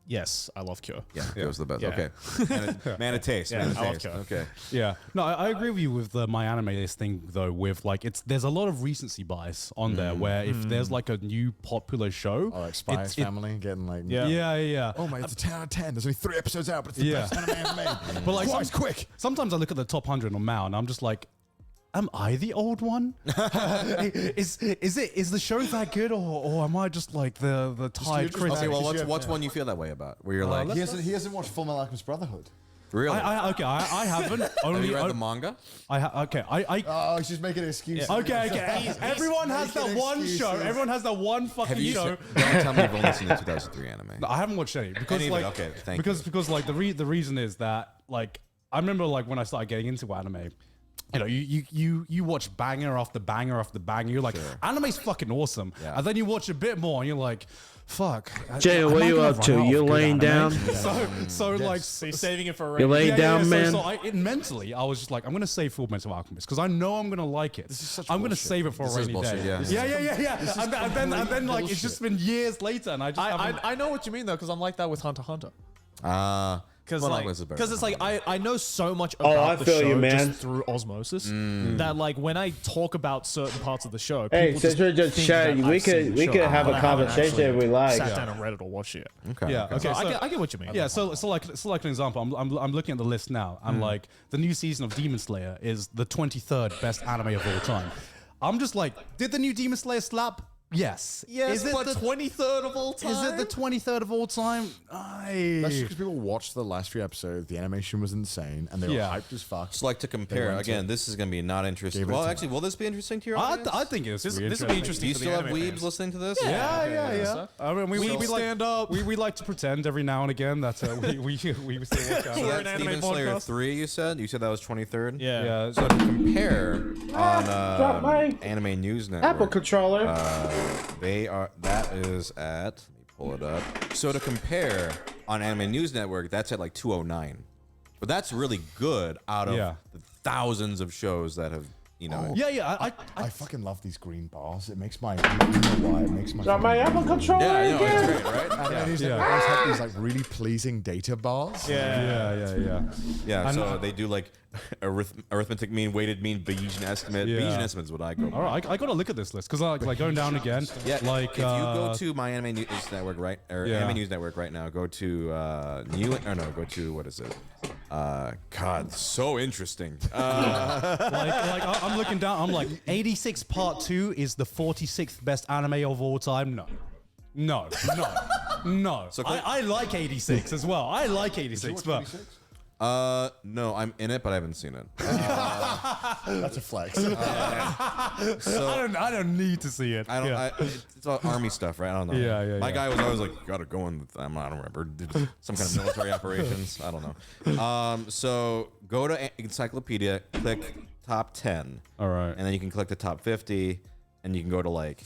Yes, I love Kyo. Yeah, Kyo's the best. Yeah. Okay. Man of taste. Yeah, Man of I love taste. Kyo. Okay. Yeah. No, I agree with you with the My Anime List thing though. With like, there's a lot of recency bias on there where if there's like a new popular show, like Spy Family getting like yeah. Oh my, it's a 10 out of 10. There's only 3 episodes out, but it's the best anime ever made. But like, Twice quick. Sometimes I look at the top 100 on MAL and I'm just like, am I the old one? is the show that good, or am I just like the tired critic? Okay, well, what's one you feel that way about? Where you're like, he hasn't watched Full Metal Alchemist Brotherhood. Really? I haven't. Only Have you read the manga? Oh, she's making an excuse. Okay. Everyone has that one show. Everyone has that one fucking show. Don't tell me you've only seen the 2003 anime. I haven't watched any because Any of like it? Okay, thank you. because like the reason is that like I remember like when I started getting into anime. You know, you watch banger after banger after banger. You're like, anime's fucking awesome. Yeah. And then you watch a bit more and you're like, fuck. Jay, what are you up to? You laying down? So like, So you're saving it for You laying down, man? So mentally, I was just like, I'm going to save Full Metal Alchemist because I know I'm going to like it. I'm going to save it for a rainy bullshit, day. yeah. And then like, it's just been years later and I just haven't. I know what you mean though, because I'm like that with Hunter x Hunter. Because it's like I know so much about I the feel show you, man. just through osmosis that like when I talk about certain parts of the show, Hey, people since we're just think chatting, that we I've seen the could show, have but a I haven't conversation actually if we like. Sat down on Reddit or watched it. Okay. Yeah. okay. Okay. So I get what you mean. Yeah, so like an example, I'm looking at the list now. I'm like, the new season of Demon Slayer is the 23rd best anime of all time. I'm just like, did the new Demon Slayer slap? Yes. Yes, Is it but the 23rd of all time. Is it the 23rd of all time? That's just because people watched the last 3 episodes. The animation was insane, and they were hyped as fuck. Just like to compare went again. to- This is going to be not interesting. Well, actually, will this be interesting to your audience? I think it's This really will be interesting. Do you for the still have anime weebs fans. listening to this? Yeah. I mean, we like stand up. We like to pretend every now and again that we still watch out. So We're an that's anime Demon Slayer podcast. 3, you said? You said that was 23rd? Yeah. So to compare drop my on Anime News Network, Apple controller. that is at, let me pull it up. So to compare on Anime News Network, that's at like 209. But that's really good out of the thousands of shows that have, you know. I fucking love these green bars. It makes my, you know why? It makes my. Drop my Apple controller Yeah, I know, again. it's great, right? And these guys have these like really pleasing data bars. Yeah, so they do like arithmetic mean, weighted mean, Bayesian estimate. Yeah. Bayesian estimate is what I go by. All right, I got to look at this list because like going down again. Yeah, like if you go to my Anime News Network right, or Yeah. Anime News Network right now, go to go to what is it? God, so interesting. I'm looking down. I'm like 86 Part 2 is the 46th best anime of all time. No. So I like 86 as well. I like 86, but No, I'm in it, but I haven't seen it. That's a flex. So I don't need to see it. I don't. Yeah. It's all army stuff, right? I don't know. Yeah. My guy was always like, "You gotta go in." I don't remember. Some kind of military operations. I don't know. So go to Encyclopedia, click top 10. All right. And then you can click the top 50, and you can go to like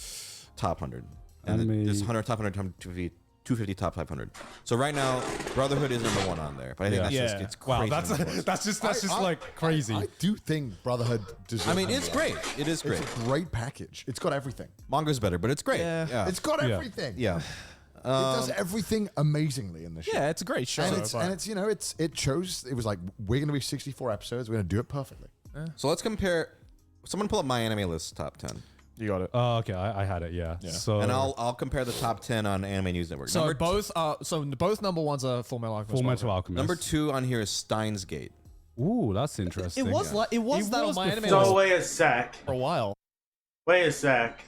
top 100. And Anime. there's 100, top 100, top 250, top 500. So right now, Brotherhood is number 1 on there. But I think that's just it's crazy. Wow, that's just like crazy. I do think Brotherhood deserves. I mean, it's great. It is great. It's a great package. It's got everything. Manga's better, but it's great. Yeah. It's got everything. Yeah. It does everything amazingly in the show. Yeah, it's a great show. And it's you know it chose. It was like we're gonna be 64 episodes. We're gonna do it perfectly. So let's compare. Someone pull up my anime list top 10. You got it. Oh, okay. I had it. Yeah. So And I'll compare the top 10 on Anime News Network. So both number ones are Full Metal Alchemist. Full Metal Alchemist. Number 2 on here is Steins Gate. Ooh, that's interesting. It was that on my anime So list wait a sec. for a while. Wait a sec.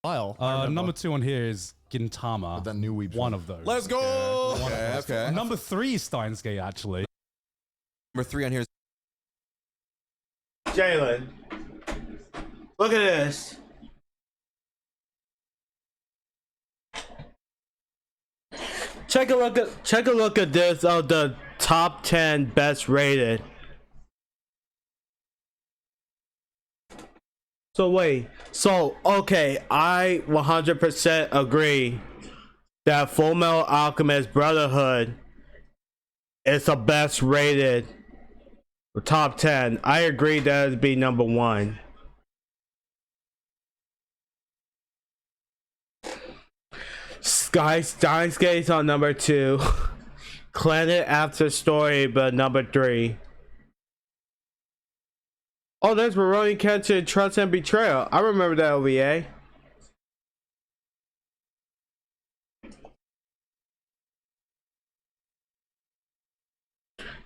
Number 2 on here is Gintama. That new weeb. One of those. Let's go. Okay. Number 3 is Steins Gate, actually. Number 3 on here is Jalen, look at this. Check a look at this of the top 10 best rated. So wait, okay, I 100% agree that Full Metal Alchemist Brotherhood is the best rated top 10. I agree that it'd be number 1. Steins Gate's on number 2. Planet After Story, but number 3. Oh, there's Rurouni Kenshin Trust and Betrayal. I remember that OVA.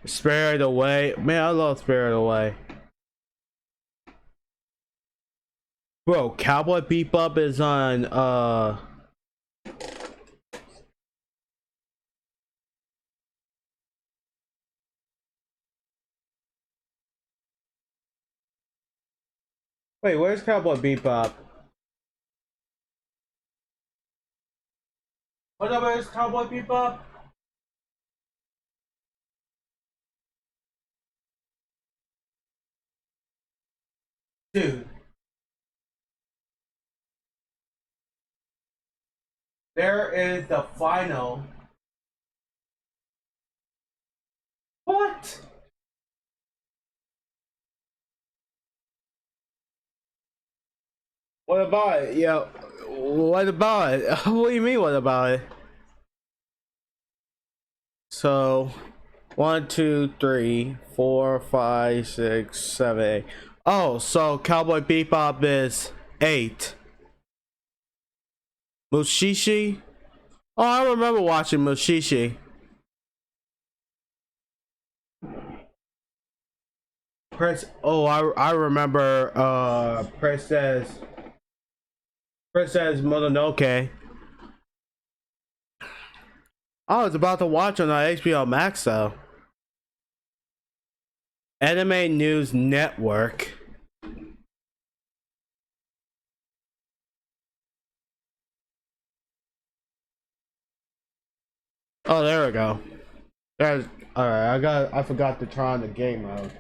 Spirited Away. Man, I love Spirited Away. Bro, Cowboy Bebop is on Wait, where's Cowboy Bebop? What number is Cowboy Bebop? Dude. There is the final. What? What about it? Yeah. What about it? What do you mean, what about it? So, 1, 2, 3, 4, 5, 6, 7, 8. Oh, so Cowboy Bebop is 8. Mushishi? Oh, I remember watching Mushishi. I remember Princess Mononoke. I was about to watch on HBO Max though. Anime News Network. Oh, there we go. There's alright, I forgot to turn on the game mode.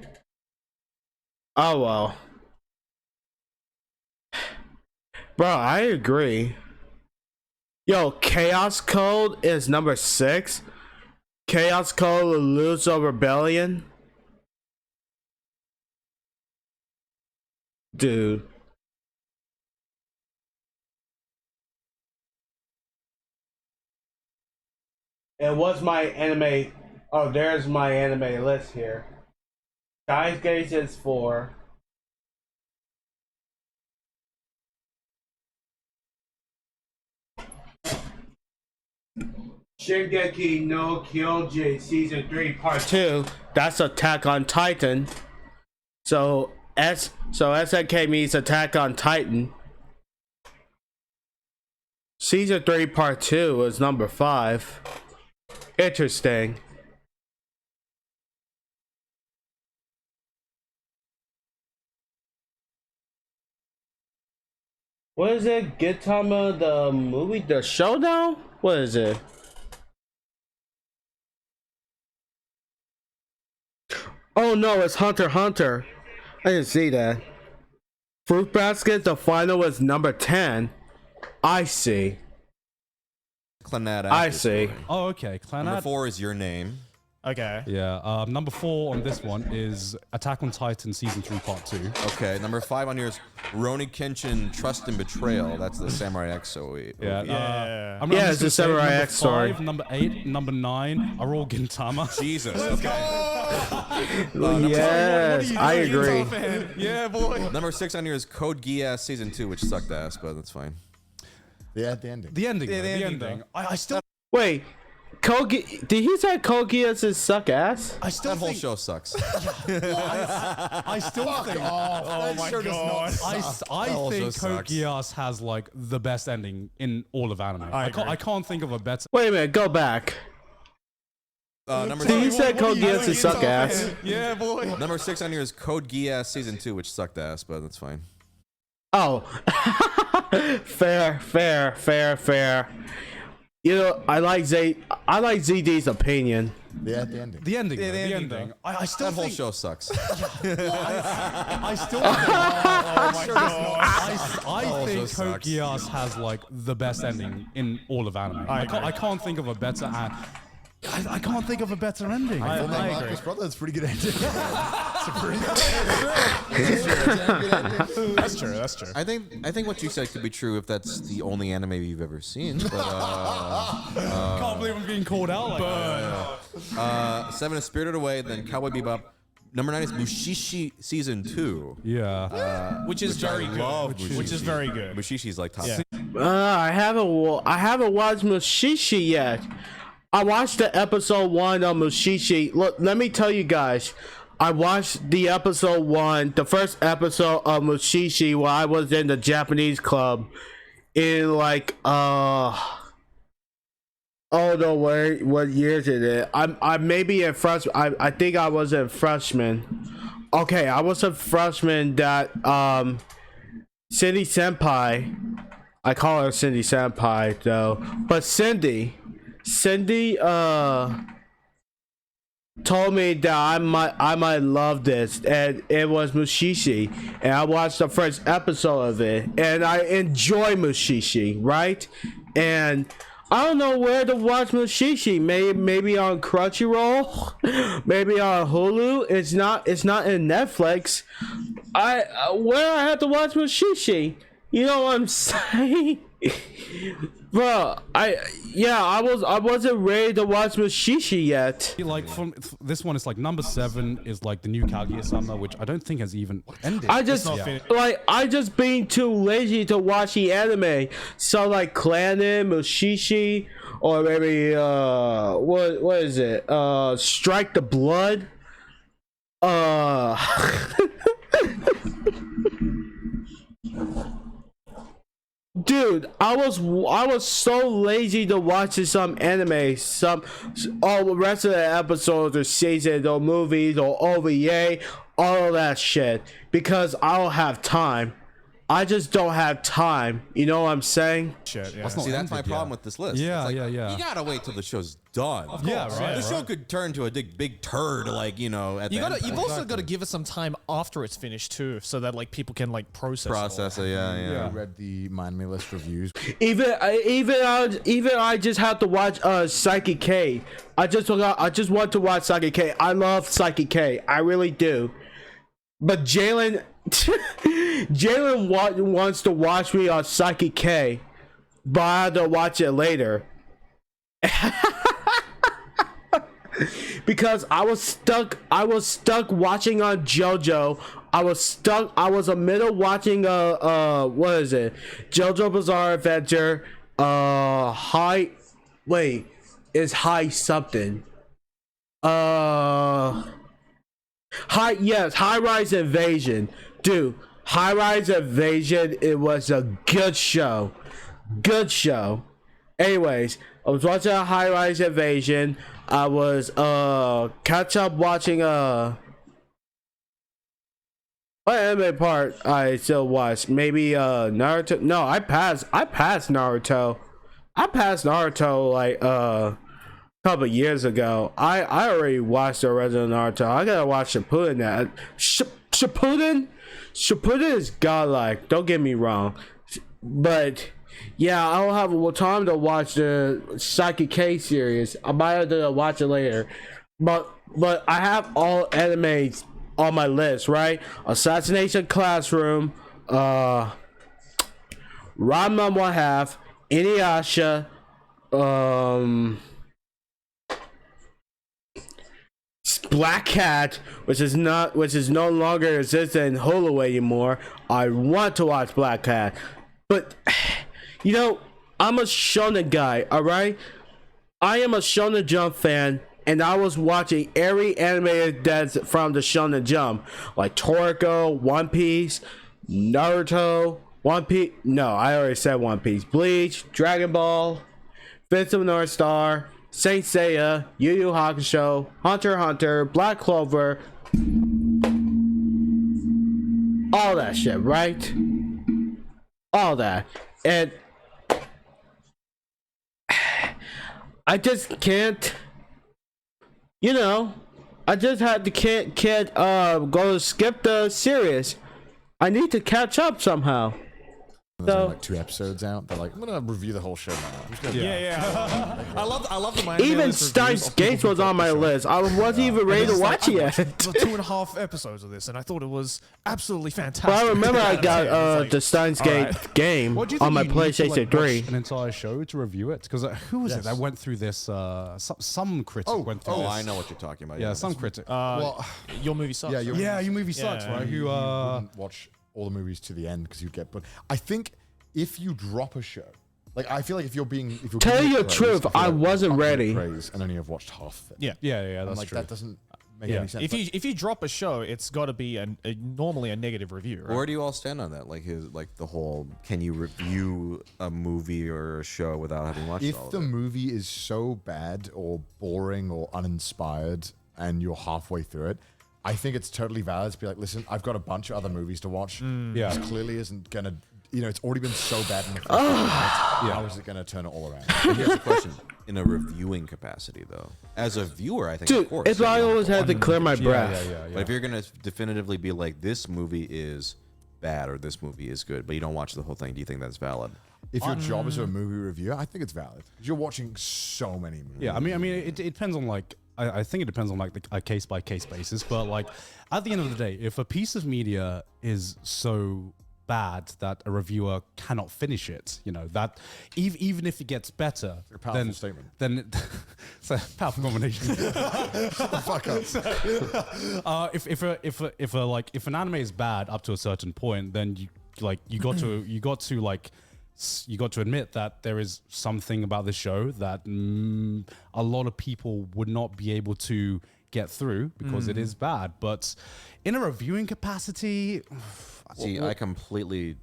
Oh well. Bro, I agree. Yo, Chaos Code is number 6. Chaos Code Lulu's Rebellion. Dude. And what's my anime? Oh, there's my anime list here. Steins Gate is 4. Shingeki no Kyojin Season 3 Part 2. That's Attack on Titan. So SNK means Attack on Titan. Season 3 Part 2 is number 5. Interesting. What is it? Gintama the movie, the showdown? What is it? Oh no, it's Hunter x Hunter. I didn't see that. Fruit Basket, the final was number 10. I see. Clannad. I see. Oh, okay. Clannad. Number 4 is Your Name. Okay. Yeah. Number 4 on this one is Attack on Titan Season 3 Part 2. Okay. Number 5 on yours, Rurouni Kenshin Trust and Betrayal. That's the Samurai X OE. Yeah. Yeah. Yeah, it's a Samurai X story. Five, number 8, number 9 are all Gintama. Jesus. Okay. Yes, I agree. Yeah, boy. Number 6 on yours, Code Geass Season 2, which sucked ass, but that's fine. Yeah, the ending. The ending. Yeah, though, the the ending, ending. I still. Wait, Kogi, did he say Kogias suck ass? I still That whole think. show sucks. I still think. Oh my god. I whole show think Code sucks. Geass has like the best ending in all of anime. I can't think of a better. Wait a minute, go back. Number Did he six, say Code Geass suck ass? Yeah, boy. number 6 on yours, Code Geass Season 2, which sucked ass, but that's fine. Oh, fair. You know, I like ZD's opinion. Yeah, the ending. The ending. Yeah, though, the the ending, ending. I still That whole think. show sucks. I still. I think show Code sucks. Geass has like the best ending in all of anime. I can't think of a better. I can't think of a better ending. I agree. Marcus Brother, that's a pretty good ending. That's true. That's true. I think what you said could be true if that's the only anime you've ever seen. But can't believe I'm being called out like that. 7 is Spirited Away, then Cowboy Bebop. Number 9 is Mushishi Season 2. Yeah. Which is very good. love Which is very good. Mushishi's like top. Yeah. I haven't watched Mushishi yet. I watched the episode 1 of Mushishi. Look, let me tell you guys. I watched the episode 1, the first episode of Mushishi while I was in the Japanese club in like oh no, what years is it? I maybe a freshman. I think I was a freshman. Okay, I was a freshman that Cindy Senpai. I call her Cindy Senpai though, but Cindy told me that I might love this, and it was Mushishi, and I watched the first episode of it, and I enjoy Mushishi, right? And I don't know where to watch Mushishi. Maybe on Crunchyroll, maybe on Hulu. It's not in Netflix. Where I have to watch Mushishi? You know what I'm saying? Bro, I wasn't ready to watch Mushishi yet. Like from this one, it's like number 7 is like the new Kaguya-sama, which I don't think has even ended. I just being too lazy to watch the anime. So like Clannad, Mushishi, or maybe what is it? Strike the Blood. Dude, I was so lazy to watch some anime, all the rest of the episodes or seasons or movies or OVA, all of that shit, because I don't have time. I just don't have time. You know what I'm saying? Shit, yeah. See, that's my problem with this list. Yeah, It's like, yeah. You gotta wait till the show's done. Yeah, right. The show could turn to a big turd, like, you know, at the end. You've also got to give it some time after it's finished too, so that like people can like process it. Yeah. I read the Mind List reviews. Even I just have to watch Psychic K. I just want to watch Psychic K. I love Psychic K. I really do. But Jalen wants to watch me on Psychic K, but I have to watch it later. Because I was stuck watching on JoJo. I was a middle watching what is it? JoJo Bizarre Adventure, High something. High Rise Invasion. Dude, High Rise Invasion, it was a good show. Anyways, I was watching High Rise Invasion. I was catch up watching What anime part I still watch? Maybe Naruto. No, I passed Naruto. I passed Naruto like couple years ago. I already watched the original Naruto. I gotta watch Shippuden now. Shippuden is godlike. Don't get me wrong, but yeah, I don't have time to watch the Psychic K series. I might have to watch it later, but I have all animes on my list, right? Assassination Classroom, Ranma 1/2, Inuyasha, Black Cat, which is no longer existent in Hulu anymore. I want to watch Black Cat, but you know, I'm a shonen guy, all right? I am a Shonen Jump fan, and I was watching every anime that's from the Shonen Jump, like Toriko, One Piece, Naruto, One Piece. No, I already said One Piece. Bleach, Dragon Ball, Fist of North Star, Saint Seiya, Yu Yu Hakusho, Hunter x Hunter, Black Clover, all that shit, right? All that. And I just can't, you know, I just had to can't go to skip the series. I need to catch up somehow. There's only like 2 episodes out. They're like, I'm gonna review the whole show now. I'm just gonna I love the Miami Even List Steins reviews of Gate people was who on my watch the show. list. I wasn't even ready to watch it yet. The 2.5 episodes of this, and I thought it was absolutely fantastic. But I remember I got It's like, the Steins Gate game What do you on think my you need to, PlayStation like, 3. watch an entire show to review it? Because who was it that went through this? Some critic went through this. I know what you're talking about. Yeah, some critic. well, your movie sucks. Yeah, your movie sucks, right? Who wouldn't watch all the movies to the end because you'd get. But I think if you drop a show, like I feel like if you're Tell giving you it the praise, truth, feel I like wasn't I'm gonna ready. praise and only have watched half of it. yeah, And, that's like true. that doesn't make any sense. If you drop a show, it's got to be normally a negative review, right? Where do you all stand on that? Like the whole, can you review a movie or a show without having watched If all of the it? movie is so bad or boring or uninspired and you're halfway through it, I think it's totally valid to be like, listen, I've got a bunch of other movies to watch. Yeah. This clearly isn't gonna, it's already been so bad in the first couple minutes. How is it gonna turn it all around? But here's the question: in a reviewing capacity, though, as a viewer, I think, Dude, of course, if I always had to clear my breath. But if you're gonna definitively be like, this movie is bad or this movie is good, but you don't watch the whole thing, do you think that's valid? If your job is a movie reviewer, I think it's valid. 'Cause you're watching so many movies. Yeah, I mean, it depends on like. I think it depends on like a case by case basis, but like at the end of the day, if a piece of media is so bad that a reviewer cannot finish it, that even if it gets better, a powerful statement. Then it's a powerful combination. Shut the fuck up. If an anime is bad up to a certain point, then you got to admit that there is something about the show that a lot of people would not be able to get through because it is bad. But in a reviewing capacity, See, I completely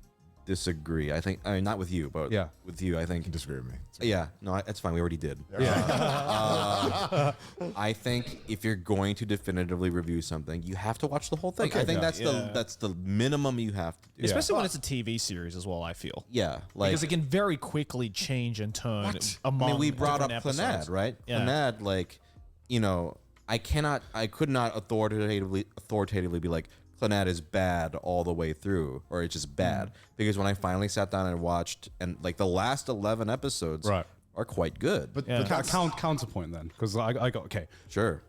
disagree. I mean, not with you, but with you, I think. You disagree with me. Yeah, no, it's fine. We already did. I think if you're going to definitively review something, you have to watch the whole thing. Okay, I think that's the minimum you have to do. Especially when it's a TV series as well, I feel. Yeah, like because it can very quickly change and turn among I mean, we brought up different Clannad, episodes. right? Yeah. Clannad, I could not authoritatively be like, Clannad is bad all the way through, or it's just bad. Because when I finally sat down and watched, and like the last 11 episodes are quite good. But counterpoint then, because I got okay. Sure.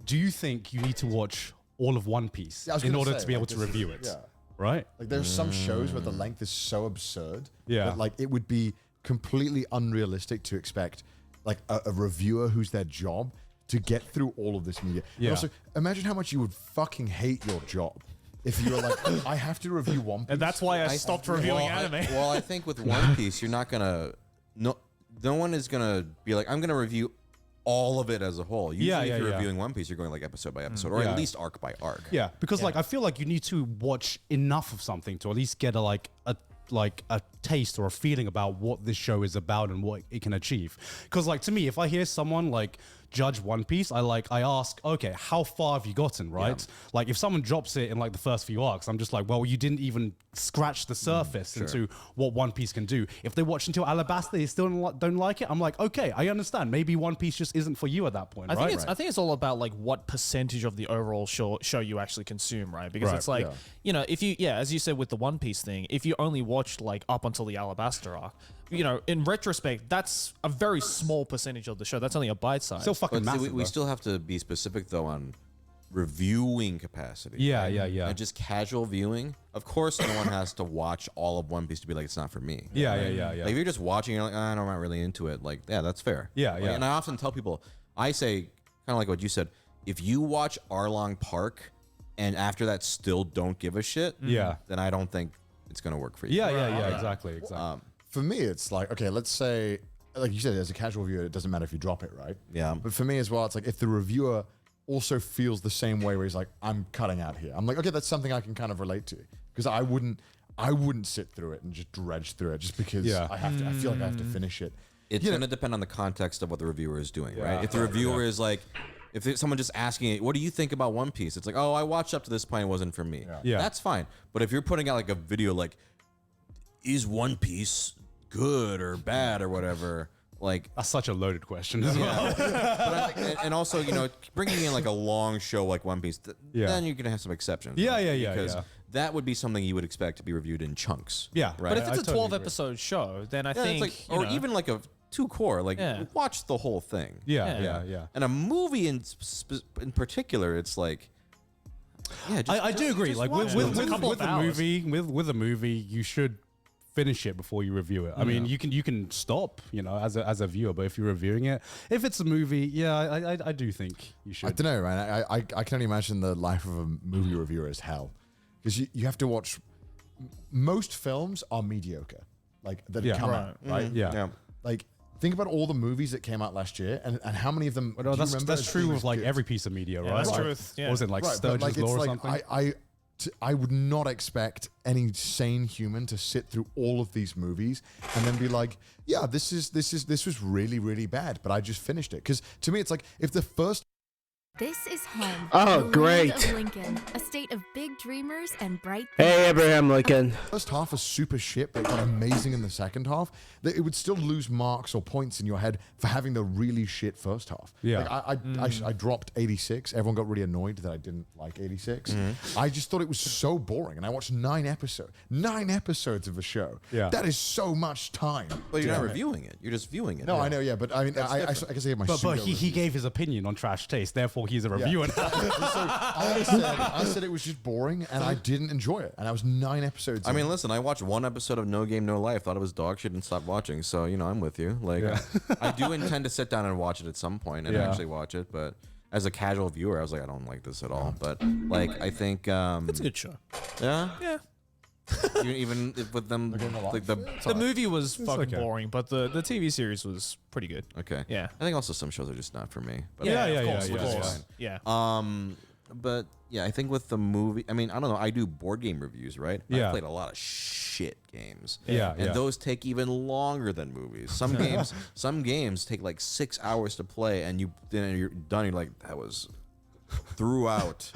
Do you think you need to watch all of One Piece I was in gonna order say, to be able like, to this is- review it? yeah. Right? Like there's some shows where the length is so absurd that like it would be completely unrealistic to expect like a reviewer who's their job to get through all of this media. And Yeah. also, imagine how much you would fucking hate your job if you were like, I have to review One Piece. And that's why I stopped reviewing anime. I think with One Piece, you're not gonna no one is gonna be like, I'm gonna review all of it as a whole. Usually, if you're reviewing One Piece, you're going like episode by episode, or at least arc by arc. Yeah, because like I feel like you need to watch enough of something to at least get a taste or a feeling about what this show is about and what it can achieve. Because like to me, if I hear someone like judge One Piece, I ask, okay, how far have you gotten, right? Like if someone drops it in like the first few arcs, I'm just like, well, you didn't even scratch the surface into what One Piece can do. If they watch until Alabasta, they still don't like it. I'm like, okay, I understand. Maybe One Piece just isn't for you at that point, I right? think it's all about like what percentage of the overall show you actually consume, right? Because it's like, you know, if you, as you said with the One Piece thing, if you only watched like up until the Alabasta arc, you know, in retrospect, that's a very small percentage of the show. That's only a bite size. Still fucking But see, massive. we still have to be specific though on reviewing capacity. Yeah, right? yeah. And just casual viewing. Of course, no one has to watch all of One Piece to be like, it's not for me. Yeah. Like, if you're just watching, you're like, I'm not really into it. Like, yeah, that's fair. Yeah, Like, yeah. And I often tell people, I say, kind of like what you said, if you watch Arlong Park and after that still don't give a shit, then I don't think it's gonna work for you. Yeah, exactly. For me, it's like, okay, let's say, like you said, as a casual viewer, it doesn't matter if you drop it, right? Yeah. But for me as well, it's like if the reviewer also feels the same way, where he's like, I'm cutting out here. I'm like, okay, that's something I can kind of relate to, because I wouldn't sit through it and just dredge through it just because I have to. I feel like I have to finish it. It's going to depend on the context of what the reviewer is doing, right? If the reviewer is like, if someone just asking, what do you think about One Piece? It's like, oh, I watched up to this point, it wasn't for me. Yeah. That's fine. But if you're putting out like a video like, is One Piece good or bad or whatever, like... That's such a loaded question as well. and also, you know, bringing in like a long show like One Piece, then you're going to have some exceptions. Because that would be something you would expect to be reviewed in chunks. Yeah. Right? But if it's a 12-episode show, then I think... It's like, or even like a 2 core, like watch the whole thing. Yeah. And a movie in particular, it's like... Yeah, I do agree. Like with a movie, you should finish it before you review it. I mean, you can stop, you know, as a viewer, but if you're reviewing it, if it's a movie, I do think you should. I don't know, man. I can only imagine the life of a movie reviewer as hell, because you have to watch. Most films are mediocre, like that come out, right? Yeah. Like think about all the movies that came out last year, and how many of them. Well, that's true with like every piece of media, right? That's true. What was it like Sturgeon's Law or something? I would not expect any sane human to sit through all of these movies and then be like, yeah, this was really, really bad, but I just finished it. Because to me, it's like if the first. This is home. Oh, the great. land of Lincoln, a state of big dreamers and bright. Hey, Abraham Lincoln. First half was super shit, but got amazing in the second half. That it would still lose marks or points in your head for having the really shit first half. Yeah. Like I dropped 86. Everyone got really annoyed that I didn't like 86. I just thought it was so boring, and I watched 9 episodes. 9 episodes of a show. Yeah. That is so much time. But you're not reviewing it. You're just viewing it. No, I know, yeah, but I mean, I guess I have my. But he gave his opinion on Trash Taste, therefore he's a reviewer now. So I said it was just boring, and I didn't enjoy it. And I was 9 episodes. I mean, listen, I watched 1 episode of No Game No Life, thought it was dog shit, and stopped watching. So you know, I'm with you. Like, I do intend to sit down and watch it at some point and actually watch it. But as a casual viewer, I was like, I don't like this at all. But like, I think it's a good show. Yeah. Yeah. Even with them, like the movie was fucking boring, but the TV series was pretty good. Okay. Yeah. I think also some shows are just not for me. But Yeah. But yeah, I think with the movie, I mean, I don't know. I do board game reviews, right? Yeah. I played a lot of shit games. Yeah. And those take even longer than movies. Some games take like 6 hours to play, and then you're done. You're like, that was throughout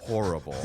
horrible.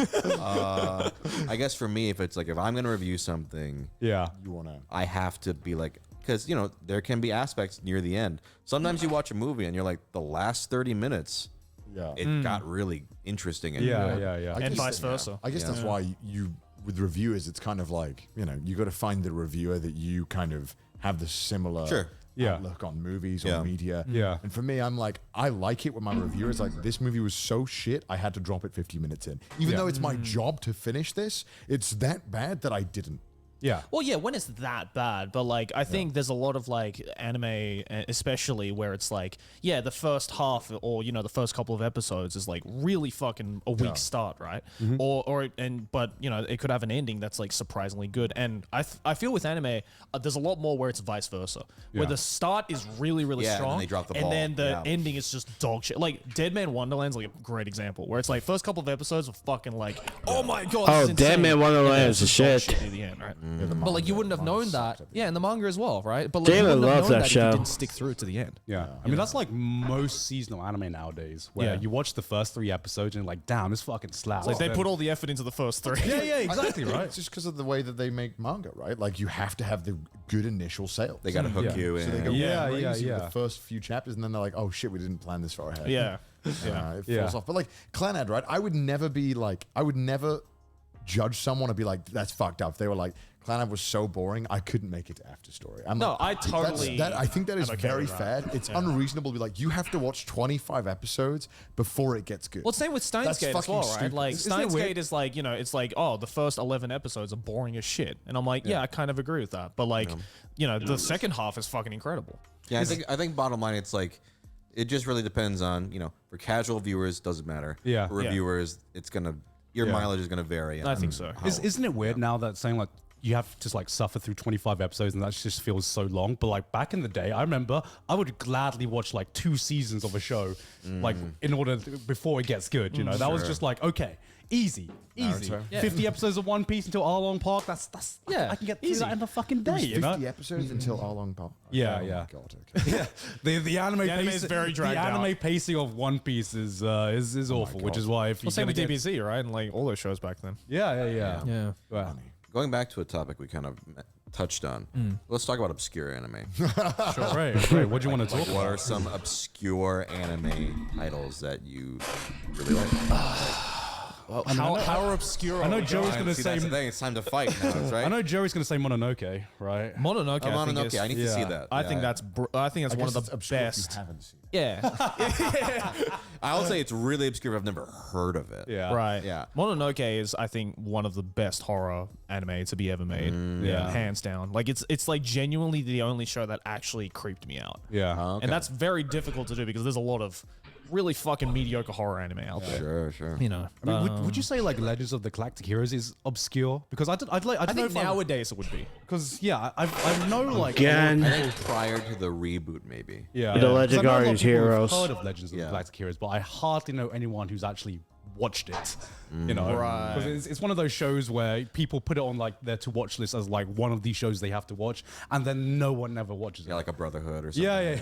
I guess for me, if I'm gonna review something, I have to be like, because you know there can be aspects near the end. Sometimes you watch a movie and you're like, the last 30 minutes, it got really interesting. And and vice versa. I guess that's why you with reviewers, it's kind of like, you know, you got to find the reviewer that you kind of have the similar outlook on movies or media. Yeah. And for me, I'm like, I like it when my reviewer is like, this movie was so shit, I had to drop it 50 minutes in. Even though it's my job to finish this, it's that bad that I didn't. Yeah. Well, yeah, when it's that bad, but like I think there's a lot of like anime, especially where it's like, yeah, the first half or you know the first couple of episodes is like really fucking a weak start, right? But you know it could have an ending that's like surprisingly good. And I feel with anime, there's a lot more where it's vice versa, where the start is really strong, and they drop the and ball. then the ending is just dog shit. Like Dead Man Wonderland's like a great example, where it's like first couple of episodes are fucking like, oh my god, Oh, Dead Man Wonderland is a shit. Near the end, right? But like you wouldn't have known that. Yeah, and the manga as well, right? But like, you Jalen wouldn't have loves known that if show. you didn't stick through it to the end. Yeah. I mean, that's like most seasonal anime nowadays, where you watch the first 3 episodes and you're like, damn, this fucking slaps. Like they put all the effort into the first 3. Yeah, exactly, right? It's just because of the way that they make manga, right? Like you have to have the good initial sales. They got to hook you So they in. go Yeah, crazy yeah. with the first few chapters, and then they're like, "Oh shit, we didn't plan this far ahead." Yeah. It falls off. But like Clannad, right? I would never judge someone and be like, "That's fucked up." They were like, "Clannad was so boring, I couldn't make it to After Story." No, I totally. I think that is am okay very with that. fair. It's unreasonable to be like, you have to watch 25 episodes before it gets good. Well, same with Steins That's Gate as fucking well, right? stupid. Like Isn't it Steins weird? Gate is like, it's like, oh, the first 11 episodes are boring as shit, and I'm like, yeah, I kind of agree with that. But like, the second half is fucking incredible. Yeah, I think bottom line, it's like, it just really depends on, for casual viewers, doesn't matter. Yeah. For reviewers, it's gonna, your mileage is gonna vary. I think so. Isn't it weird now that saying like you have to like suffer through 25 episodes and that just feels so long? But like back in the day, I remember I would gladly watch like 2 seasons of a show, like in order before it gets good. That was just like, okay, easy. Naruto. Yeah. 50 episodes of One Piece until Arlong Park. That's I can get through that in a fucking day. 50 episodes until Arlong Park. Yeah, Oh my yeah. God, okay. The anime is very dragged The anime out. pacing of One Piece is awful, which is why if you Same with DBZ, right? And like all those shows back then. yeah. Well, Going back to a topic we kind of touched on, let's talk about obscure anime. sure. Right. What do you want to talk What about? are some obscure anime titles that you really like? How obscure? I know are we Joey's going? gonna See, say. that's the thing. It's time to fight now, right? I know Joey's gonna say Mononoke, right? Mononoke. Oh, I think Mononoke. is- I need to see that. I think Yeah. that's one of the best. haven't seen it. Yeah. I'll say it's really obscure. I've never heard of it. Yeah. Right. Yeah. Mononoke is, I think, one of the best horror anime to be ever made. Yeah. Hands down. Like it's like genuinely the only show that actually creeped me out. Yeah. Okay. And that's very difficult to do because there's a lot of really fucking mediocre horror anime out there. Sure. I mean, would you say like Legends of the Galactic Heroes is obscure? Because I don't I know think if nowadays it would be. because I know like Again. I think prior to the reboot, maybe. yeah, The 'Cause I know a lot of Legendary people Heroes. have heard of Legends of Yeah. the Galactic Heroes, but I hardly know anyone who's actually watched it. Right. 'Cause it's one of those shows where people put it on like their to watch list as like one of these shows they have to watch, and then no one ever watches it. Yeah, like a Brotherhood or something. Yeah. Yeah,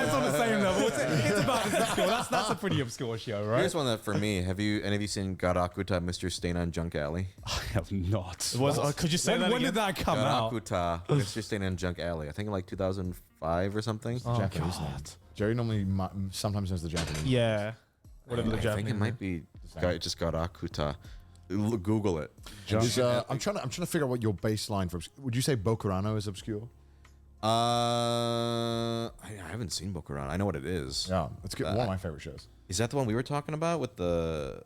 it's on the same level. It's about as obscure. That's a pretty obscure show, right? Here's one that for me. Have any of you seen Garakuta, Mr. Stain on Junk Alley? I have not. Could you say that when again? did that come out? Garakuta, Mr. Stain on Junk Alley. I think in like 2005 or something. Japanese name. Jerry normally sometimes knows the Japanese. Yeah. Whatever the I Japanese. think it might be just Garakuta. Google it. I'm trying to figure out what your baseline for. Would you say Bokurano is obscure? I haven't seen Bokurano. I know what it is. Yeah, it's good. One of my favorite shows. Is that the one we were talking about with the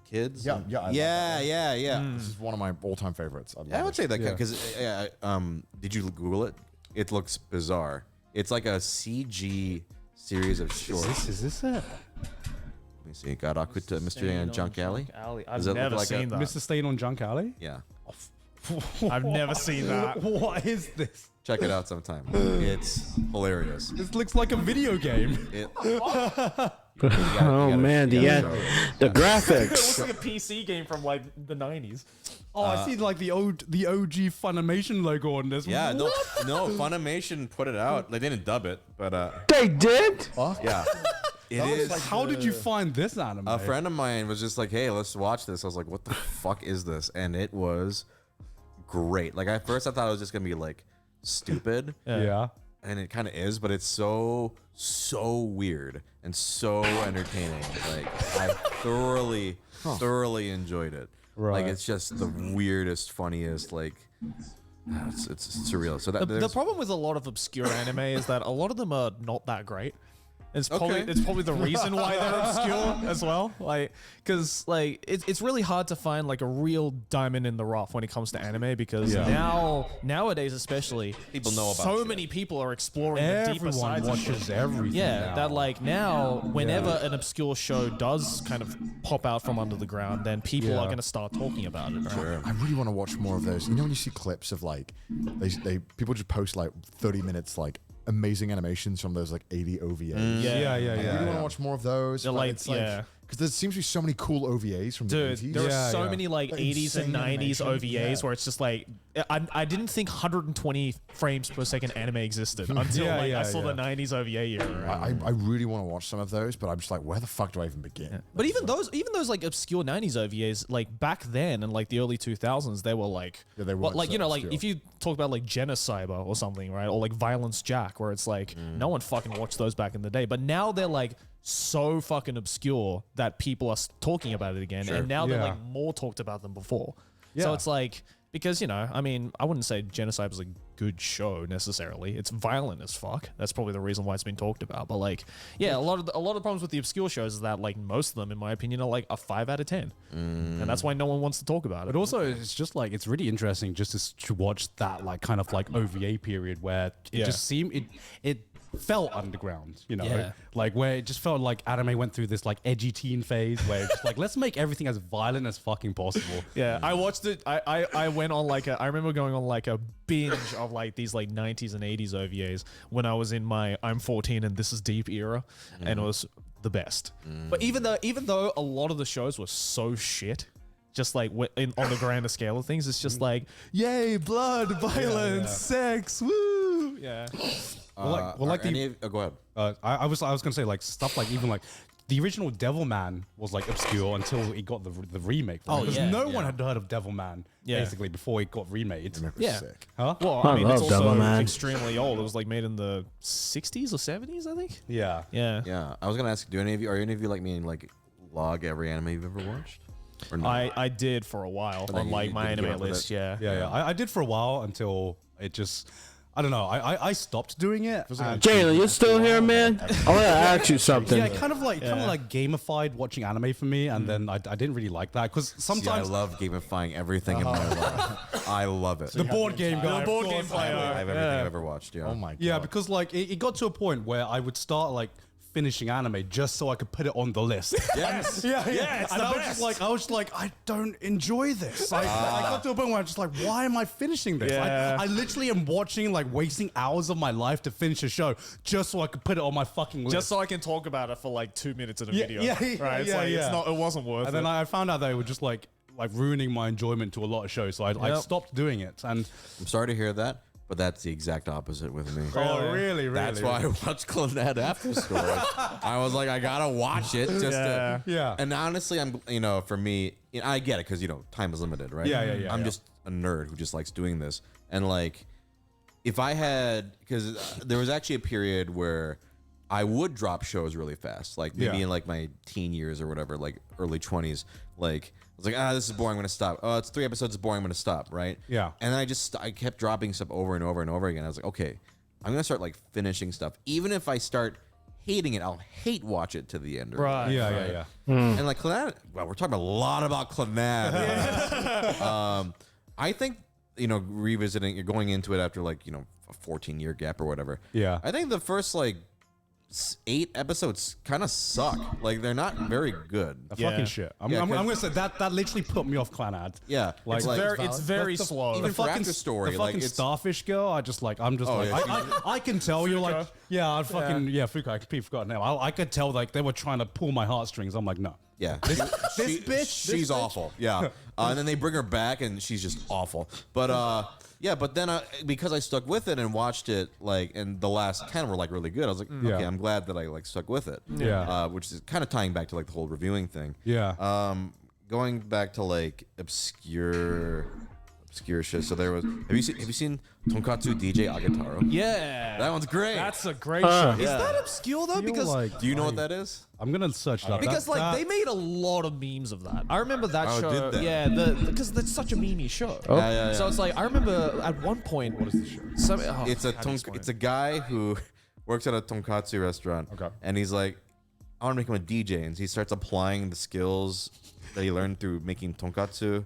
kids? Yeah, I love that one. Yeah. This is one of my all-time favorites. Yeah, I would say that because did you Google it? It looks bizarre. It's like a CG series of shorts. Is this it? Let me see. Garakuta, Mr. Stain on Junk Alley. I've Does it look never like seen that. Mr. Stain on Junk Alley? Yeah. I've never seen that. What is this? Check it out sometime. It's hilarious. This looks like a video game. It, Oh man, the graphics. It looks like a PC game from like the 90s. Oh, I see like the OG Funimation logo on this. yeah, What? no, Funimation put it out. They didn't dub it, but They did? yeah. It is. How did you find this anime? A friend of mine was just like, "Hey, let's watch this." I was like, "What the fuck is this?" And it was great. Like at first, I thought it was just gonna be like stupid. Yeah. And it kind of is, but it's so weird and so entertaining. Like I thoroughly enjoyed it. Right. Like it's just the weirdest, funniest. Like it's surreal. So that The problem with a lot of obscure anime is that a lot of them are not that great. It's probably the reason why they're obscure as well. Like, because like it's really hard to find like a real diamond in the rough when it comes to anime because nowadays especially people know about so shit. many people are exploring the deeper Everyone sides. of shit. watches everything. Yeah, now. that like now, whenever an obscure show does kind of pop out from under the ground, then people are going to start talking about it. Right? I really want to watch more of those. You know when you see clips of like they people just post like 30 minutes like amazing animations from those like 80 OVAs. Yeah. I really want to watch more of those. They're but like- it's like yeah. because there seems to be so many cool OVAs from Dude, the 80s. there are so many like 80s insane and 90s animation. OVAs where it's just like I didn't think 120 frames per second anime existed until I saw the 90s OVA era. I really want to watch some of those, but I'm just like, where the fuck do I even begin? But even those like obscure 90s OVAs, like back then in like the early 2000s, they were like, they were like, so you know, like obscure. if you talk about like Genocyber or something, right? Or like Violence Jack, where it's like, no one fucking watched those back in the day. But now they're like so fucking obscure that people are talking about it again. And now they're like more talked about than before. So it's like, because, you know, I mean, I wouldn't say Genocide was a good show necessarily. It's violent as fuck. That's probably the reason why it's been talked about. But like, yeah, a lot of the problems with the obscure shows is that like most of them, in my opinion, are like a 5 out of 10, and that's why no one wants to talk about it. But also, it's just like it's really interesting just to watch that like kind of like OVA period where it just seemed it felt underground, you know, like where it just felt like anime went through this like edgy teen phase where it's just like let's make everything as violent as fucking possible. I watched it. I went on like I remember going on like a binge of like these like 90s and 80s OVAs when I was in my I'm 14 and this is deep era, and it was the best. But even though a lot of the shows were so shit, just like on the grander scale of things, it's just like, yay, blood, violence, sex, woo, yeah. Go ahead. I was gonna say like stuff like even like the original Devilman was like obscure until it got the remake. Because no one had heard of Devilman basically before it got remade. Sick. Huh? Well, I mean, it's also extremely old. It was like made in the 60s or 70s, I think. Yeah. I was gonna ask, are any of you like me and like log every anime you've ever watched? Or no? I did for a while on like my anime list. Yeah. I did for a while until it just. I don't know. I stopped doing it. Jalen, you still here, man? I want to ask you something. Yeah, kind of like gamified watching anime for me, and then I didn't really like that because sometimes I love gamifying everything in my life. I love it. The board game guy, the board game player. I have everything I've ever watched. Yeah. Oh my god. Yeah, because like it got to a point where I would start like finishing anime just so I could put it on the list. Yes. Yeah. And I was just like, I don't enjoy this. I got to a point where I'm just like, why am I finishing this? Yeah. I literally am wasting hours of my life to finish a show just so I could put it on my fucking list. Just so I can talk about it for like 2 minutes in a video. Right. It wasn't worth it. And then I found out they were just like ruining my enjoyment to a lot of shows, so I stopped doing it. And I'm sorry to hear that. But that's the exact opposite with me. Oh, really? That's why I watched Clannad After Story. I was like, I gotta watch it just to. Yeah. And honestly, for me, I get it because time is limited, right? Yeah. I'm just a nerd who just likes doing this, and like, if I had, because there was actually a period where I would drop shows really fast, like maybe in like my teen years or whatever, like early 20s, like. I was like, this is boring, I'm gonna stop. Oh, it's 3 episodes, it's boring, I'm gonna stop, right? Yeah. And then I kept dropping stuff over and over and over again. I was like, okay, I'm gonna start like finishing stuff. Even if I start hating it, I'll hate watch it to the end. Right. Yeah. And like Clannad, well, we're talking a lot about Clannad. I think, revisiting, you're going into it after like, a 14-year gap or whatever. Yeah. I think the first like 8 episodes kind of suck. Like they're not very good. Fucking shit. I'm gonna say that literally put me off Clannad. Yeah, it's very slow. Even for After Story, the like fucking it's Starfish girl. I can tell you're like, I fucking Fuka. I completely forgot now. I could tell like they were trying to pull my heartstrings. I'm like, no. Yeah, this bitch. She's awful. Yeah, and then they bring her back, and she's just awful. But but then because I stuck with it and watched it, like, and the last 10 were like really good. I was like, okay, I'm glad that I like stuck with it. Yeah, which is kind of tying back to like the whole reviewing thing. Yeah. Going back to like obscure shit. So there was. Have you seen Tonkatsu DJ Agetaro? Yeah, that one's great. That's a great show. Is that obscure though? Because do you know what that is? I'm gonna search it up. Because they made a lot of memes of that. I remember that show. Did they? Yeah, because that's such a memey show. Oh. Yeah. So it's like I remember at one point. What is the show? It's a guy who works at a tonkatsu restaurant. Okay. And he's like, I want to make him a DJ, and he starts applying the skills that he learned through making tonkatsu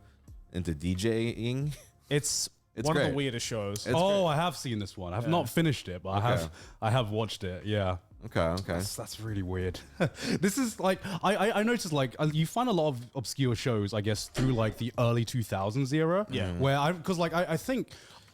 into DJing. It's It's one of great. the weirdest shows. It's Oh, I have seen this one. I've not finished it, but I have watched it. Yeah. Okay. That's really weird. This is like I noticed like you find a lot of obscure shows, I guess, through like the early 2000s era. Yeah. Where because like I think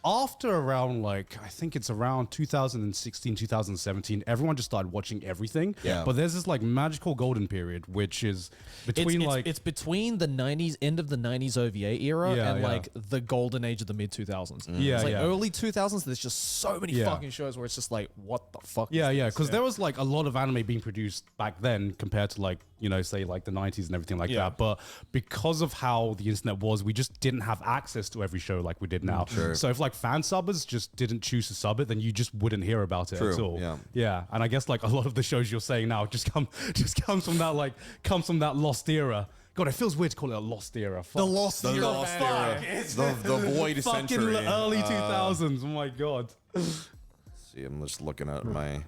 after around like I think it's around 2016, 2017, everyone just started watching everything. Yeah. But there's this like magical golden period, which is between it's between the 90s, end of the 90s OVA era, Yeah, and yeah. like the golden age of the mid 2000s. Yeah, it's like yeah. early 2000s. There's just so many Yeah. fucking shows where it's just like, what the fuck? Yeah, is yeah, this? because there was like a lot of anime being produced back then compared to like, you know, say like the 90s and everything like Yeah. that. But because of how the internet was, we just didn't have access to every show like we did now. So if like fan subbers just didn't choose to sub it, then you just wouldn't hear about it at True, all. yeah. Yeah. And I guess like a lot of the shows you're saying now just comes from that lost era. God, it feels weird to call it a lost era. Fuck. The lost The era. lost Fuck. era. The void Fucking century. early 2000s. Oh my God. See, I'm just looking at my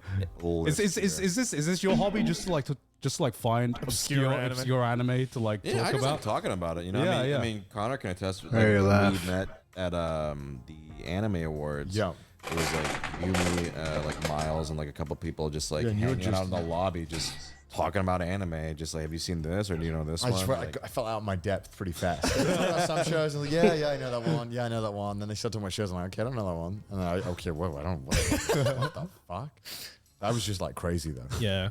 Is list here. this your hobby? Just to like find Obscure obscure anime to like Yeah, I talk just like about? talking about it. You know, Yeah, I yeah. mean, Connor can attest. Like, Very we laugh. met at the Anime Awards. Yeah. It was like you, me, like Miles, and like a couple people just like Yeah, and you were hanging out just- in the lobby, just talking about anime. Just like, have you seen this or do you know this I one? swear, Like, I fell out of my depth pretty fast. Some shows, I was like, yeah, I know that one. Yeah, I know that one. Then they started talking about shows, I'm like, okay, I don't know that one. And then okay, whoa, I don't. What the fuck? That was just like crazy though. Yeah.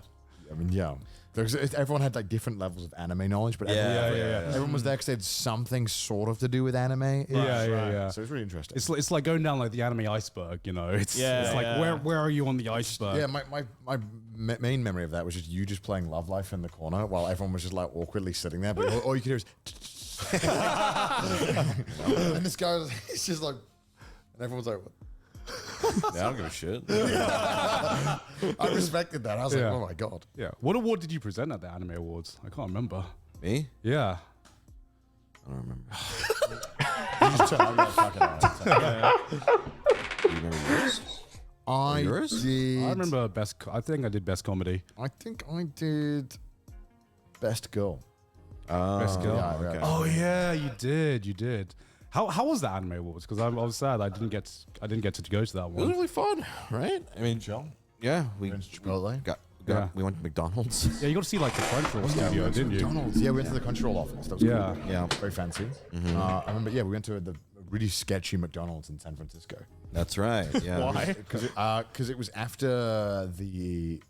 I mean, yeah. Everyone had like different levels of anime knowledge, but everyone was there because they had something sort of to do with anime. Yeah. So it's really interesting. It's like going down like the anime iceberg, you know. It's like where are you on the iceberg? Yeah, my main memory of that was just you just playing Love Life in the corner while everyone was just like awkwardly sitting there, but all you could hear is. And this guy was he's just like, and everyone's like, what? yeah, I don't give a shit. I respected that. I was Yeah. like, oh my god. Yeah. What award did you present at the Anime Awards? I can't remember. Me? Yeah. I don't remember. You just turned like, fucking Do you remember yours? Yours? did. I remember I think I did best comedy. I think I did best girl. Best girl. yeah, okay. Oh yeah, you did. How was the Anime Awards? Because I was sad I didn't get to go to that It was one. really fun, right? I mean, yeah, we Chipotle. we went to McDonald's. Yeah, you got to see like the Crunchyroll studio, didn't you? McDonald's. Yeah, we went to the Crunchyroll office. That was Yeah. cool. Yeah. Very fancy. I remember, we went to the really sketchy McDonald's in San Francisco. That's right. Yeah. Why? Because it was after the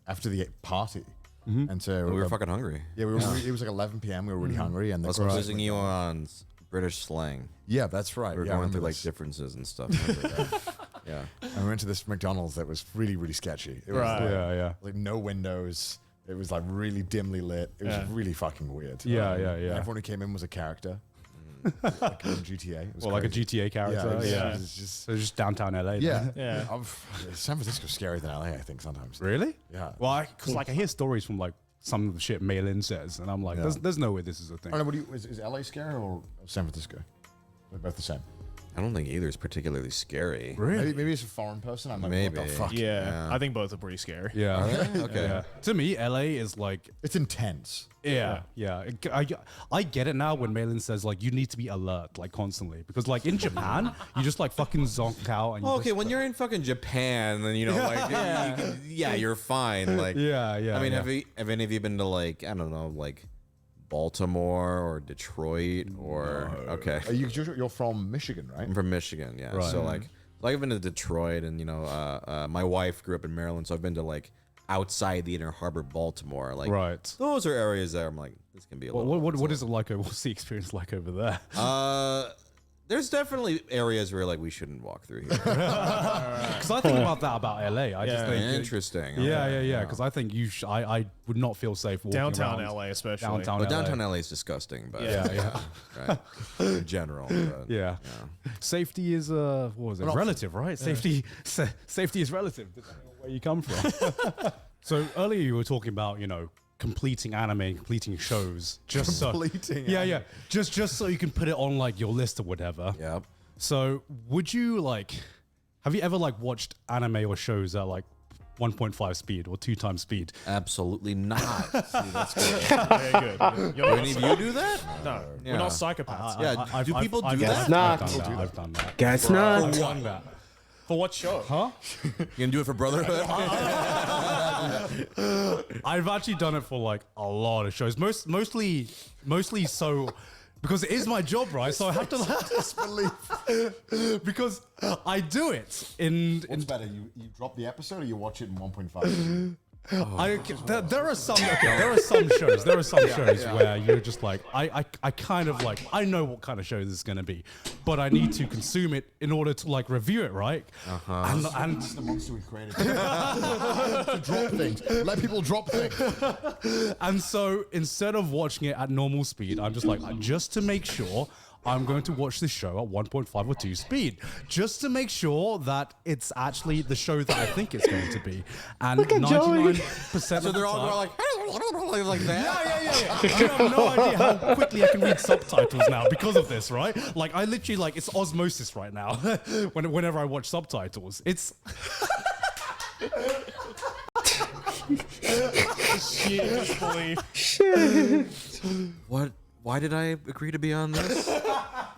party. And so We were fucking hungry. Yeah, it was like 11 p.m. We were really hungry, and I was quizzing you on British slang. Yeah, that's right. We were yeah, I going remember through like this. differences and stuff. Remember that? Yeah. And we went to this McDonald's that was really, really sketchy. It was Right. like, Yeah. like no windows. It was like really dimly lit. It was really fucking weird. Yeah. Everyone who came in was a character. Like in GTA. It was Well, like a crazy. GTA character. Yeah, it was just So just downtown LA. then. yeah. Yeah. San Francisco's scarier than LA, I think sometimes. Really? Yeah. Well, because like I hear stories from like some of the shit Mail-In says, and I'm like, Yeah. there's no way this is a thing. I don't know. Is LA scary or San Francisco? They're both the same. I don't think either is particularly scary. Really? Maybe it's a foreign person. I'm like, Maybe. what the fuck? Yeah. I think both are pretty scary. Yeah. Okay. Yeah. To me, LA is like, It's intense. yeah. I get it now when Mail-In says like you need to be alert like constantly because like in Japan you just like fucking zonk out and you Okay, just, when you're in fucking Japan, then you know, like, you're fine. Like, yeah. I mean, yeah. have any of you been to like, I don't know, like Baltimore or Detroit or okay? You're from Michigan, right? I'm from Michigan, yeah. Right. So like I've been to Detroit, and you know, my wife grew up in Maryland, so I've been to like outside the Inner Harbor, Baltimore. Like, Right. those are areas that I'm like, this can be a little. What is it like? What's the experience like over there? There's definitely areas where like we shouldn't walk through here. Because I think about that about LA. I just think Interesting. Yeah. Okay, Because I think I would not feel safe walking Downtown around LA, especially. Downtown Well, LA. downtown LA is disgusting, but Yeah. right. In general. But, Yeah. Safety is what was it? Relative, right? Safety is relative depending on where you come from. So earlier you were talking about, you know, completing anime and completing shows. Just Completing just so you can put it on like your list or whatever. Yep. So would you like have you ever like watched anime or shows at like 1.5 speed or 2 times speed? Absolutely not. See, that's good. Very good. Do any of you do that? No, Yeah. we're not psychopaths. Yeah. Do people do Guess that? not. I've done that. Guess not. For what show? Huh? You gonna do it for Brotherhood? I've actually done it for like a lot of shows. Mostly so Because it is my job, right? So I have to disbelief because I do it in. What's better, you drop the episode or you watch it in 1.5? There are some shows. There are some shows where you're just like, I kind of like, I know what kind of show this is going to be, but I need to consume it in order to like review it, right? And Just the monster we created. To drop things. Let people drop things. And so instead of watching it at normal speed, I'm just like, just to make sure, I'm going to watch this show at 1.5 or 2 speed, just to make sure that it's actually the show that I think it's going to be. And 99% So they're all going like that? Yeah. You have no idea how quickly I can read subtitles now because of this, right? Like, I literally, like, it's osmosis right now whenever I watch subtitles. It's... What? Why did I agree to be on this?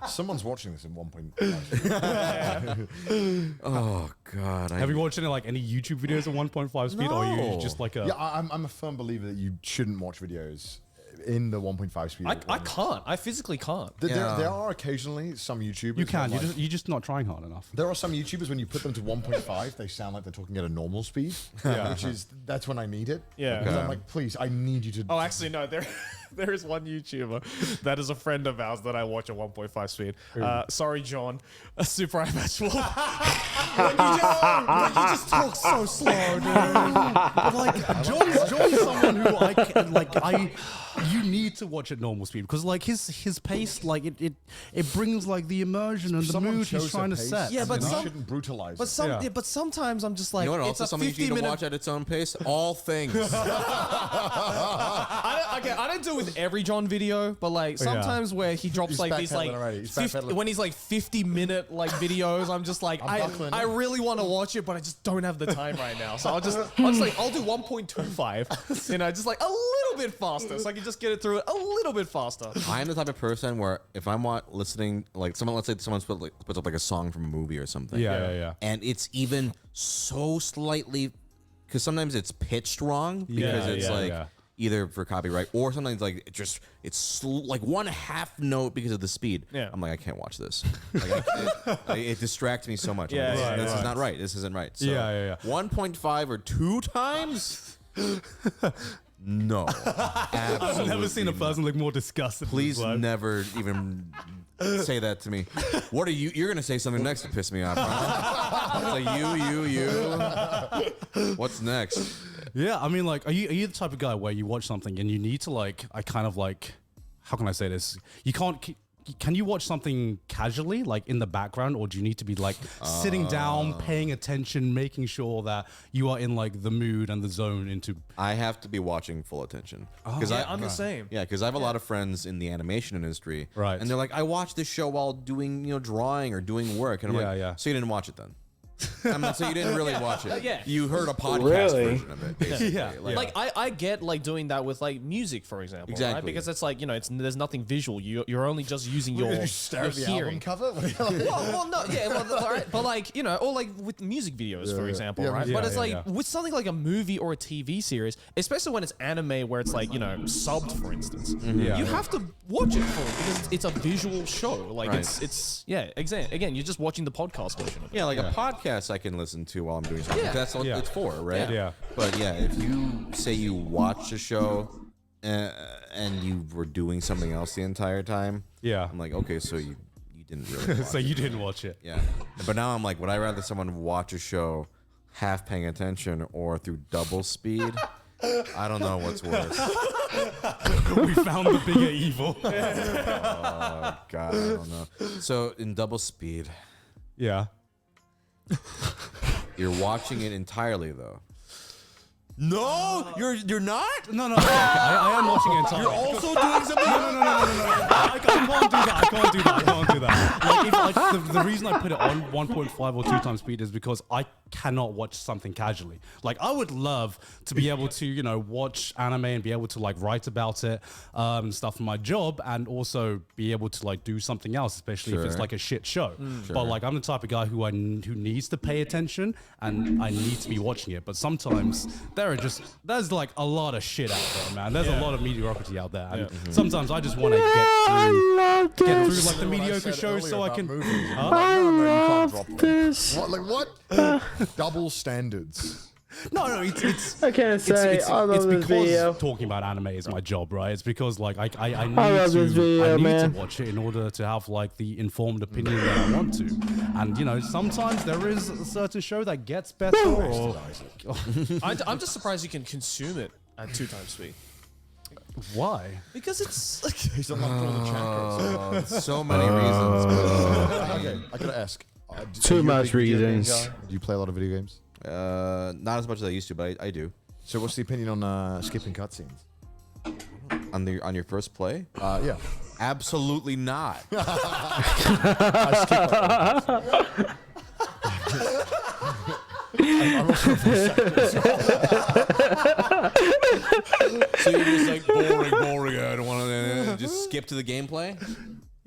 Someone's watching this in 1.5. Oh God! Have you watched like any YouTube videos at 1.5 speed, or are you just like a? Yeah, I'm a firm believer that you shouldn't watch videos in the 1.5 speed. I can't. I physically can't. There are occasionally some YouTubers. You can. that, You're just not trying hard enough. There are some YouTubers when you put them to 1.5, they sound like they're talking at a normal speed. That's when I need it. Yeah. Because I'm like, please, I need you to. Oh, actually, no. There is one YouTuber that is a friend of ours that I watch at 1.5 speed. Sorry, John. A super iMatch Wolf. You just talk so slow, dude. But like, John's someone who you need to watch at normal speed because like his pace, like it brings like the immersion and the mood he's trying to set. Yeah, but you shouldn't brutalize. But sometimes I'm just like, You know what it's also a something you 50 need to minute. watch at its own pace? All things. I don't do it with every John video, but like sometimes where he drops He's like these like backpedaling already. He's 50, backpedaling. when he's like 50-minute like videos, I'm just like I really want to watch it, but I just don't have the time right now. So I'll do 1.25. You know, just like a little bit faster, so I can just get it through it a little bit faster. I am the type of person where if I'm listening, like someone, let's say someone puts up like a song from a movie or something. Yeah. And it's even so slightly, because sometimes it's pitched wrong because it's either for copyright or sometimes like it's like 1/2 note because of the speed. Yeah. I'm like, I can't watch this. Like, it distracts me so much. Yeah, This is not right. This isn't right. So Yeah. 1.5 or 2 times? No. I've never seen a person look more disgusted. Please never even say that to me. What are you? You're gonna say something next to piss me off. Right? It's like you. What's next? Yeah, I mean, like, are you the type of guy where you watch something and you need to like, I kind of like, how can I say this? You can't. Can you watch something casually, like in the background, or do you need to be like sitting down, paying attention, making sure that you are in like the mood and the zone into? I have to be watching full attention. I'm the same. Yeah, because I have a lot of friends in the animation industry, right? And they're like, I watched this show while doing drawing or doing work, and I'm like, so you didn't watch it then? I'm not saying you didn't really watch it. Yeah. You heard a podcast version of it. Basically. Yeah. Like I get like doing that with like music, for example. Exactly. Right? Because it's like, there's nothing visual. You're only just using your Stare at the hearing. album cover. well, no, yeah, all right, but like or like with music videos, for example, right? Yeah, but it's like yeah. with something like a movie or a TV series, especially when it's anime, where it's like subbed, for instance, you have to watch it full because it's a visual show. Like it's again, you're just watching the podcast version of it. Yeah, like a podcast I can listen to while I'm doing something. Yeah. That's what it's for, right? Yeah. But yeah, if you say you watch a show and you were doing something else the entire time, I'm like, okay, so you didn't really watch So you didn't watch it. Yeah. But now I'm like, would I rather someone watch a show half paying attention or through double speed? I don't know what's worse. We found the bigger evil. Oh, God, I don't know. So in double speed. Yeah. You're watching it entirely, though. No, you're not. No. I am watching it entirely. You're also doing something. No. I can't do that. Like, the reason I put it on 1.5 or 2 times speed is because I cannot watch something casually. Like, I would love to be able to, watch anime and be able to like write about it, stuff for my job, and also be able to like do something else, especially if it's like a shit show. But like, I'm the type of guy who needs to pay attention and I need to be watching it. But sometimes there there's like a lot of shit out there, man. There's a lot of mediocrity out there. And sometimes I just want to get through like the mediocre shows so I can. I love this. What? Double standards. No, it's. I can't say I love this video. Talking about anime is my job, right? It's because like I need love this video, to watch it in order to have like the informed opinion that I want to. And you know, sometimes there is a certain show that gets better. I'm just surprised you can consume it at 2 times speed. Why? Because it's like He's unlocked all the chat codes. So many reasons. Okay, I gotta ask. Too much reasons. Do you play a lot of video games? Not as much as I used to, but I do. So what's the opinion on skipping cutscenes? On your first play? Yeah. Absolutely not. So you're just like boring. I don't want to just skip to the gameplay.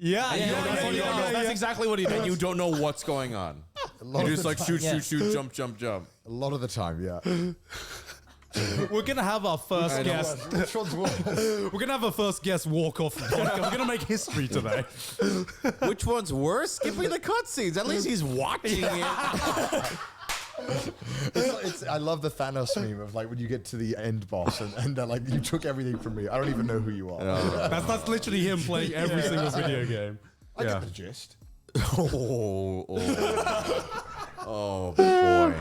Yeah, That's exactly what he did. You don't know what's going on. You just like shoot, jump. A lot of the time, yeah. We're gonna have our first guest. Which one's worse? We're gonna have our first guest walk off the podcast. We're gonna make history today. Which one's worse? Skipping the cutscenes. At least he's watching it. I love the Thanos meme of like when you get to the end boss and like you took everything from me. I don't even know who you are. That's literally him playing every single video game. I get the gist. Oh boy.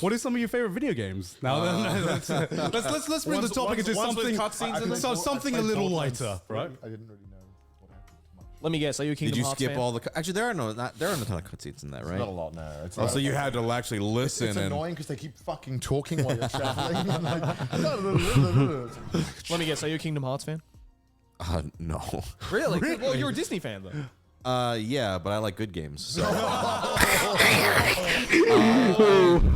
What are some of your favorite video games? Now then, let's bring the topic into something a little lighter, right? I didn't really know what happened much. Let me guess. Are you a Kingdom Did you Hearts skip fan? all the? Actually, there are a ton of cutscenes in that, right? Not a lot, no. It's So you had to actually listen. It's annoying because they keep fucking talking while you're traveling. Let me guess. Are you a Kingdom Hearts fan? No. Really? Well, you're a Disney fan though. Yeah, but I like good games. So.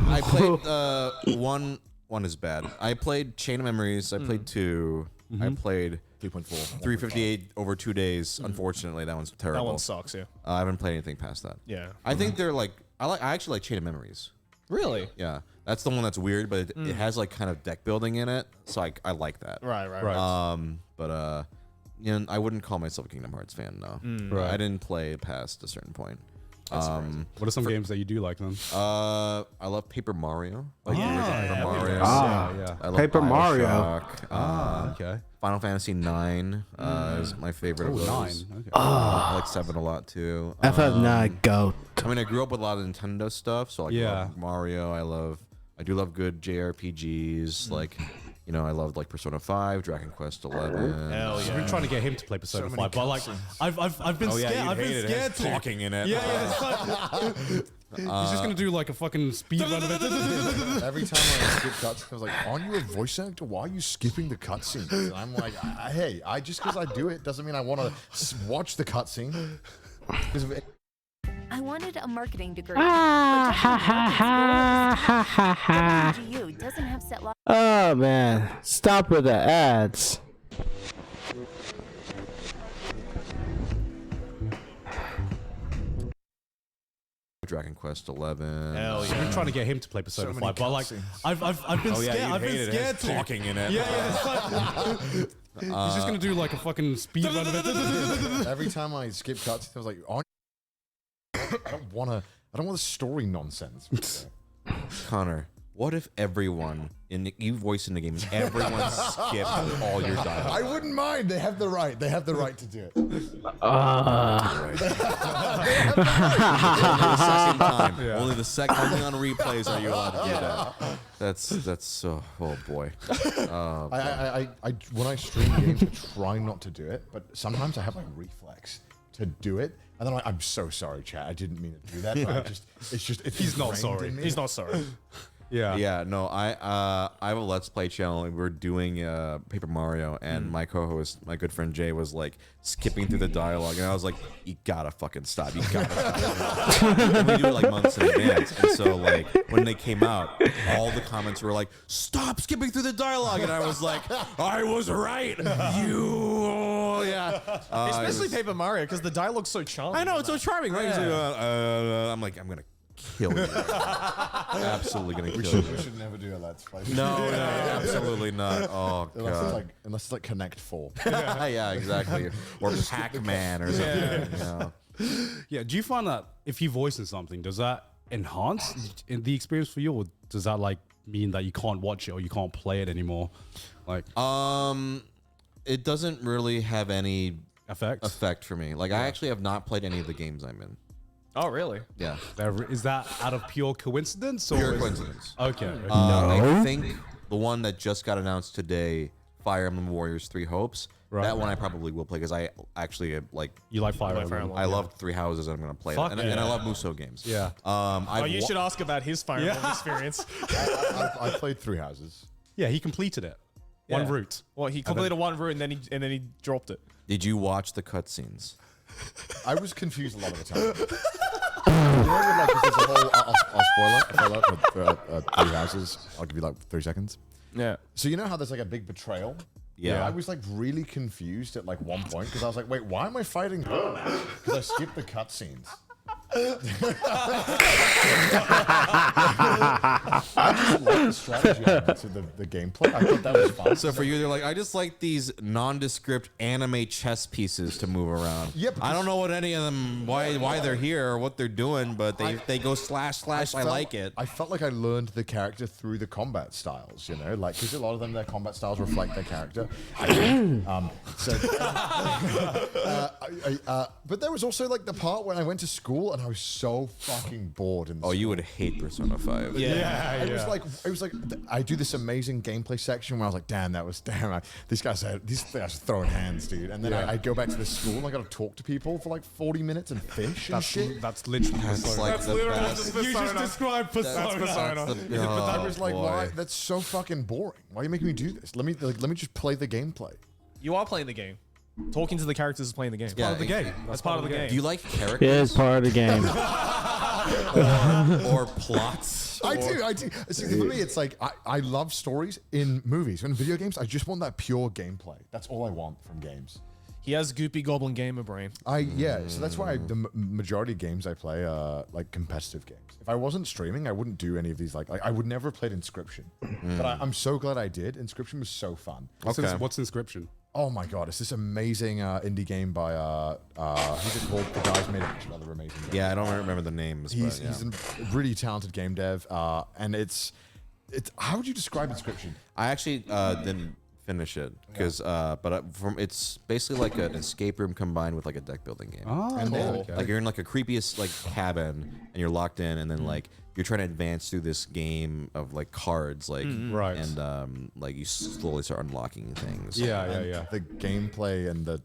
I played one is bad. I played Chain of Memories. I played 2. I played 3.4. 358 over 2 days. Unfortunately, that one's terrible. That one sucks. Yeah. I haven't played anything past that. Yeah. I think they're like I actually like Chain of Memories. Really? Yeah, that's the one that's weird, but it has like kind of deck building in it, so I like that. Right. But you know, I wouldn't call myself a Kingdom Hearts fan. No, Right. I didn't play past a certain point. What are some games that you do like then? I love Paper Mario. Like the original Paper Mario. Yeah. I love Paper Mario. BioShock. Okay. Final Fantasy 9 is my favorite of those. 9. Okay. I like 7 a lot too. FF9 GOAT. I mean, I grew up with a lot of Nintendo stuff, so like I Yeah. love Mario. I do love good JRPGs. Like, you know, I loved like Persona 5, Dragon Quest 11. Hell I've yeah. been trying to get him to play Persona 5, but like I've been scared. I've been scared to talking in it. Yeah. It's like, he's just gonna do like a fucking speed run of it. Every time I skip cutscenes, I was like, aren't you a voice actor? Why are you skipping the cutscenes? And I'm like, hey, just because I do it doesn't mean I want to watch the cutscene. I wanted a marketing degree. GU doesn't have set law. Oh man, stop with the ads. Dragon Quest 11. Hell I've yeah. been trying to get him to play Persona So 5, many but like I've been scared. I've been scared to talking in it. Yeah. It's like, he's just gonna do like a fucking speed run of it. Every time I skip cutscenes, I was like, I don't want the story nonsense. Connor, what if everyone you voice in the game, everyone skipped all your dialogue? I wouldn't mind. They have the right. They have the right to do it. Only the second on replays are you allowed to do that. That's so. Oh boy. I when I stream games, I try not to do it, but sometimes I have like reflex to do it, and then I'm so sorry, chat. I didn't mean to do that. But it's He's not ingrained sorry. in me. He's not sorry. Yeah, no, I have a Let's Play channel and we're doing Paper Mario, and my co-host, my good friend Jay, was like skipping through the dialogue, and I was like, you gotta fucking stop. You gotta stop. And we do it like months in advance, and so like when they came out, all the comments were like, stop skipping through the dialogue, and I was like, I was right. Especially Paper Mario, because the dialogue's so charming. I know, it's so charming, right? Yeah. I'm like, I'm gonna kill you. Absolutely gonna kill you. We should never do a Let's Play. No, absolutely not. Oh god. Unless it's like Connect 4. Yeah, exactly. Or Pac-Man or something. Yeah. Do you find that if you voice in something, does that enhance in the experience for you, or does that like mean that you can't watch it or you can't play it anymore? Like, it doesn't really have any effect for me. Like, I actually have not played any of the games I'm in. Oh, really? Yeah. Is that out of pure coincidence? Or Pure coincidence. Okay. I think the one that just got announced today, Fire Emblem Warriors 3 Hopes, that one I probably will play because I actually like. You like Fire Emblem? I love Three Houses and I'm going to play it. And I love Musou games. Yeah. You should ask about his Fire Emblem experience. I played Three Houses. Yeah, he completed it. One route. Well, he completed one route and then he dropped it. Did you watch the cutscenes? I was confused a lot of the time. You know, like, there's a whole, I'll spoil it for Three Houses. I'll give you like 3 seconds. Yeah. So you know how there's like a big betrayal? Yeah. I was like really confused at like one point because I was like, wait, why am I fighting her now? Because I skipped the cutscenes. I just like the strategy elements of the gameplay. I thought that was fun. So for you, they're like, I just like these nondescript anime chess pieces to move around. Yeah, I don't know what any of them, why they're here or what they're doing, but they go slash. I like it. I felt like I learned the character through the combat styles, you know, like because a lot of them, their combat styles reflect their character. But there was also like the part when I went to school and I was so fucking bored. You would hate Persona 5. Yeah. It was like I do this amazing gameplay section where I was like, these guys are throwing hands, dude. And then I go back to the school and I got to talk to people for like 40 minutes and fish and shit. That's literally You just described Persona. But I was like, why? That's so fucking boring. Why are you making me do this? Let me just play the gameplay. You are playing the game. Talking to the characters is playing the game. Part of the game. That's part of the game. Do you like characters? It is part of the game. or plots? I do. See, for me, it's like I love stories in movies. In video games, I just want that pure gameplay. That's all I want from games. He has goopy goblin gamer brain. So that's why the majority of games I play are like competitive games. If I wasn't streaming, I wouldn't do any of these. Like I would never have played Inscription, but I'm so glad I did. Inscription was so fun. What's Inscription? Oh my god, it's this amazing indie game by who's it called? The guy's made a bunch of other amazing games. Yeah, I don't remember the names. He's a really talented game dev, and it's how would you describe Inscription? I actually didn't finish it because it's basically like an escape room combined with like a deck building game. Oh, And then- okay. Like you're in like a creepiest like cabin and you're locked in, and then like you're trying to advance through this game of like cards, like Right. and like you slowly start unlocking things. Yeah. The gameplay and the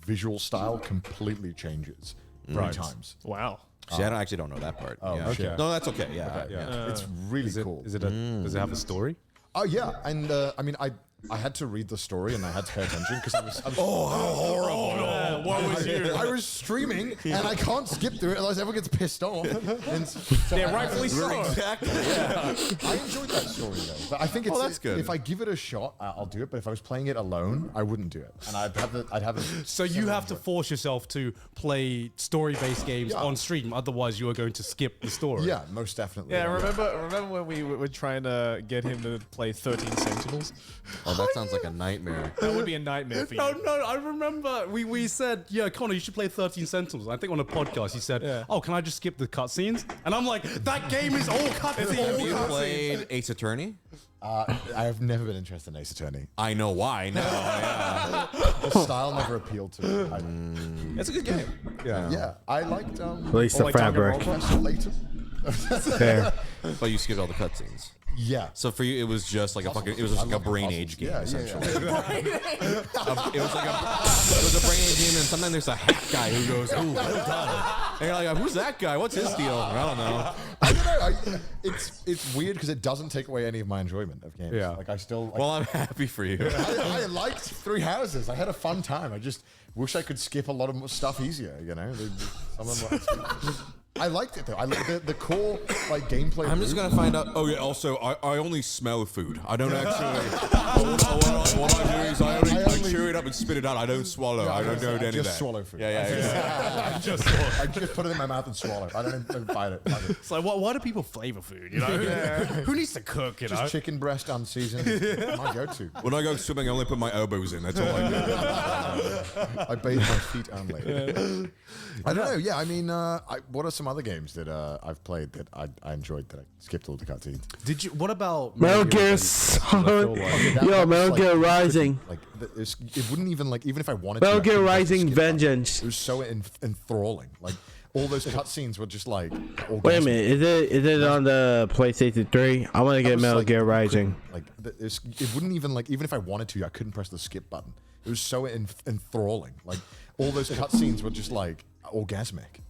visual style completely changes 3 times. Wow. See, I actually don't know that part. Oh, yeah. shit. No, that's okay. Yeah. It's really cool. Does it have a story? Oh yeah, and I mean I had to read the story and I had to pay attention because I was how horrible! Oh, what was you? I was streaming and I can't skip through it otherwise everyone gets pissed off. And so Yeah, rightfully so. Exactly. I enjoyed that story though. But I think it's that's good. If I give it a shot, I'll do it. But if I was playing it alone, I wouldn't do it. And I'd have it. So you have to force yourself to play story-based games on stream, otherwise you are going to skip the story. Yeah, most definitely. Yeah, remember when we were trying to get him to play 13 Sentinels? Oh, that sounds like a nightmare. That would be a nightmare for you. No, I remember we said, yeah, Connor, you should play 13 Sentinels. I think on a podcast he said, oh, can I just skip the cutscenes? And I'm like, that game is all cutscenes. Have you played Ace Attorney? I have never been interested in Ace Attorney. I know why. No, yeah. The style never appealed to me. It's a good game. Yeah, I liked At least the fabric. Fair. But you skipped all the cutscenes. Yeah. So for you, it was just like a fucking. It was just like a brain age game, essentially. It was like it was a brain age game, and sometimes there's a hack guy who goes, "Ooh, well done." And you're like, "Who's that guy? What's his deal?" I don't know. I don't know. It's weird because it doesn't take away any of my enjoyment of games. Yeah. Like I still. Like, Well, I'm happy for you. I liked Three Houses. I had a fun time. I just wish I could skip a lot of stuff easier. You know. Some of them I liked it though. I like the core like gameplay. I'm just gonna find out. Oh yeah. Also, I only smell food. I don't actually. what I do is I only chew it up and spit it out. I don't swallow. Yeah, I don't do any of that. just swallow food. Yeah. I just put it in my mouth and swallow. I don't bite it. It's like, why do people flavor food? You know, who needs to cook? You know, Just chicken breast unseasoned. My go-to. When I go swimming, I only put my elbows in. That's all I do. I bathe my feet only. I don't know. Yeah, I mean, what are some other games that I've played that I enjoyed that I skipped all the cutscenes? Did you? What about Metal Gear Solid? Yo, Metal Gear Rising. Like it wouldn't even like even if I wanted Metal to. Gear Rising Vengeance. It was so enthralling. Like all those cutscenes were just like. Wait a minute, is it on the PlayStation 3? I want to get Metal Gear Rising. Like it wouldn't even like even if I wanted to, I couldn't press the skip button. It was so enthralling. Like all those cutscenes were just like orgasmic.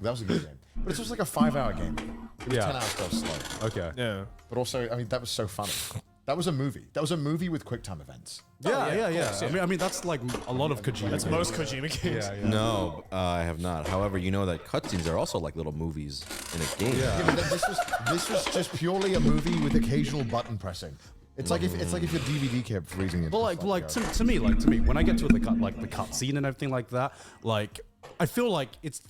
That was a good game, but it's just like a 5-hour game. It was 10 hours so slow. Okay. Yeah. But also, I mean, that was so funny. That was a movie. That was a movie with QuickTime events. Yeah. I mean, that's like a lot of Kojima. That's most Kojima games. Yeah. No, I have not. However, you know that cutscenes are also like little movies in a game. Yeah, but this was just purely a movie with occasional button pressing. It's like if your DVD kept freezing. It Well, like to me, when I get to the cut scene and everything like that, like I feel like it's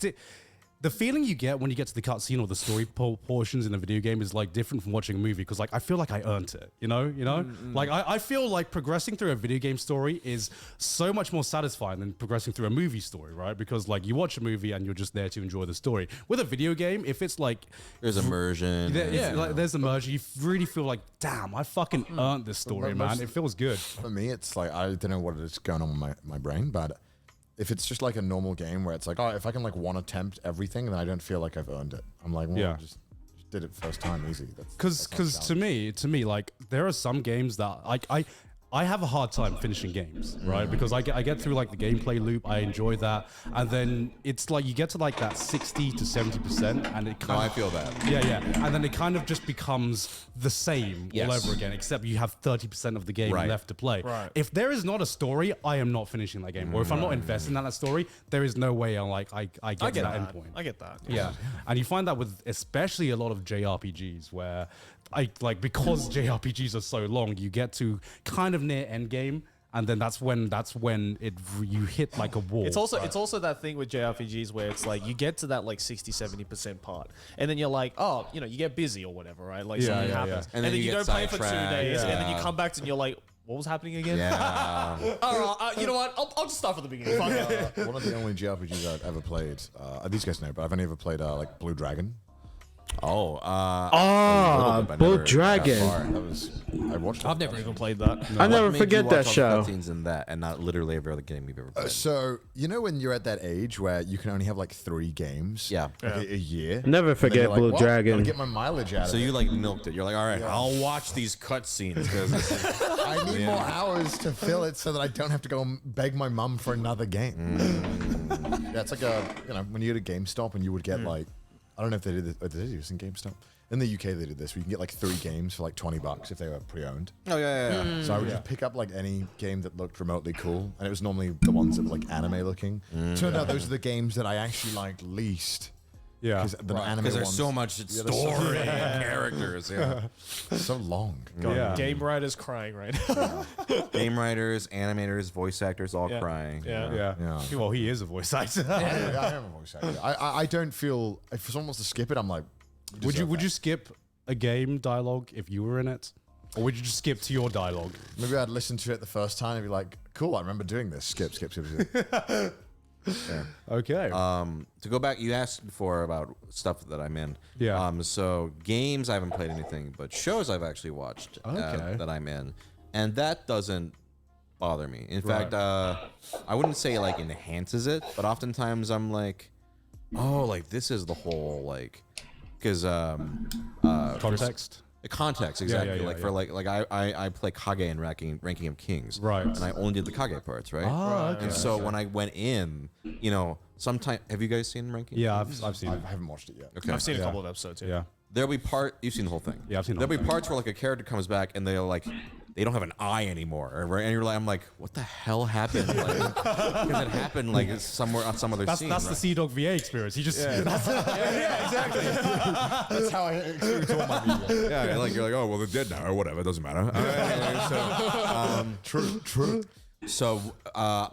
the feeling you get when you get to the cutscene or the story portions in a video game is like different from watching a movie because like I feel like I earned it, you know? Like I feel like progressing through a video game story is so much more satisfying than progressing through a movie story, right? Because like you watch a movie and you're just there to enjoy the story. With a video game, if it's like there's immersion, there's immersion, you really feel like, damn, I fucking earned this story, man. It feels good. For me, it's like I don't know what is going on with my brain, but if it's just like a normal game where it's like, oh, if I can like one attempt everything, then I don't feel like I've earned it. I'm like, well, just did it first time, easy. Because to me, like there are some games that I have a hard time finishing games, right? Because I get through like the gameplay loop, I enjoy that, and then it's like you get to like that 60 to 70%, and it kind of, I feel that. Yeah, and then it kind of just becomes the same all over again, except you have 30% of the game left to play. Right. If there is not a story, I am not finishing that game, or if I'm not invested in that story, there is no way I get to that end point. I get that. Yeah, and you find that with especially a lot of JRPGs where because JRPGs are so long, you get to kind of near end game, and then that's when you hit like a wall. It's also that thing with JRPGs where it's like you get to that like 60-70% part, and then you're like, oh, you get busy or whatever, right? Like something happens, and then you don't play for 2 days, and then you come back and you're like, what was happening again? Yeah. All right, you know what? I'll just start from the beginning. Fuck it. One of the only JRPGs I've ever played, these guys know, but I've only ever played like Blue Dragon. Blue Dragon. I watched it. I've never even played that. I never forget that show. Cutscenes in that, and not literally every other game you've ever played. So when you're at that age where you can only have like 3 games, a year. Never forget Blue Dragon. Gotta get my mileage out of it. So you like milked it. You're like, all right, I'll watch these cutscenes because I need more hours to fill it so that I don't have to go and beg my mum for another game. Yeah, it's like when you go to GameStop and you would get like, I don't know if they did this. Oh, did they do this in GameStop? In the UK, they did this. We can get like 3 games for like $20 if they were pre-owned. Oh yeah. So I would just pick up like any game that looked remotely cool, and it was normally the ones that were like anime looking. Turned out those are the games that I actually liked least. Yeah, because there's so much story and characters. Yeah, so long. Game writers crying right now. Game writers, animators, voice actors, all crying. Yeah. Well, he is a voice actor. I am a voice actor. I don't feel if someone wants to skip it, I'm like, would you skip a game dialogue if you were in it, or would you just skip to your dialogue? Maybe I'd listen to it the first time and be like, cool, I remember doing this. Skip. Yeah. Okay. To go back, you asked before about stuff that I'm in. Yeah. So games, I haven't played anything, but shows I've actually watched that I'm in, and that doesn't bother me. In fact, I wouldn't say like enhances it, but oftentimes I'm like, oh, like this is the whole like, because context. The context, exactly. For I play Kage in Ranking of Kings, right? And I only did the Kage parts, right? Okay. And so when I went in, sometimes have you guys seen Ranking? Yeah, I've seen it. I haven't watched it yet. Okay. I've seen a couple of episodes. Yeah. There'll be you've seen the whole thing. Yeah, I've seen. There'll be parts where like a character comes back and they'll like they don't have an eye anymore, right? And you're like, I'm like, what the hell happened? Like, because it happened like somewhere on some other scene. That's right? the Sea Dog VA experience. He just yeah, exactly. That's how I experience all my media. Yeah, like you're like, oh well, they're dead now or whatever. It doesn't matter. True. So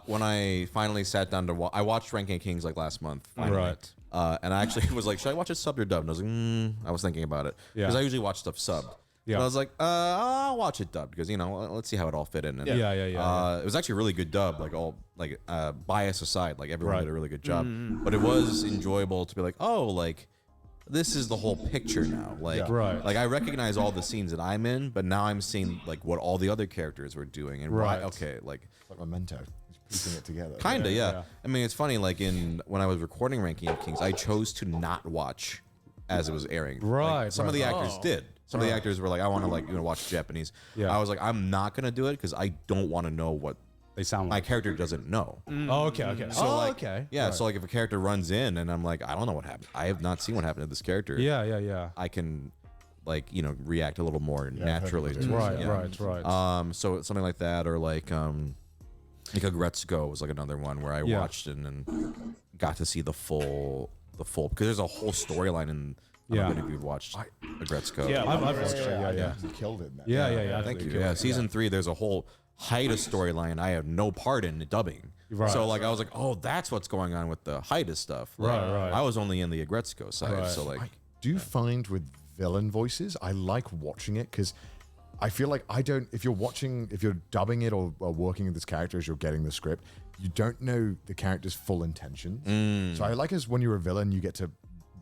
when I finally sat down to I watched Ranking Kings like last month. Finally. Right. And I actually was like, should I watch it subbed or dubbed? And I was like, I was thinking about it because Yeah. I usually watch stuff subbed. Yeah. And I was like, I'll watch it dubbed because let's see how it all fit in. And, Yeah. It was actually a really good dub, like all like bias aside, like everyone Right. did a really good job. But it was enjoyable to be like, oh, like this is the whole picture now. Like, Right. like I recognize all the scenes that I'm in, but now I'm seeing like what all the other characters were doing and Right. why. Okay, like. Like Memento. He's piecing it together. Kinda, yeah. I mean, it's funny. Like when I was recording Ranking of Kings, I chose to not watch as it was airing. Right, Like, some of right. the actors did. Some of the actors were like, I want to watch Japanese. Yeah. I was like, I'm not gonna do it because I don't want to know what They sound my like. character doesn't know. Oh, okay. So like, okay. yeah. Right. So like, if a character runs in and I'm like, I don't know what happened. I have not seen what happened to this character. Yeah. I can, like, react a little more naturally to it. Right, yeah. right. So something like that, or like Agretzko was like another one where I Yeah. watched it and got to see the full because there's a whole storyline in. I Yeah. don't know if you've watched Agretzko. Yeah, I've watched it. Yeah. He killed it. Man. Yeah. Thank you. Yeah, season 3, there's a whole Haida storyline I have no part in dubbing. Right. So like I was like, oh, that's what's going on with the Haida stuff. Like, Right. I was only in the Agretzko side, Right. so like. I do find with villain voices, I like watching it because I feel like if you're dubbing it or working with this character as you're getting the script, you don't know the character's full intentions. So I like as when you're a villain, you get to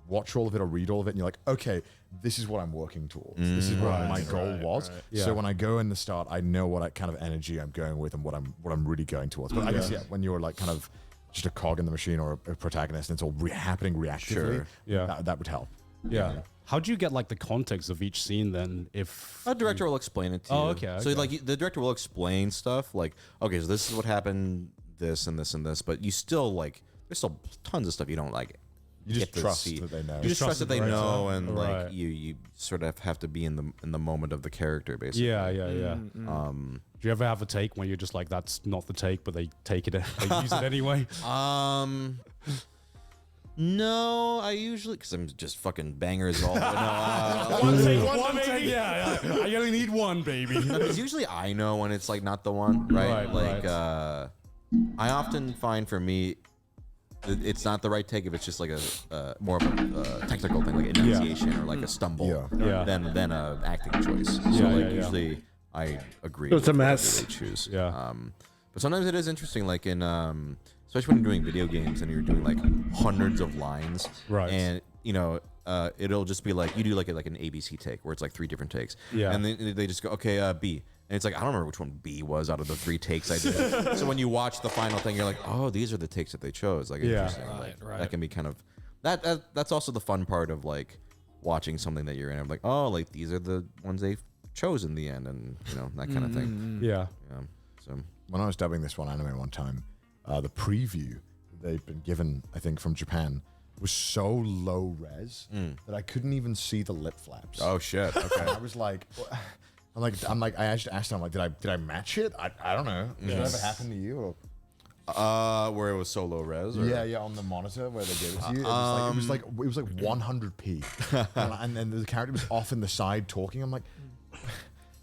watch all of it or read all of it, and you're like, okay, this is what I'm working towards. This is what my goal was. Yeah. So when I go in the start, I know what kind of energy I'm going with and what I'm really going towards. But I guess when you're like kind of just a cog in the machine or a protagonist, and it's all happening reactively. Sure. Yeah. that would help. Yeah. How do you get like the context of each scene then? If A director will explain it to you. Oh, okay, So okay. like the director will explain stuff like, okay, so this is what happened, this and this and this, but you still like there's still tons of stuff you don't like. You just get to trust see. that they know. You just trust that they know, right. and Right. like you sort of have to be in the moment of the character, basically. Yeah. Do you ever have a take when you're just like, that's not the take, but they take it, they use it anyway? No, I usually because I'm just fucking bangers all. No, One take, yeah. I only need one, baby. because usually I know when it's like not the one, right? Right, like right. I often find for me it's not the right take if it's just like a more of a technical thing, like enunciation or like a stumble, Yeah. than a acting choice. So Yeah, like yeah. usually I agree. It's a with mess. whatever they choose. Yeah. But sometimes it is interesting, like in especially when you're doing video games and you're doing like hundreds of lines, Right. And it'll just be like you do like an ABC take where it's like 3 different takes, Yeah. and then they just go, okay, B. And it's like, I don't remember which one B was out of the 3 takes I did. So when you watch the final thing, you're like, oh, these are the takes that they chose. Like, Yeah. interesting. Like, that can be kind of that's also the fun part of like watching something that you're in. I'm like, oh, like these are the ones they chose in the end, and that kind of thing. Yeah. Yeah. So When I was dubbing this one anime one time, the preview they'd been given, I think, from Japan was so low res that I couldn't even see the lip flaps. oh shit. Okay. I was like, I'm like, I actually asked him, like, did I match it? I don't know. Did that ever happen to you? Or? Where it was so low res. Or? Yeah, on the monitor where they gave it to you. It was like 100p, and then the character was off in the side talking. I'm like,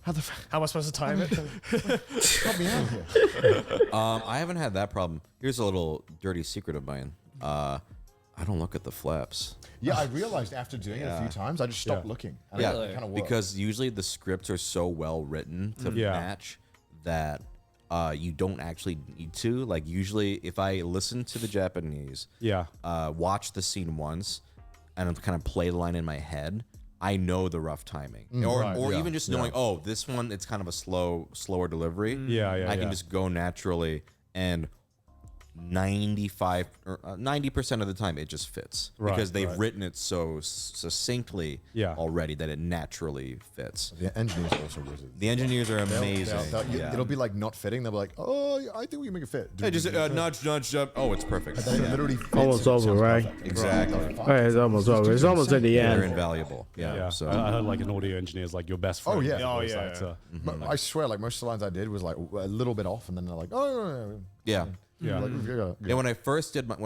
how am I supposed to time it? Help me out here. I haven't had that problem. Here's a little dirty secret of mine. I don't look at the flaps. Yeah, I realized after doing it a few times, I just stopped looking. And Yeah, it kind of because usually the scripts are so well written to match that you don't actually need to. Like usually, if I listen to the Japanese, watch the scene once, and kind of play the line in my head, I know the rough timing, or even just knowing, oh, this one it's kind of a slower delivery. Yeah. I can just go naturally and 95 or 90% of the time it just fits Right, because they've right. written it so succinctly already that it naturally fits. The engineers are also wizards. The engineers are amazing. Yeah. It'll be like not fitting. They'll be like, oh, yeah, I think we can make it fit. Hey, just nudge. Oh, it's perfect. And then it literally fits Almost and it over, sounds right? perfect. Exactly. All right, it's almost over. It's almost at the They're end. invaluable. Yeah. So I heard like an audio engineer is like your best friend. Oh, yeah. as a Oh, voice yeah, actor. But I swear, like most of the lines I did was like a little bit off, and then they're like, oh, yeah. Yeah. Like, And when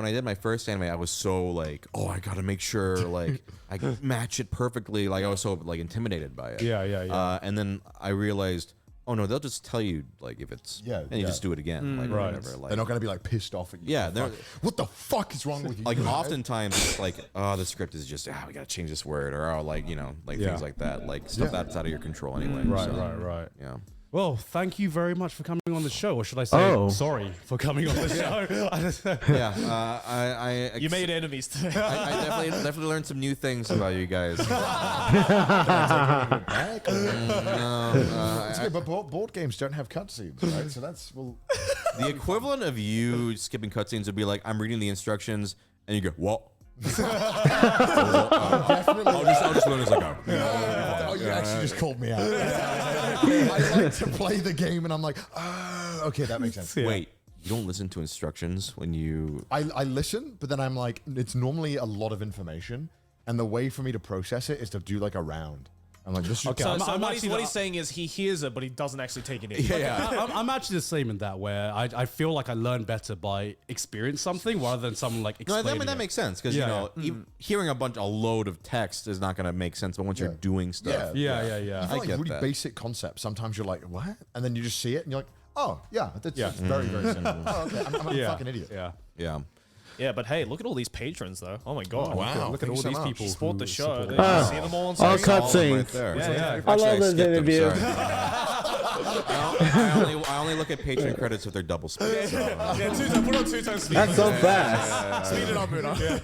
I did my first anime, I was so like, oh, I gotta make sure like I match it perfectly. Like I was so like intimidated by it. Yeah. And then I realized, oh no, they'll just tell you like if it's and you just do it again, like Right. whatever. Like they're not gonna be like pissed off at you. Yeah, they're- what the fuck is wrong with you? like Right? oftentimes it's like, oh, the script is just we gotta change this word, or like like things like that, like stuff that's out of your control anyway. Right, so, right. Yeah. Well, thank you very much for coming on the show, or should I say, sorry for coming on the show? I You made enemies today. I definitely learned some new things about you guys. It's good, but board games don't have cutscenes, right? So that's the equivalent of you skipping cutscenes would be like, I'm reading the instructions, and you go, what? I'll just learn as I go. Oh, you actually just called me out. I like to play the game, and I'm like, okay, that makes sense. Wait, you don't listen to instructions when you... I listen, but then I'm like, it's normally a lot of information, and the way for me to process it is to do like a round. I'm like, this is Okay, So, I'm what actually he's not- saying is he hears it, but he doesn't actually take it in. I'm actually the same in that, where I feel like I learn better by experience something rather than someone like No, explaining that it. makes sense because Yeah, you know, hearing a load of text is not going to make sense. But once you're doing stuff, Yeah. I feel like get really that. basic concepts. Sometimes you're like, what? And then you just see it, and you're like, oh, yeah, that's very, very simple. Oh, okay, I'm a fucking idiot. Yeah. Yeah, but hey, look at all these patrons, though. Oh my god! wow. Look at all Thank you so these much. people Support who the show. support Did us. you see them all on All screen? cutscenes. right there. Yeah. I love this skipped them, interview. sorry. I only look at Patreon credits if they're double speed. So. Yeah, put on 2 times speed. That's so fast. Speed it up, Buddha.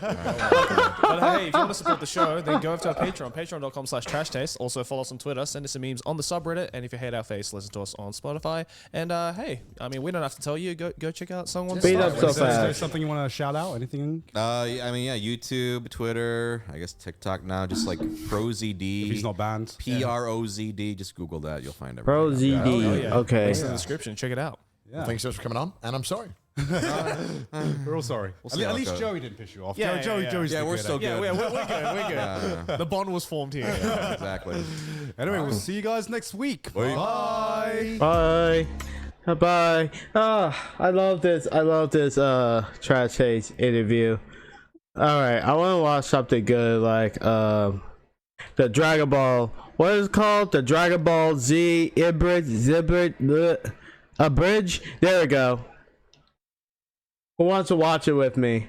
But hey, if you want to support the show, then go over to our Patreon, patreon.com/trashtaste. Also follow us on Twitter, send us some memes on the subreddit, and if you hate our face, listen to us on Spotify. And hey, I mean, we don't have to tell you. Go check out someone's Speed up stuff. so Is there fast. something you want to shout out? Anything? I mean, YouTube, Twitter, I guess TikTok now, just like ProZD. If he's not banned. PROZD. Just Google that, you'll find everything. Pro ZD. Oh, yeah. Okay. Links in the description. Check it out. Yeah. Thanks so much for coming on, and I'm sorry. We're all sorry. see At how it least goes. Joey didn't piss you off. Yeah, Joey's Yeah, the we're good still egg. good. Yeah, we're good. We're good. The bond was formed here. Exactly. Anyway, we'll see you guys next week. Bye. Bye. Bye. I love this. Trash Taste interview. All right, I want to watch something good like the Dragon Ball. What is it called? The Dragon Ball Z Abridged. There we go. Who wants to watch it with me?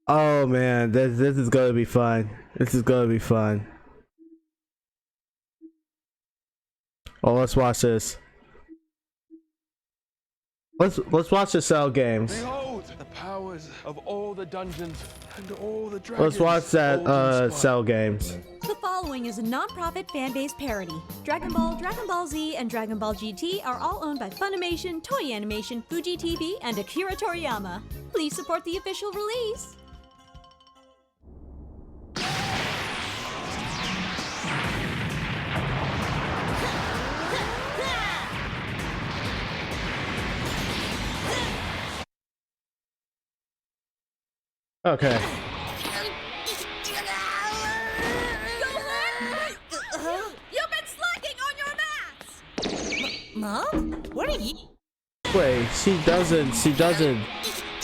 Oh man, this is gonna be fun. This is gonna be fun. Oh, let's watch this. Let's watch the Cell games. Behold the powers of all the dungeons and all the dragons. Let's watch that Cell games. The following is a non-profit fan-based parody. Dragon Ball, Dragon Ball Z, and Dragon Ball GT are all owned by Funimation, Toei Animation, Fuji TV, and Akira Toriyama. Please support the official release. Okay. You've been slacking on your mats! Mom? What are you? Wait, she doesn't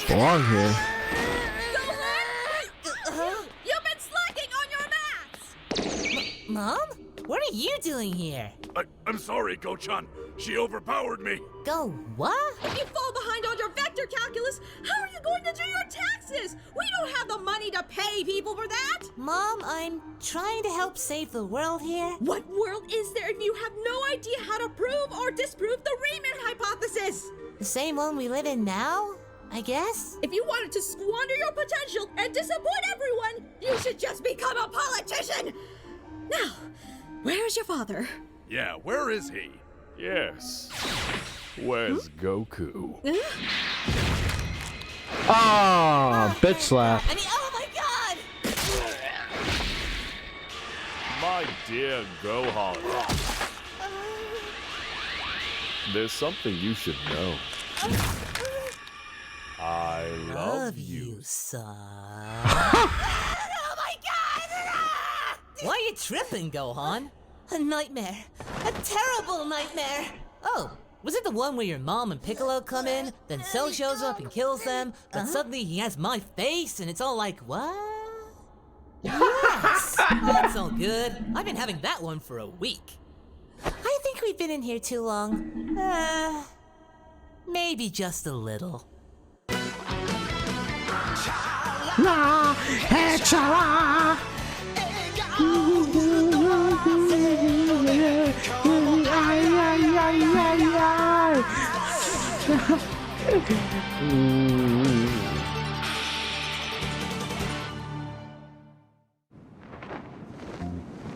belong here. You've been slacking on your mats! Mom? What are you doing here? I'm sorry, Go-chan. She overpowered me. Go what? If you fall behind on your vector calculus, how are you going to do your taxes? We don't have the money to pay people for that. Mom, I'm trying to help save the world here. What world is there if you have no idea how to prove or disprove the Riemann hypothesis? The same one we live in now, I guess? If you wanted to squander your potential and disappoint everyone, you should just become a politician. Now, where's your father? Yeah, where is he? Yes. Where's Goku? Oh, bitch slap. Oh my god! My dear Gohan. There's something you should know. I love you, son. Oh my god! Why are you tripping, Gohan? A nightmare. A terrible nightmare. Oh, was it the one where your mom and Piccolo come in, then Cell shows up and kills them, but suddenly he has my face and it's all like, what? Yes! That's all good. I've been having that one for a week. I think we've been in here too long. Maybe just a little. Nah, hey, chala.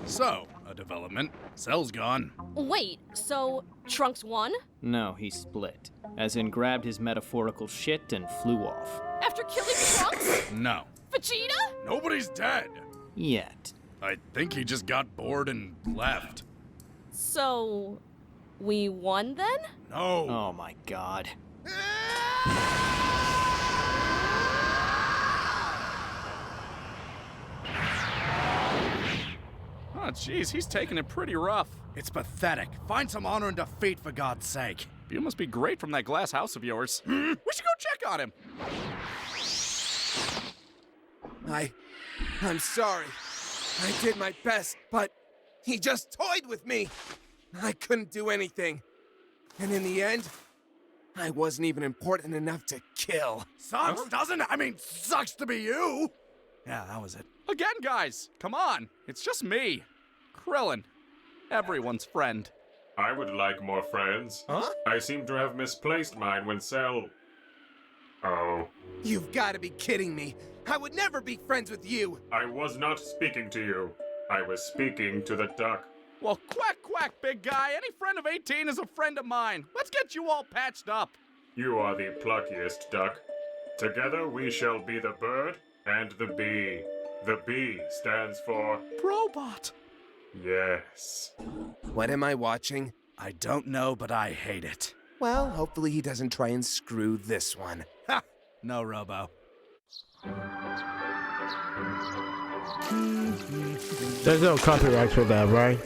So, a development. Cell's gone. Wait, so Trunks won? No, he split. As in grabbed his metaphorical shit and flew off. After killing Trunks? No. Vegeta? Nobody's dead. Yet. I think he just got bored and left. So, we won then? No. Oh my god. Oh, jeez, he's taking it pretty rough. It's pathetic. Find some honor and defeat, for God's sake. You must be great from that glass house of yours. We should go check on him. I'm sorry. I did my best, but he just toyed with me. I couldn't do anything. And in the end, I wasn't even important enough to kill. Sucks, doesn't it? I mean, sucks to be you. Yeah, that was it. Again, guys, come on. It's just me. Krillin. Everyone's friend. I would like more friends. Huh? I seem to have misplaced mine when Cell... Oh. You've got to be kidding me. I would never be friends with you. I was not speaking to you. I was speaking to the duck. Well, quack, quack, big guy. Any friend of 18 is a friend of mine. Let's get you all patched up. You are the pluckiest, duck. Together we shall be the bird and the bee. The B stands for... Probot. Yes. What am I watching? I don't know, but I hate it. Well, hopefully he doesn't try and screw this one. Ha! No, Robo. There's no copyright for that, right?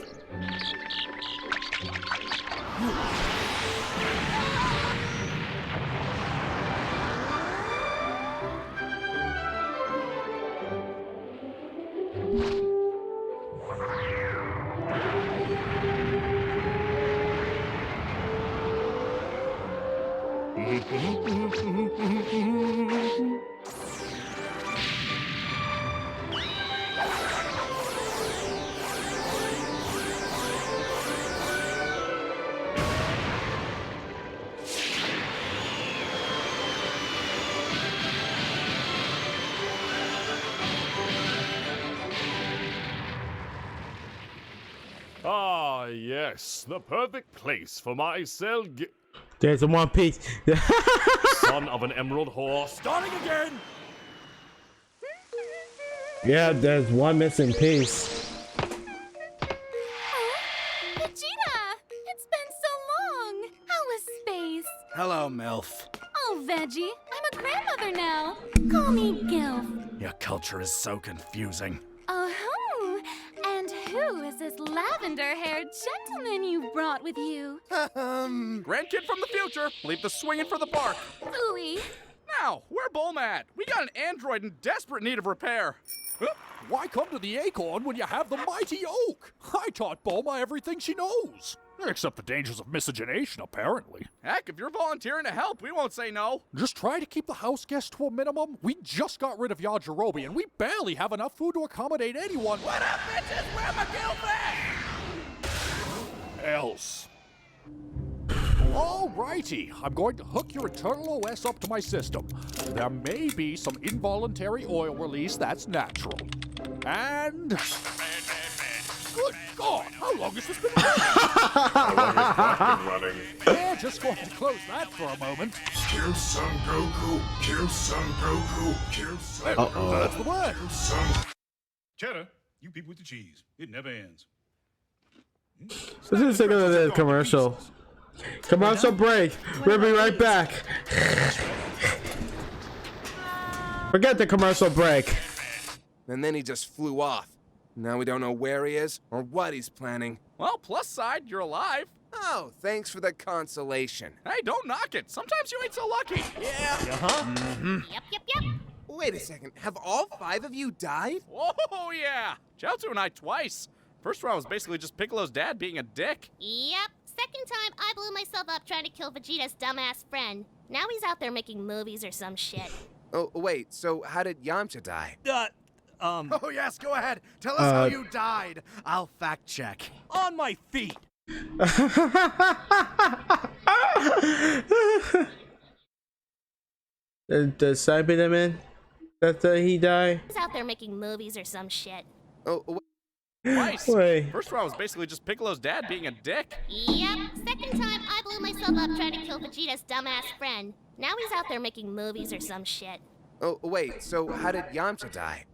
Ah, yes, the perfect place for my Cell. There's a One Piece. Son of an emerald whore. Starting again. Yeah, there's one missing piece. Vegeta! It's been so long! How was space? Hello, MILF. Oh, Veggie, I'm a grandmother now. Call me Gilf. Your culture is so confusing. Oh, and who is this lavender-haired gentleman you brought with you? Grandkid from the future. Leave the swinging for the park. Ooey. Now, where Bulma at? We got an android in desperate need of repair. Why come to the Acorn when you have the mighty Oak? I taught Bulma everything she knows. Except the dangers of miscegenation, apparently. Heck, if you're volunteering to help, we won't say no. Just try to keep the house guests to a minimum. We just got rid of Yajirobe, and we barely have enough food to accommodate anyone. What up, bitches? Where my Gilf at? Else. Alrighty, I'm going to hook your internal OS up to my system. There may be some involuntary oil release that's natural. And... Good God, how long has this been How long has that been running? Yeah, just going to close that for a moment. Kill Son Goku. Kill Son Goku. Kill Son Goku. That's the word. Cheddar, you people with the cheese. It never ends. This is the second of the commercial. Commercial break. We'll be right back. Forget the commercial break. And then he just flew off. Now we don't know where he is or what he's planning. Well, plus side, you're alive. Oh, thanks for the consolation. Hey, don't knock it. Sometimes you ain't so lucky. Yeah. Uh-huh. Yep. Wait a second. Have all 5 of you died? Oh, yeah. Chiaotzu and I twice. First round was basically just Piccolo's dad being a dick. Yep. Second time, I blew myself up trying to kill Vegeta's dumbass friend. Now he's out there making movies or some shit. Oh, wait. So how did Yamcha die? Oh, yes, go ahead. Tell us how you died. I'll fact check. On my feet. The Cyberman that he died. He's out there making movies or some shit. Oh, Twice. Wait. First round was basically just Piccolo's dad being a dick. Yep. Second time, I blew myself up trying to kill Vegeta's dumbass friend. Now he's out there making movies or some shit. Oh, wait. So how did Yamcha die?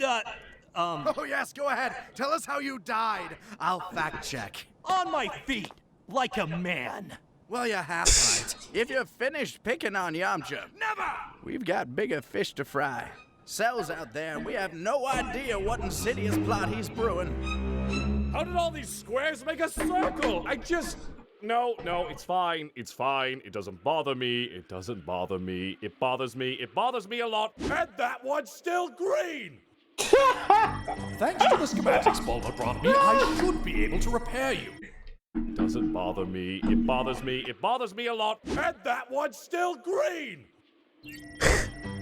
Oh, yes, go ahead. Tell us how you died. I'll fact check. On my feet, like a man. Well, you're half right. If you're finished picking on Yamcha, Never! we've got bigger fish to fry. Cell's out there, and we have no idea what insidious plot he's brewing. How did all these squares make a circle? No, it's fine. It's fine. It doesn't bother me. It doesn't bother me. It bothers me. It bothers me a lot. And that one's still green. Thanks to the schematics Bulma brought me, I should be able to repair you. Doesn't bother me. It bothers me. It bothers me a lot. And that one's still green.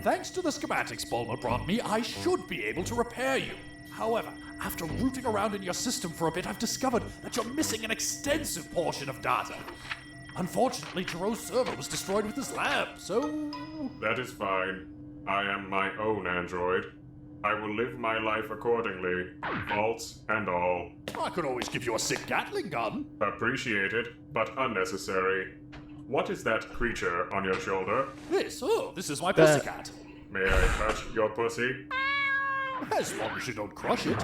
Thanks to the schematics Bulma brought me, I should be able to repair you. However, after rooting around in your system for a bit, I've discovered that you're missing an extensive portion of data. Unfortunately, Jiro's server was destroyed with his lab, so... That is fine. I am my own android. I will live my life accordingly, faults and all. I could always give you a sick Gatling gun. Appreciated, but unnecessary. What is that creature on your shoulder? This is my pussycat. May I touch your pussy? As long as you don't crush it.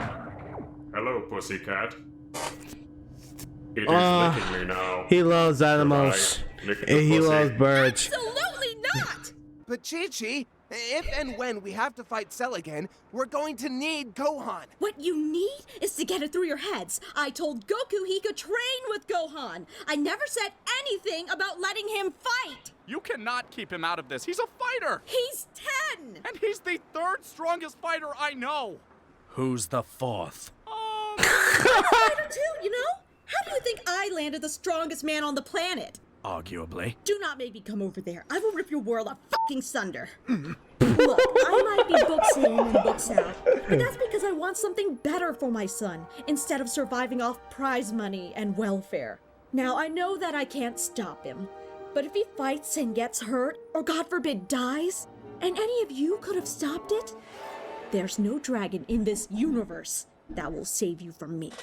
Hello, pussycat. It is licking me now. He loves animals. Lick the And he pussy. loves birds. Absolutely not! But Chi-Chi, if and when we have to fight Cell again, we're going to need Gohan. What you need is to get it through your heads. I told Goku he could train with Gohan. I never said anything about letting him fight. You cannot keep him out of this. He's a fighter. He's 10. And he's the 3rd strongest fighter I know. Who's the 4th? Fighter too, you know? How do you think I landed the strongest man on the planet? Arguably. Do not make me come over there. I will rip your world a fucking sunder. Look, I might be books in and books out, but that's because I want something better for my son, instead of surviving off prize money and welfare. Now, I know that I can't stop him, but if he fights and gets hurt, or God forbid dies, and any of you could have stopped it, there's no dragon in this universe that will save you from me.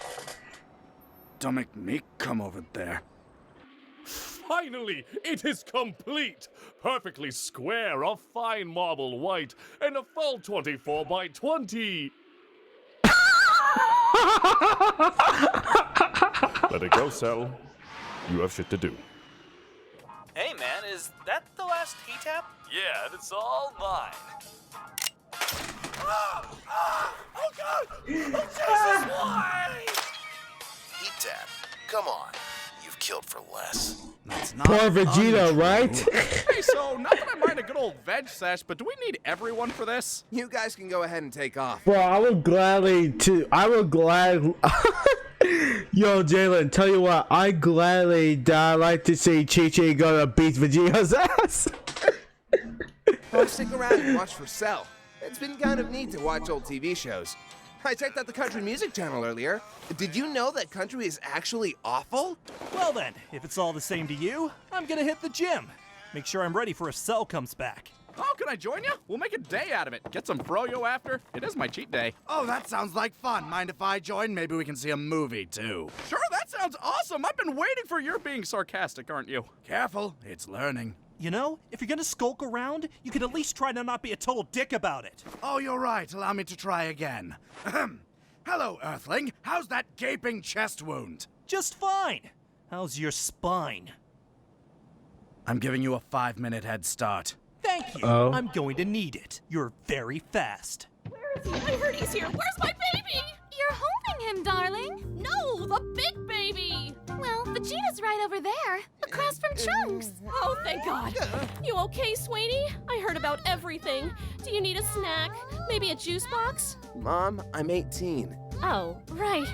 Don't make me come over there. Finally, it is complete. Perfectly square, a fine marble white, and a full 24 by 20. Let it go, Cell. You have shit to do. Hey man, is that the last heat tap? Yeah, it's all mine. Oh god! Oh Jesus, why? Heat tap. Come on. You've killed for less. That's Poor Vegeta, right? Hey, so, not that I mind a good old veg sesh, but do we need everyone for this? You guys can go ahead and take off. Bro, I would gladly. Yo, Jalen, tell you what, I gladly like to see Chi-Chi gonna beat Vegeta's ass. I'll stick around and watch for Cell. It's been kind of neat to watch old TV shows. I checked out the Country Music Channel earlier. Did you know that country is actually awful? Well then, if it's all the same to you, I'm gonna hit the gym. Make sure I'm ready for if Cell comes back. Oh, can I join you? We'll make a day out of it. Get some froyo after. It is my cheat day. Oh, that sounds like fun. Mind if I join? Maybe we can see a movie, too. Sure, that sounds awesome. I've been waiting for your being sarcastic, aren't you? Careful, it's learning. You know, if you're gonna skulk around, you could at least try to not be a total dick about it. Oh, you're right. Allow me to try again. Ahem. Hello, Earthling. How's that gaping chest wound? Just fine. How's your spine? I'm giving you a 5-minute head start. Thank you. Oh. I'm going to need it. You're very fast. Where is he? I heard he's here. Where's my baby? You're holding him, darling. No, the big baby. Well, Vegeta's right over there, across from Trunks. Oh, thank God. You okay, Sweeney? I heard about everything. Do you need a snack? Maybe a juice box? Mom, I'm 18. Oh, right.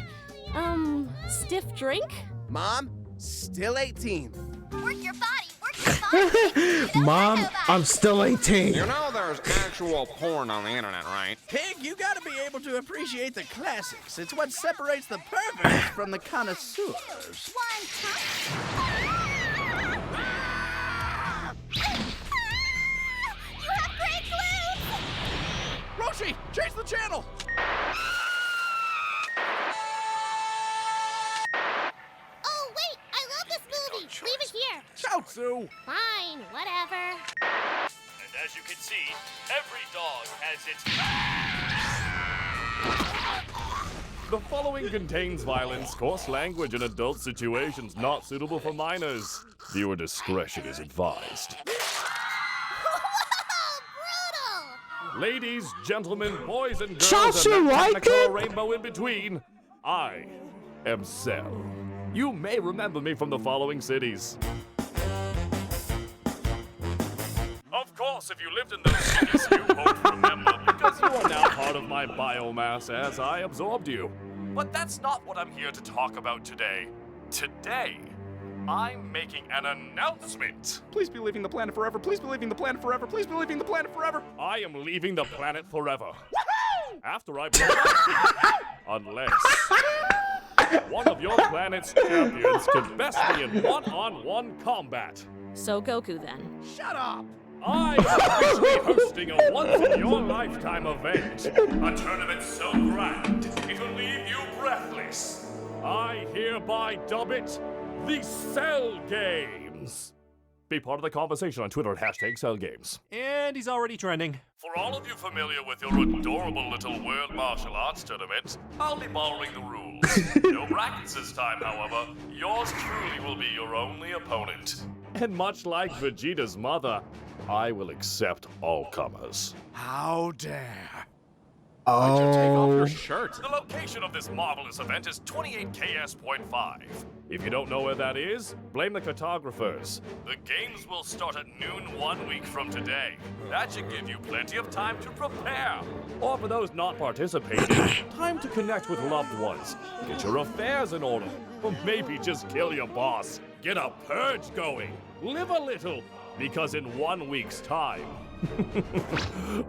Stiff drink? Mom, still 18. Work your body, work your body. Mom, I'm still 18. You know there's actual porn on the internet, right? Pig, you gotta be able to appreciate the classics. It's what separates the perverts from the connoisseurs. One time. You have great glutes! Roshi, change the channel! Oh, wait! I love this movie! Leave it here! Chaozu! Fine, whatever. And as you can see, every dog has its... The following contains violence, coarse language, and adult situations not suitable for minors. Viewer discretion is advised. Ladies, gentlemen, boys and girls, Chaozu and that like technicolor it? rainbow in between, I am Cell. You may remember me from the following cities. Of course, if you lived in those cities, you won't remember, because you are now part of my biomass as I absorbed you. But that's not what I'm here to talk about today. Today, I'm making an announcement. Please be leaving the planet forever. Please be leaving the planet forever. Please be leaving the planet forever. I am leaving the planet forever. After I blow up, unless one of your planet's champions can best me in one-on-one combat. So Goku then. Shut up! I am officially hosting a once-in-your-lifetime event. A tournament so grand, it'll leave you breathless. I hereby dub it the Cell Games. Be part of the conversation on Twitter at #CellGames. And he's already trending. For all of you familiar with your adorable little World Martial Arts tournament, I'll be borrowing the rules. No brackets this time, however. Yours truly will be your only opponent. And much like Vegeta's mother, I will accept all comers. How dare. Why'd you take off your Oh. shirt? The location of this marvelous event is 28KS.5. If you don't know where that is, blame the cartographers. The games will start at noon 1 week from today. That should give you plenty of time to prepare. Or for those not participating, time to connect with loved ones. Get your affairs in order. Or maybe just kill your boss. Get a purge going. Live a little. Because in 1 week's time,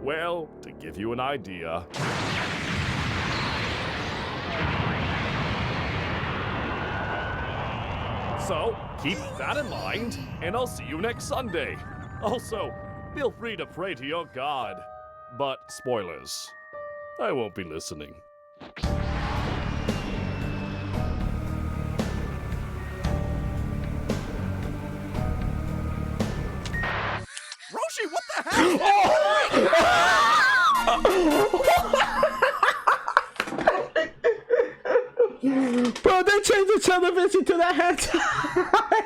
well, to give you an idea. So, keep that in mind, and I'll see you next Sunday. Also, feel free to pray to your God. But, spoilers, I won't be listening. Roshi, what the hell? Bro, they changed the television to that hentai.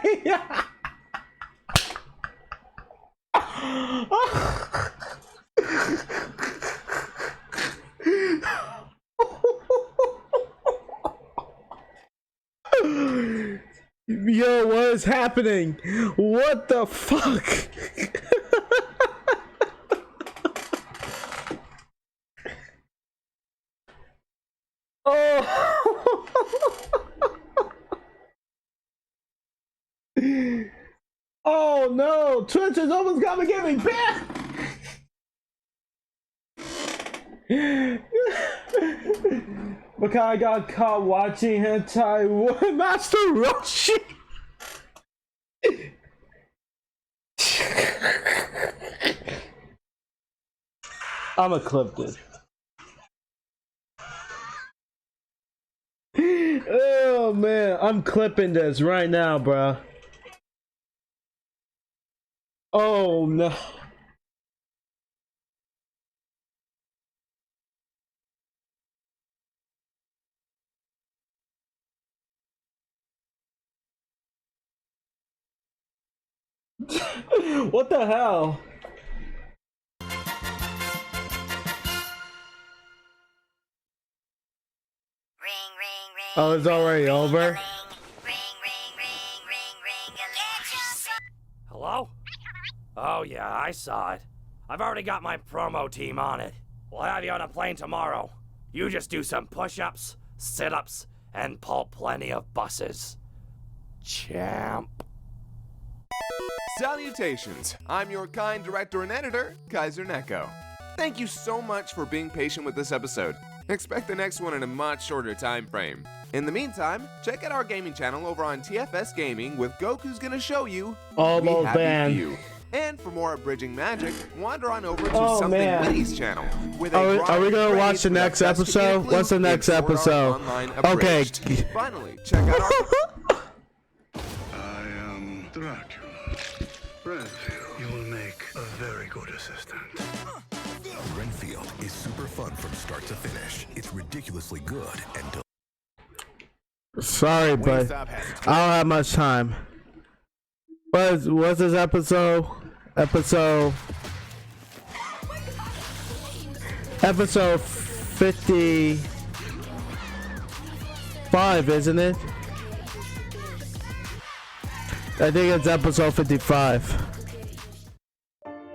Yo, what is happening? What the fuck? Oh. Oh no, Twitch has almost got me getting back. Because I got caught watching hentai with Master Roshi. I'ma clip this. Oh man, I'm clipping this right now, bro. Oh no. What the hell? Oh, it's already over? Hello? Oh yeah, I saw it. I've already got my promo team on it. We'll have you on a plane tomorrow. You just do some push-ups, sit-ups, and pull plenty of buses. Champ. Salutations! I'm your kind director and editor, Kaiser Neko. Thank you so much for being patient with this episode. Expect the next one in a much shorter time frame. In the meantime, check out our gaming channel over on TFS Gaming with Goku's gonna show you Almost Happy banned. Few. And for more abridging magic, wander on over to Oh, Something man. Witty's channel. With Are we gonna watch the next episode? What's the next episode? Okay. Finally, check out our... I am Dracula. Renfield, you will make a very good assistant. Renfield is super fun from start to finish. It's ridiculously good and Sorry, but I don't have much time. What's this episode? Episode 55, isn't it? I think it's episode 55.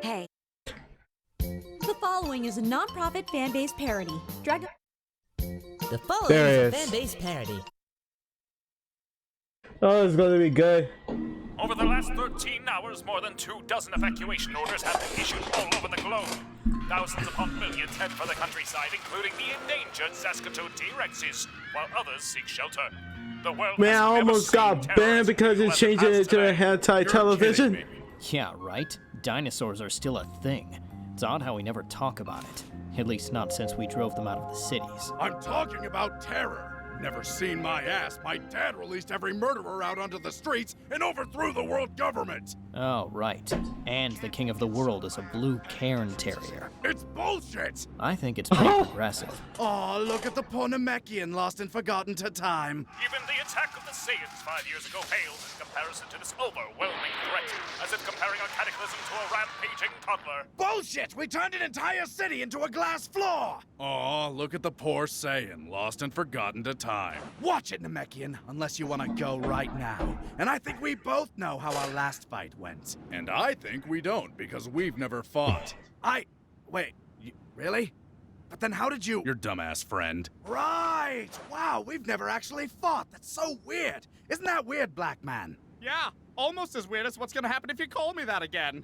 Hey. The following is a non-profit fan-based parody. Dragon. The following There is it a is. fan-based parody. Oh, it's gonna be good. Over the last 13 hours, more than 24 evacuation orders have been issued all over the globe. Thousands upon millions head for the countryside, including the endangered Saskatoon T-Rexes, while others seek shelter. The world Man, has I never almost seen got terrorists banned because it like changed the it to a past hentai television. Yeah, right? Dinosaurs are still a thing. It's odd how we never talk about it. At least not since we drove them out of the cities. I'm talking about terror. Never seen my ass. My dad released every murderer out onto the streets and overthrew the world government. Oh, right. And the king of the world is a blue Cairn Terrier. It's bullshit. I think it's pretty progressive. Oh, look at the poor Namekian lost and forgotten to time. Even the attack of the Saiyans 5 years ago pales in comparison to this overwhelming threat, as if comparing a cataclysm to a rampaging toddler. Bullshit! We turned an entire city into a glass floor! Oh, look at the poor Saiyan, lost and forgotten to time. Watch it, Namekian, unless you want to go right now. And I think we both know how our last fight went. And I think we don't, because we've never fought. Wait, really? But then how did you... Your dumbass friend. Right! Wow, we've never actually fought. That's so weird. Isn't that weird, Black Man? Yeah, almost as weird as what's gonna happen if you call me that again.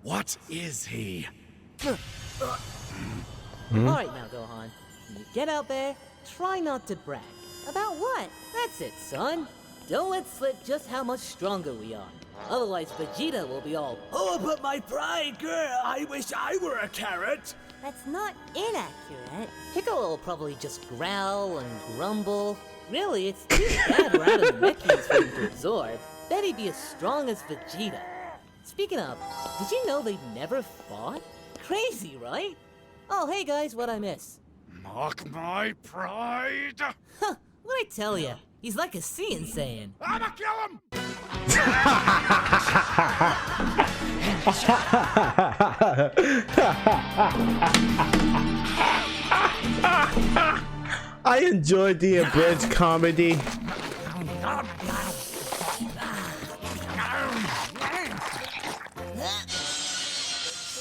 What is he? Alright now, Gohan. When you get out there, try not to brag. About what? That's it, son. Don't let slip just how much stronger we are. Otherwise, Vegeta will be all, Oh, but my pride, girl, I wish I were a carrot. that's not inaccurate. Piccolo will probably just growl and grumble. Really, it's too bad we're out of the Namekians for him to absorb. Bet he'd be as strong as Vegeta. Speaking of, did you know they've never fought? Crazy, right? Oh, hey guys, what'd I miss? Mock my pride. Huh, what'd I tell ya? He's like a Saiyan Saiyan. I'ma kill him! I enjoyed the abridged comedy.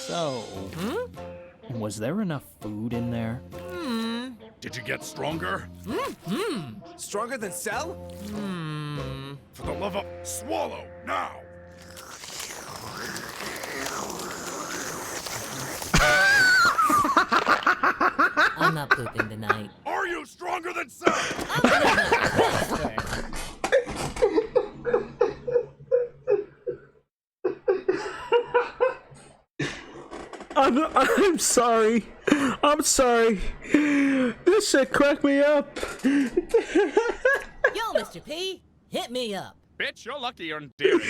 So, was there enough food in there? Did you get stronger? Stronger than Cell? For the love of swallow, now! I'm not pooping tonight. Are you stronger than Cell? I'm sorry. I'm sorry. This shit cracked me up. Yo, Mr. P, hit me up. Bitch, you're lucky you're endearing.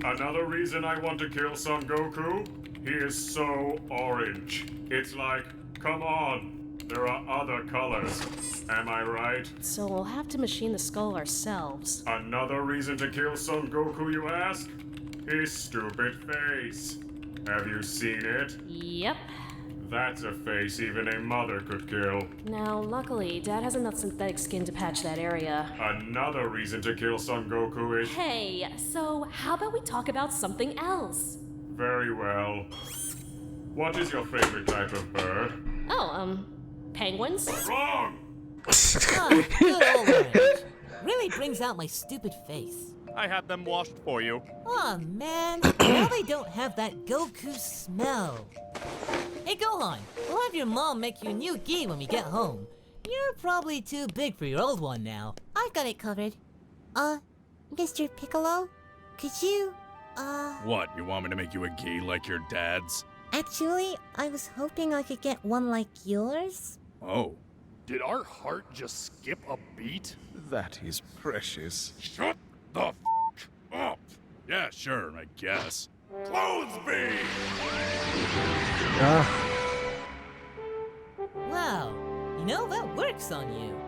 Another reason I want to kill Son Goku? He is so orange. It's like, come on, there are other colors. Am I right? So we'll have to machine the skull ourselves. Another reason to kill Son Goku, you ask? His stupid face. Have you seen it? Yep. That's a face even a mother could kill. Now, luckily, Dad has enough synthetic skin to patch that area. Another reason to kill Son Goku is... Hey, so how about we talk about something else? Very well. What is your favorite type of bird? Oh, penguins? Wrong! Good old Orange. Really brings out my stupid face. I had them washed for you. Aw, man. Now they don't have that Goku smell. Hey, Gohan, we'll have your mom make you a new gi when we get home. You're probably too big for your old one now. I've got it covered. Mr. Piccolo, could you, What, you want me to make you a gi like your dad's? Actually, I was hoping I could get one like yours. Oh. Did our heart just skip a beat? That is precious. Shut the f up! Yeah, sure, I guess. Clothesby! Wow, you know, that works on you.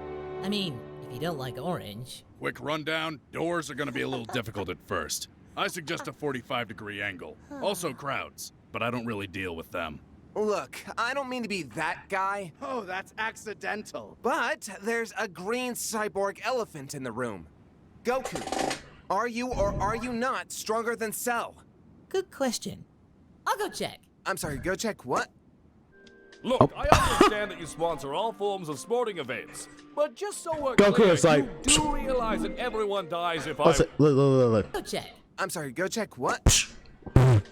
I mean, if you don't like orange. Quick rundown, doors are gonna be a little difficult at first. I suggest a 45-degree angle. Also crowds, but I don't really deal with them. Look, I don't mean to be that guy. Oh, that's accidental. But there's a green cyborg elephant in the room. Goku, are you or are you not stronger than Cell? Good question. I'll go check. I'm sorry, go check what? Look, I understand that you sponsor all forms of sporting events, but just so we're Goku clear, is like... you do realize that everyone dies if I... Look. Go check. I'm sorry, go check what?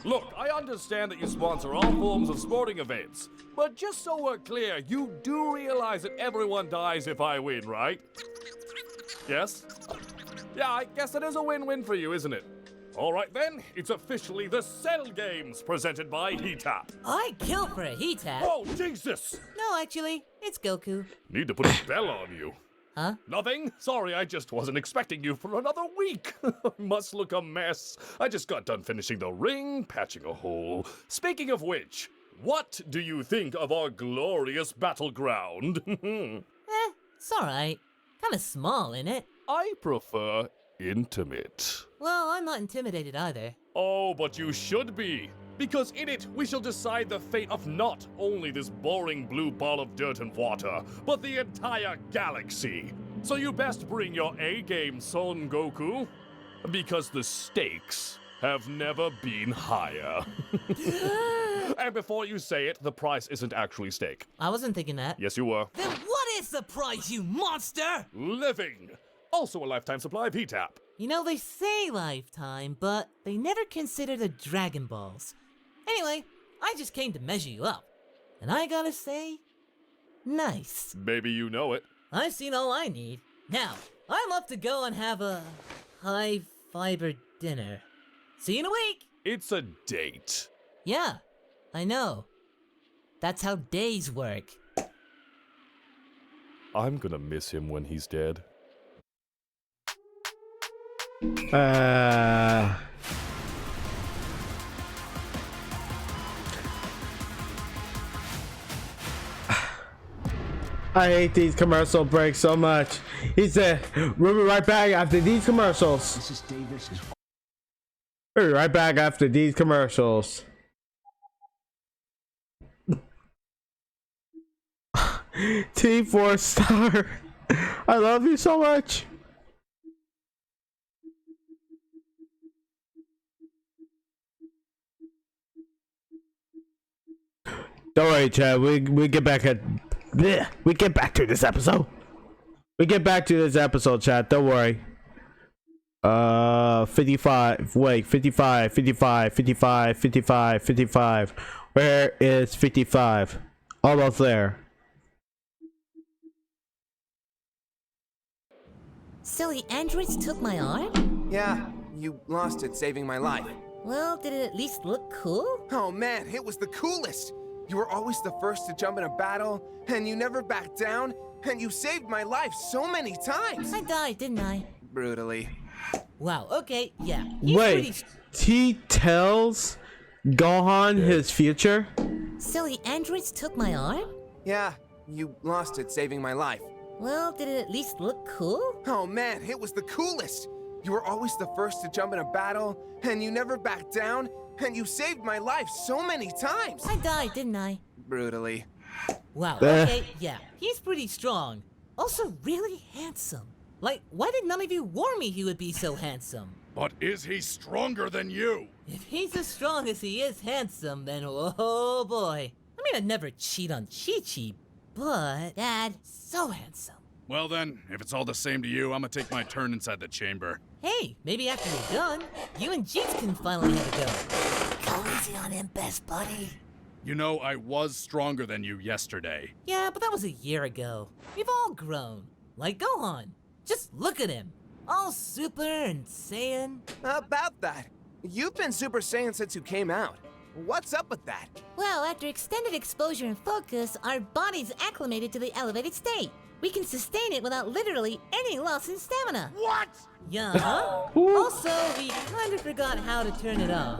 Look, I understand that you sponsor all forms of sporting events, but just so we're clear, you do realize that everyone dies if I win, right? Yes? Yeah, I guess it is a win-win for you, isn't it? All right then, it's officially the Cell Games presented by Heat-Tap. I'd kill for a Heat-Tap. Oh, Jesus! No, actually, it's Goku. Need to put a bell on you. Huh? Nothing? Sorry, I just wasn't expecting you for another week. Must look a mess. I just got done finishing the ring, patching a hole. Speaking of which, what do you think of our glorious battleground? It's alright. Kinda small, innit? I prefer intimate. Well, I'm not intimidated either. Oh, but you should be. Because in it, we shall decide the fate of not only this boring blue ball of dirt and water, but the entire galaxy. So you best bring your A-game, Son Goku. Because the stakes have never been higher. And before you say it, the price isn't actually steak. I wasn't thinking that. Yes, you were. Then what is the price, you monster? Living. Also a lifetime supply of Heat-Tap. You know, they say lifetime, but they never consider the Dragon Balls. Anyway, I just came to measure you up. And I gotta say, nice. Maybe you know it. I've seen all I need. Now, I'm up to go and have a high-fiber dinner. See you in a week. It's a date. Yeah, I know. That's how days work. I'm gonna miss him when he's dead. I hate these commercial breaks so much. He said, we'll be right back after these commercials. Mrs. Davis is... We'll be right back after these commercials. T4 Star, I love you so much. Don't worry, Chad. We get back at... Blech. We get back to this episode. We get back to this episode, Chad. Don't worry. 55. Wait, 55, 55, 55, 55, 55. Where is 55? Almost there. So the androids took my arm? Yeah, you lost it saving my life. Well, did it at least look cool? Oh man, it was the coolest! You were always the first to jump in a battle, and you never backed down, and you saved my life so many times! I died, didn't I? Brutally. Wow, okay, yeah. Wait, he tells Gohan his future? So the androids took my arm? Yeah, you lost it saving my life. Well, did it at least look cool? Oh man, it was the coolest! You were always the first to jump in a battle, and you never backed down, and you saved my life so many times! I died, didn't I? Brutally. Wow, okay, yeah. He's pretty strong. Also really handsome. Like, why did none of you warn me he would be so handsome? But is he stronger than you? If he's as strong as he is handsome, then oh boy. I mean, I'd never cheat on Chi-Chi, but Dad, so handsome. Well then, if it's all the same to you, I'm gonna take my turn inside the chamber. Hey, maybe after you're done, you and Jeets can finally have a go. Go easy on him, best buddy. You know, I was stronger than you yesterday. Yeah, but that was a year ago. We've all grown. Like Gohan. Just look at him. All Super and Saiyan. About that, you've been Super Saiyan since you came out. What's up with that? Well, after extended exposure and focus, our body's acclimated to the elevated state. We can sustain it without literally any loss in stamina. What? Yeah, huh? Also, we kind of forgot how to turn it off.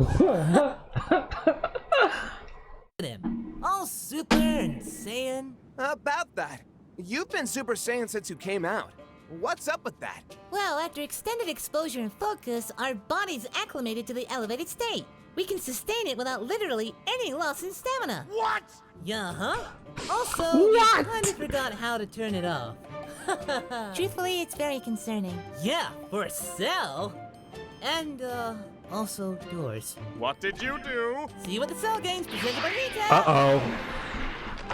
Him. All Super and Saiyan. About that, you've been Super Saiyan since you came out. What's up with that? Well, after extended exposure and focus, our body's acclimated to the elevated state. We can sustain it without literally any loss in stamina. What? Yeah, huh? Also, we kind of forgot how to turn it off. Truthfully, it's very concerning. Yeah, for Cell. And, also yours. What did you do? See you at the Cell Games presented by Rita. Uh-oh.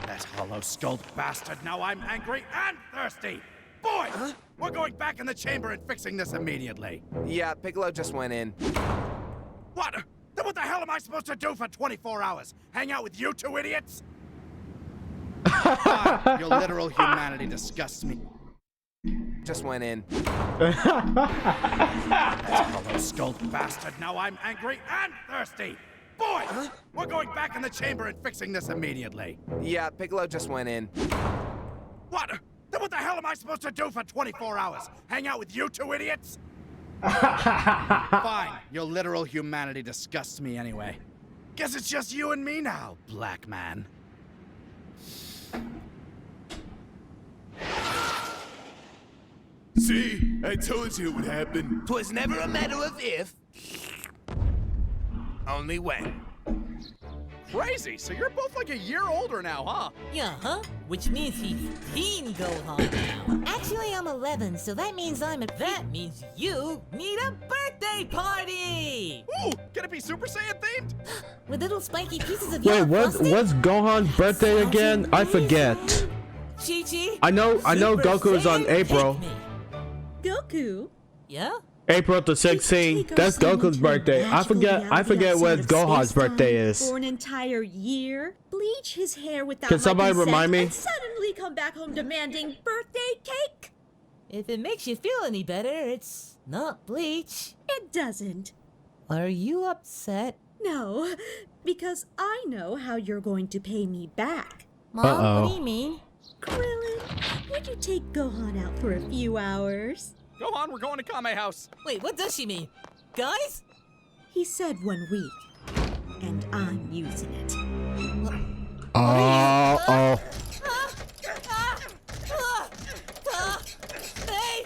That hollow-skulled bastard, now I'm angry and thirsty! Boy, we're going back in the chamber and fixing this immediately. Yeah, Piccolo just went in. What? Then what the hell am I supposed to do for 24 hours? Hang out with you two idiots? God, your literal humanity disgusts me. Just went in. That hollow-skulled bastard, now I'm angry and thirsty! Boy, we're going back in the chamber and fixing this immediately. Yeah, Piccolo just went in. What? Then what the hell am I supposed to do for 24 hours? Hang out with you two idiots? Fine, your literal humanity disgusts me anyway. Guess it's just you and me now, black man. See? I told you it would happen. 'Twas never a matter of if, only when. Crazy, so you're both like a year older now, huh? Yeah, huh? Which means he's teen Gohan now. Actually, I'm 11, so that means That means you need a birthday party! Ooh, can it be Super Saiyan themed? With little spiky pieces of Wait, yellow what's Gohan's birthday again? I forget. Chi-Chi? I know Goku is on April. Goku? Yeah? April the 16th. That's Goku's birthday. I forget when Gohan's birthday is. For an entire year, bleach his hair without Can somebody remind me? and suddenly come back home demanding birthday cake. If it makes you feel any better, it's not bleach. It doesn't. Are you upset? No, because I know how you're going to pay me back. Mom, what do you mean? Krillin, would you take Gohan out for a few hours? Gohan, we're going to Kame House. Wait, what does she mean? Guys? He said 1 week, and I'm using it. Oh. Hey!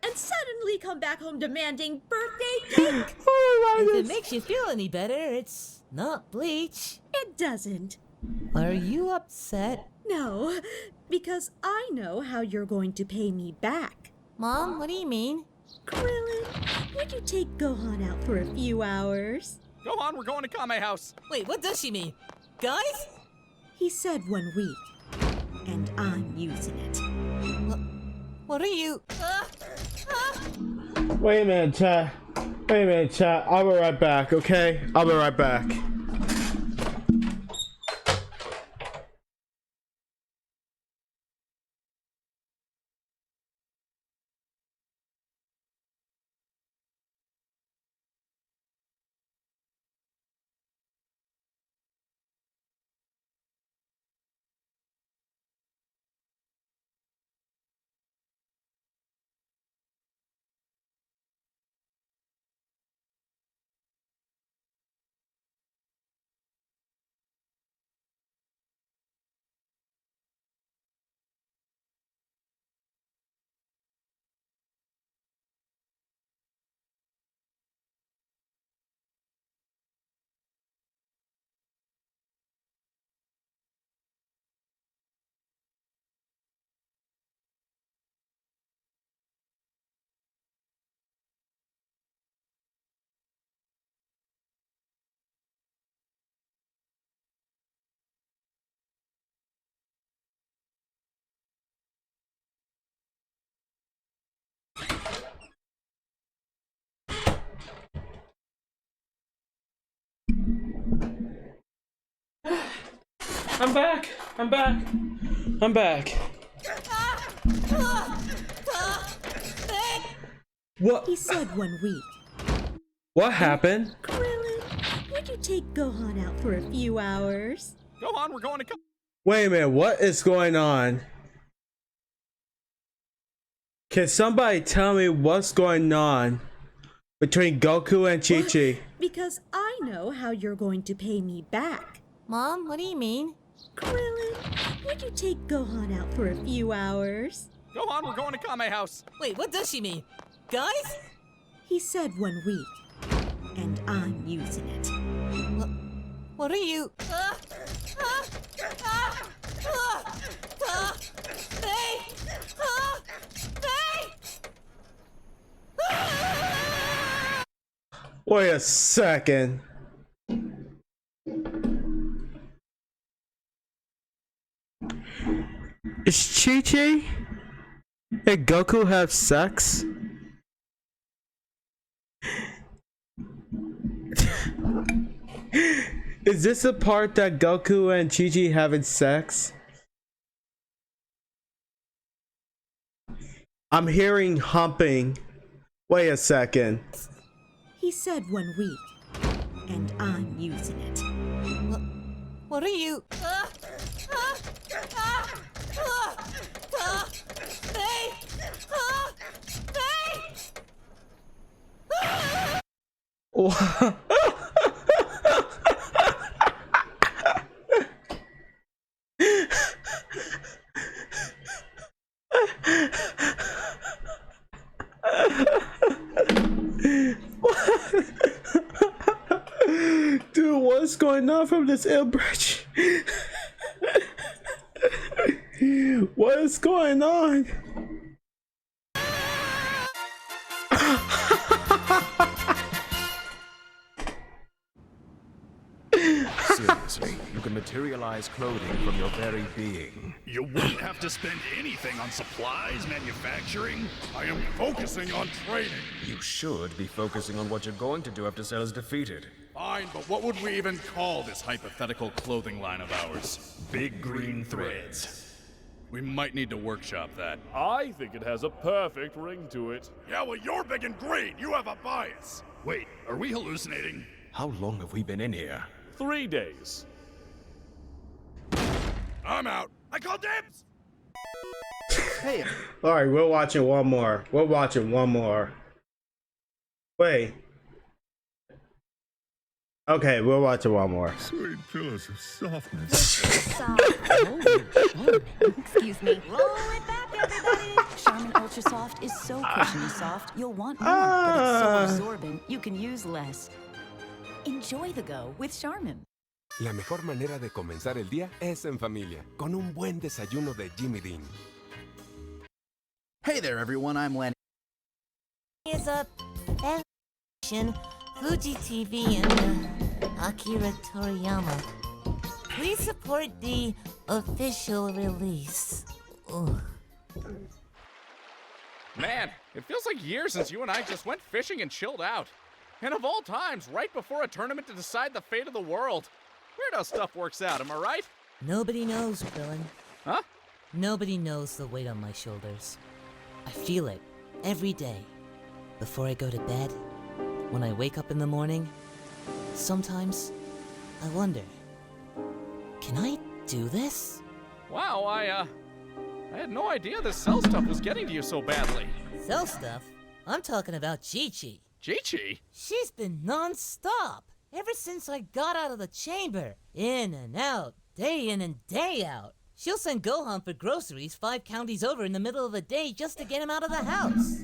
And suddenly come back home demanding birthday cake. If it makes you feel any better, it's not bleach. It doesn't. Are you upset? No, because I know how you're going to pay me back. Mom, what do you mean? Krillin, would you take Gohan out for a few hours? Gohan, we're going to Kame House. Wait, what does she mean? Guys? He said 1 week, and I'm using it. What are you? Wait a minute, chat. I'll be right back, okay? I'll be right back. I'm back. I'm back. I'm back. What? He said 1 week. What happened? Krillin, would you take Gohan out for a few hours? Gohan, we're going to come. Wait a minute. What is going on? Can somebody tell me what's going on between Goku and Chi-Chi? Because I know how you're going to pay me back. Mom, what do you mean? Krillin, would you take Gohan out for a few hours? Gohan, we're going to Kame House. Wait, what does she mean? Guys? He said 1 week, and I'm using it. What are you? Wait a second. Is Chi-Chi and Goku have sex? Is this the part that Goku and Chi-Chi having sex? I'm hearing humping. Wait a second. He said 1 week, and I'm using it. What are you? Dude, what's going on from this ill bridge? What is going on? Seriously, you can materialize clothing from your very being. You wouldn't have to spend anything on supplies, manufacturing. I am focusing on training. You should be focusing on what you're going to do after Cell is defeated. Fine, but what would we even call this hypothetical clothing line of ours? Big green threads. We might need to workshop that. I think it has a perfect ring to it. Yeah, well, you're big and green. You have a bias. Wait, are we hallucinating? How long have we been in here? 3 days. I'm out. I call dibs! Hey. Alright, we're watching one more. We're watching one more. Wait. Okay, we're watching one more. Sweet pillows of softness. Excuse me. Roll it back, everybody. Charmin Ultra Soft is so cushiony soft, you'll want more, but it's so absorbent, you can use less. Enjoy the go with Charmin. La mejor manera de comenzar el día es en familia, con un buen desayuno de Jimmy Dean. Hey there, everyone. I'm Lenny. Is a Fuji TV and Akira Toriyama. Please support the official release. Ugh. Man, it feels like years since you and I just went fishing and chilled out. And of all times, right before a tournament to decide the fate of the world. Weird how stuff works out, am I right? Nobody knows, Krillin. Huh? Nobody knows the weight on my shoulders. I feel it every day. Before I go to bed, when I wake up in the morning, sometimes I wonder, can I do this? Wow, I had no idea this Cell stuff was getting to you so badly. Cell stuff? I'm talking about Chi-Chi. Chi-Chi? She's been non-stop ever since I got out of the chamber. In and out, day in and day out. She'll send Gohan for groceries 5 counties over in the middle of the day just to get him out of the house.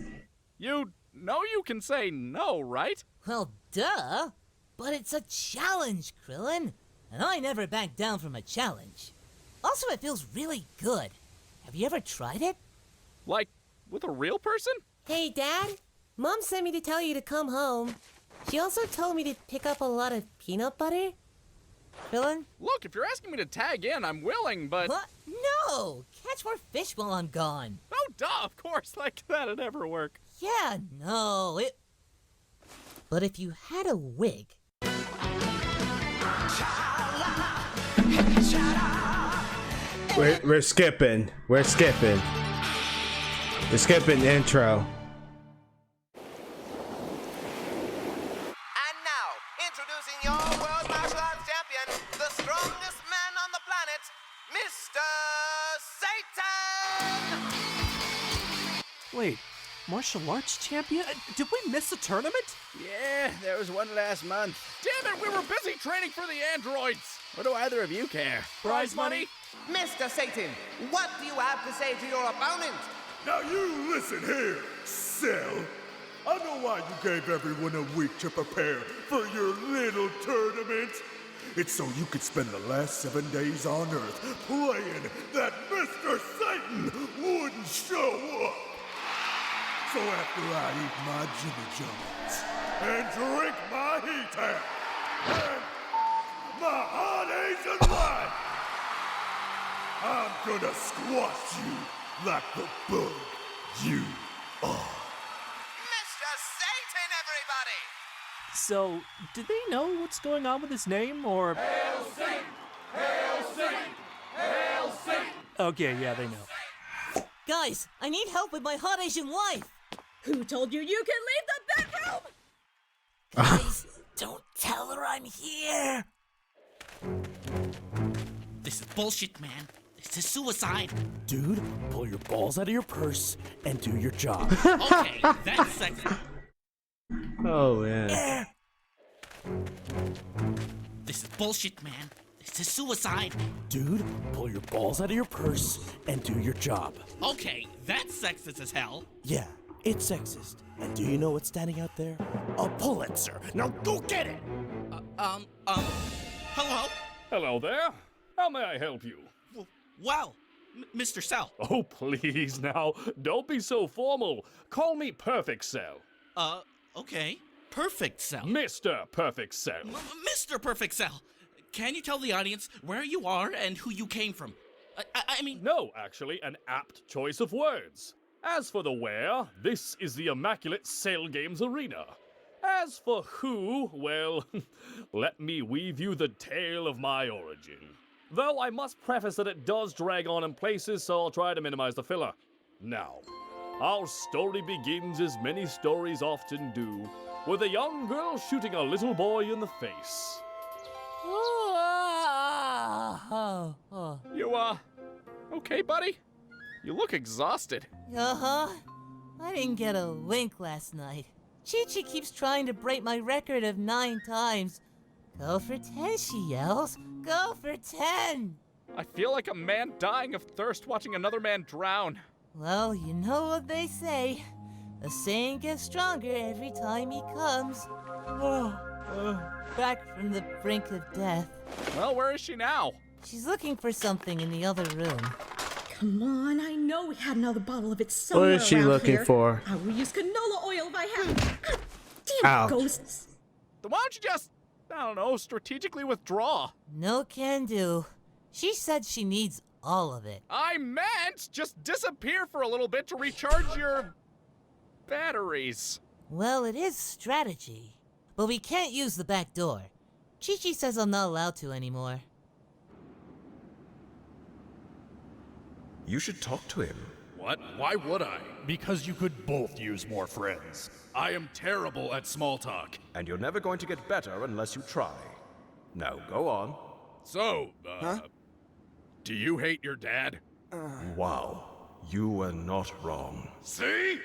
You know you can say no, right? Well, duh. But it's a challenge, Krillin. And I never back down from a challenge. Also, it feels really good. Have you ever tried it? Like, with a real person? Hey, Dad. Mom sent me to tell you to come home. She also told me to pick up a lot of peanut butter. Krillin? Look, if you're asking me to tag in, I'm willing, but... What? No! Catch more fish while I'm gone. Oh, duh, of course. Like, that'd never work. Yeah, no, it... But if you had a wig... We're skipping. We're skipping. We're skipping intro. And now, introducing your World Martial Arts Champion, the strongest man on the planet, Mr. Satan! Wait, martial arts champion? Did we miss a tournament? Yeah, there was one last month. Damn it, we were busy training for the androids. What do either of you care? Prize money? Mr. Satan, what do you have to say to your opponent? Now you listen here, Cell. I know why you gave everyone a week to prepare for your little tournament. It's so you could spend the last 7 days on Earth praying that Mr. Satan wouldn't show up. So after I eat my Jimmy Jones and drink my Heat and my hot Asian life, I'm gonna squash you like the bug you are. Mr. Satan, everybody! So, did they know what's going on with his name, or... Hail Satan! Hail Satan! Hail Satan! Okay, yeah, they know. Guys, I need help with my hot Asian wife. Who told you you can leave the bedroom? Guys, don't tell her I'm here. This is bullshit, man. This is suicide. Dude, pull your balls out of your purse and do your job. Okay, that's sexy. Oh man. This is bullshit, man. This is suicide. Dude, pull your balls out of your purse and do your job. Okay, that's sexist as hell. Yeah, it's sexist. And do you know what's standing out there? A Pulitzer. Now go get it! Hello? Hello there. How may I help you? Wow, Mr. Cell. Oh, please now. Don't be so formal. Call me Perfect Cell. Okay. Perfect Cell. Mr. Perfect Cell. Mr. Perfect Cell. Can you tell the audience where you are and who you came from? I mean... No, actually, an apt choice of words. As for the where, this is the immaculate Cell Games Arena. As for who, well, let me weave you the tale of my origin. Though I must preface that it does drag on in places, so I'll try to minimize the filler. Now, our story begins as many stories often do, with a young girl shooting a little boy in the face. You, okay, buddy? You look exhausted. Uh-huh. I didn't get a wink last night. Chi-Chi keeps trying to break my record of 9 times. Go for 10, she yells. Go for 10! I feel like a man dying of thirst watching another man drown. Well, you know what they say. A saint gets stronger every time he comes. Back from the brink of death. Well, where is she now? She's looking for something in the other room. Come on, I know we had another bottle of it What somewhere is she around looking here. for? I will use canola oil if I have. Damn Ouch. ghosts. Then why don't you just, I don't know, strategically withdraw? No can do. She said she needs all of it. I meant just disappear for a little bit to recharge your... batteries. Well, it is strategy. But we can't use the back door. Chi-Chi says I'm not allowed to anymore. You should talk to him. What? Why would I? Because you could both use more friends. I am terrible at small talk. And you're never going to get better unless you try. Now, go on. So, do you hate your dad? Wow. You were not wrong. See?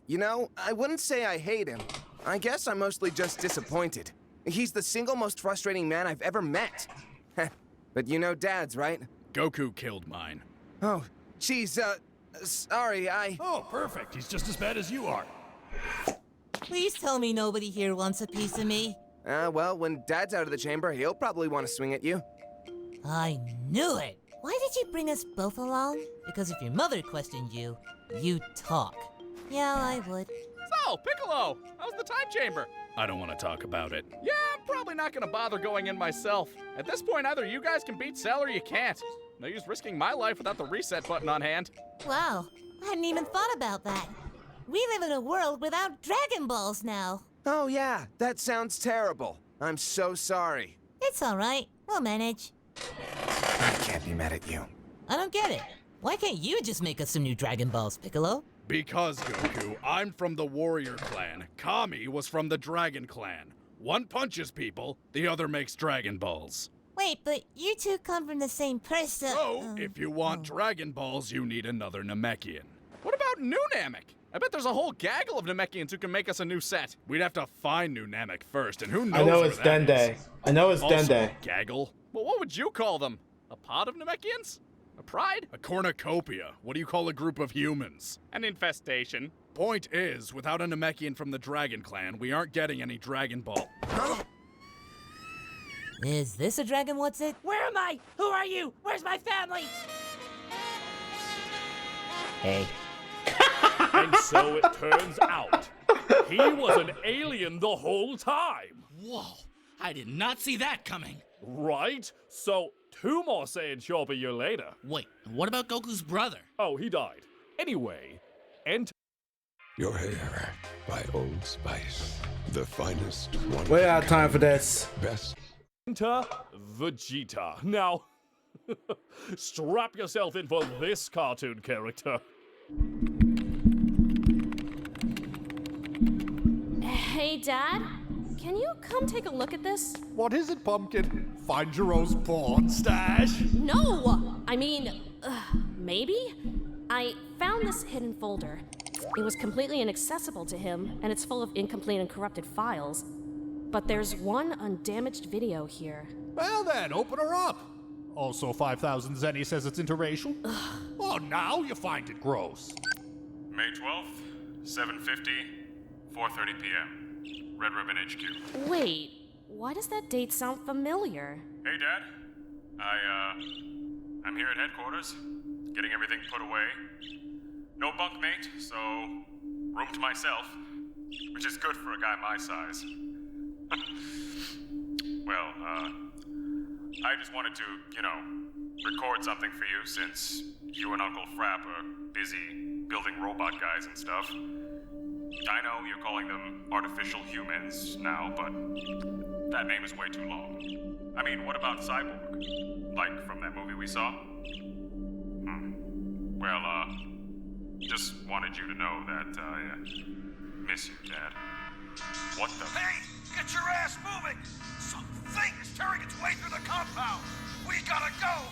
You know, I wouldn't say I hate him. I guess I'm mostly just disappointed. He's the single most frustrating man I've ever met. But you know dads, right? Goku killed mine. Oh, geez, sorry, Oh, perfect. He's just as bad as you are. Please tell me nobody here wants a piece of me. Well, when Dad's out of the chamber, he'll probably want to swing at you. I knew it! Why did you bring us both along? Because if your mother questioned you, you talk. Yeah, I would. So, Piccolo, how's the time chamber? I don't want to talk about it. Yeah, I'm probably not gonna bother going in myself. At this point, either you guys can beat Cell or you can't. No use risking my life without the reset button on hand. Wow, I hadn't even thought about that. We live in a world without Dragon Balls now. Oh yeah, that sounds terrible. I'm so sorry. It's alright, we'll manage. I can't be mad at you. I don't get it. Why can't you just make us some new Dragon Balls, Piccolo? Because, Goku, I'm from the Warrior Clan. Kami was from the Dragon Clan. One punches people, the other makes Dragon Balls. Wait, but you two come from the same person. So, if you want Dragon Balls, you need another Namekian. What about new Namek? I bet there's a whole gaggle of Namekians who can make us a new set. We'd have to find new Namek first, and who knows I know where it's that Dende. is. I know it's Also, Dende. Gaggle? Well, what would you call them? A pod of Namekians? A pride? A cornucopia. What do you call a group of humans? An infestation. Point is, without a Namekian from the Dragon Clan, we aren't getting any Dragon Ball. Is this a Dragon What's It? Where am I? Who are you? Where's my family? Hey. And so it turns out, he was an alien the whole time. Whoa, I did not see that coming. Right? So, 2 more Saiyans show up a year later. Wait, what about Goku's brother? Oh, he died. Anyway, enter... Your hair by Old Spice. The finest one. We got time for this. Best. Enter Vegeta. Now, strap yourself in for this cartoon character. Hey, Dad? Can you come take a look at this? What is it, Pumpkin? Find Jiro's porn stash? No! I mean, maybe? I found this hidden folder. It was completely inaccessible to him, and it's full of incomplete and corrupted files. But there's one undamaged video here. Well then, open her up. Also, 5,000 Zenny says it's interracial. Oh, now you find it gross. May 12th, 7:50, 4:30 p.m. Red Ribbon HQ. Wait, why does that date sound familiar? Hey, Dad. I'm here at headquarters, getting everything put away. No bunkmate, so room to myself, which is good for a guy my size. Well, I just wanted to, record something for you since you and Uncle Frapp are busy building robot guys and stuff. I know you're calling them artificial humans now, but that name is way too long. I mean, what about Cyborg? Like from that movie we saw? Well, just wanted you to know that I miss you, Dad. What the? Hey, get your ass moving! Something is tearing its way through the compound! We gotta go!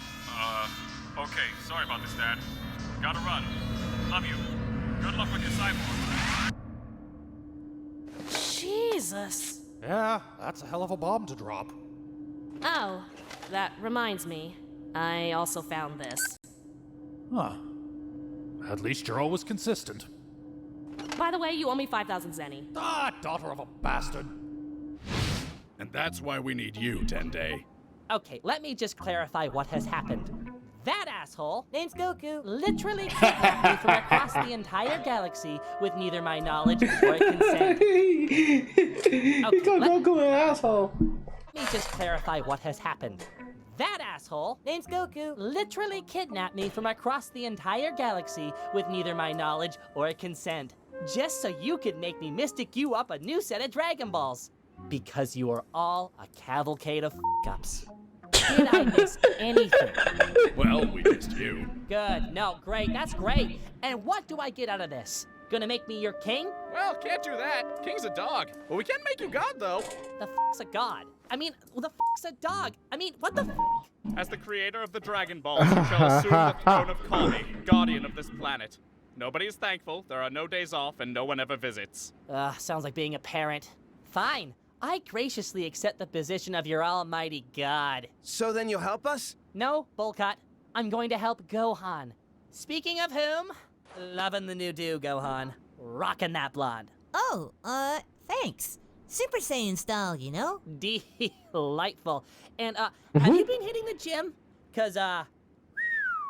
Okay, sorry about this, Dad. Gotta run. Love you. Good luck with your cyborg. Jesus. Yeah, that's a hell of a bomb to drop. Oh, that reminds me. I also found this. Huh. At least Jiro was consistent. By the way, you owe me 5,000 Zenny. Ah, daughter of a bastard. And that's why we need you, Dende. Okay, let me just clarify what has happened. That asshole, name's Goku, literally kidnapped me from across the entire galaxy with neither my knowledge or consent. Goku an asshole. Let me just clarify what has happened. That asshole, name's Goku, literally kidnapped me from across the entire galaxy with neither my knowledge or consent. Just so you could make me mystic you up a new set of Dragon Balls. Because you are all a cavalcade of f***ups. Did I miss anything? Well, we missed you. Good. No, great. That's great. And what do I get out of this? Gonna make me your king? Well, can't do that. King's a dog. Well, we can make you god, though. The f***'s a god? I mean, the f***'s a dog? I mean, what the f***? As the creator of the Dragon Balls, you shall assume the throne of Kami, guardian of this planet. Nobody is thankful, there are no days off, and no one ever visits. Sounds like being a parent. Fine. I graciously accept the position of your almighty god. So then you'll help us? No, Bullcut. I'm going to help Gohan. Speaking of whom, loving the new do, Gohan. Rockin' that blonde. Oh, thanks. Super Saiyan style, you know? Delightful. And, have you been hitting the gym? 'Cause,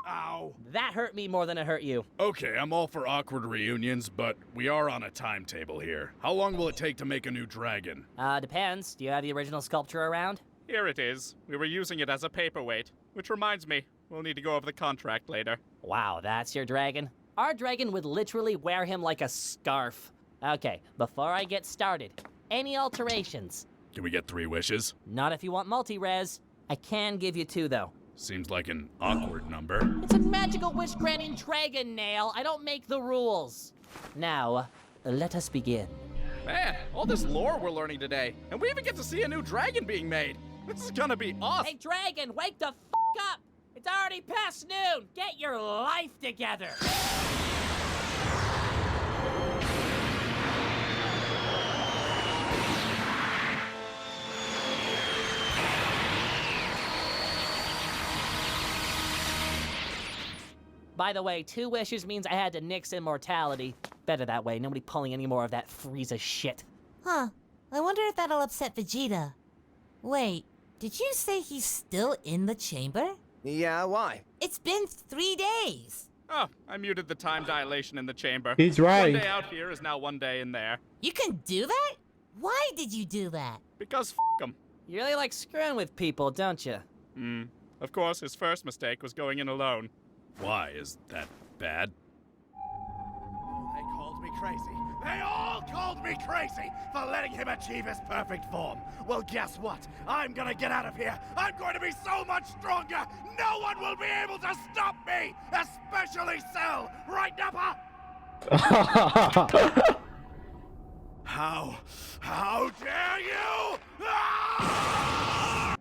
Ow. That hurt me more than it hurt you. Okay, I'm all for awkward reunions, but we are on a timetable here. How long will it take to make a new dragon? Depends. Do you have the original sculpture around? Here it is. We were using it as a paperweight. Which reminds me, we'll need to go over the contract later. Wow, that's your dragon? Our dragon would literally wear him like a scarf. Okay, before I get started, any alterations? Can we get 3 wishes? Not if you want multi-res. I can give you 2, though. Seems like an awkward number. It's a magical wish granting dragon, Nail. I don't make the rules. Now, let us begin. Man, all this lore we're learning today, and we even get to see a new dragon being made. This is gonna be awesome. Hey, dragon, wake the f up! It's already past noon. Get your life together. By the way, 2 wishes means I had to nix immortality. Better that way, nobody pulling any more of that Frieza shit. Huh. I wonder if that'll upset Vegeta. Wait, did you say he's still in the chamber? Yeah, why? It's been 3 days. Oh, I muted the time dilation in the chamber. He's right. 1 day out here is now 1 day in there. You can do that? Why did you do that? Because f them. You really like screwing with people, don't you? Of course, his first mistake was going in alone. Why is that bad? They called me crazy. They all called me crazy for letting him achieve his perfect form. Well, guess what? I'm gonna get out of here. I'm going to be so much stronger. No one will be able to stop me, especially Cell. Right, Nappa? How dare you? Ah!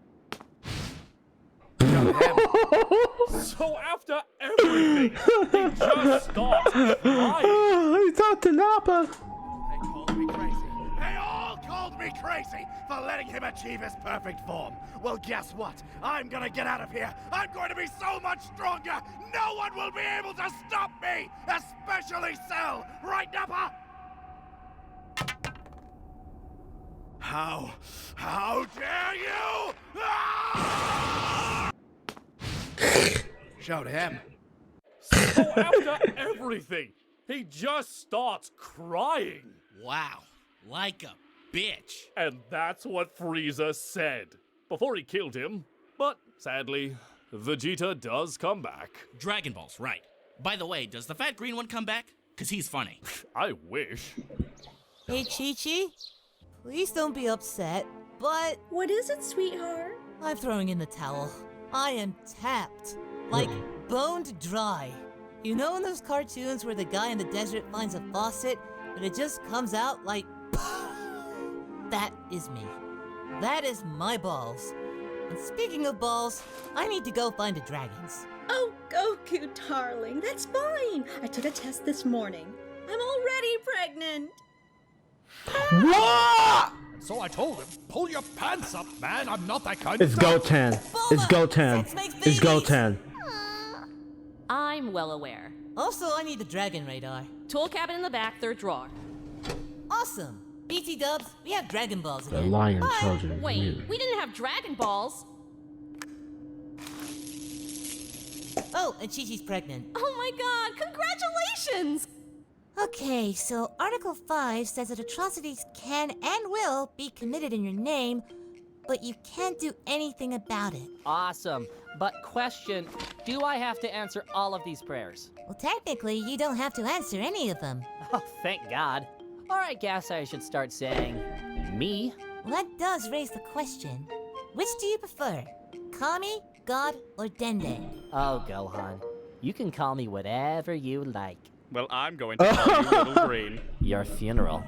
So after everything, he just stopped crying. He talked to Nappa. They called me crazy. They all called me crazy for letting him achieve his perfect form. Well, guess what? I'm gonna get out of here. I'm going to be so much stronger. No one will be able to stop me, especially Cell. Right, Nappa? How dare you? Ah! Show to him. So after everything, he just starts crying. Wow, like a bitch. And that's what Frieza said before he killed him. But sadly, Vegeta does come back. Dragon Balls, right. By the way, does the fat green one come back? 'Cause he's funny. I wish. Hey, Chi-Chi. Please don't be upset, but... What is it, sweetheart? I'm throwing in the towel. I am tapped. Like, boned dry. You know in those cartoons where the guy in the desert finds a faucet, but it just comes out like... That is me. That is my balls. And speaking of balls, I need to go find the dragons. Oh, Goku, darling, that's fine. I took a test this morning. I'm already pregnant. What? So I told him, pull your pants up, man. I'm not that kind It's of guy. Goten. It's Goten. It's Goten. I'm well aware. Also, I need the dragon radar. Tool cabinet in the back, 3rd drawer. Awesome. BT Dubs, we have Dragon Balls The again. Lion Bye. Children. Wait, we didn't have Dragon Balls. Oh, and Chi-Chi's pregnant. Oh my god, congratulations! Okay, so Article 5 says that atrocities can and will be committed in your name, but you can't do anything about it. Awesome. But question, do I have to answer all of these prayers? Well, technically, you don't have to answer any of them. Oh, thank God. Or I guess I should start saying, me? Well, that does raise the question. Which do you prefer? Kami, God, or Dende? Oh, Gohan. You can call me whatever you like. Well, I'm going to call you Little Green. Your funeral.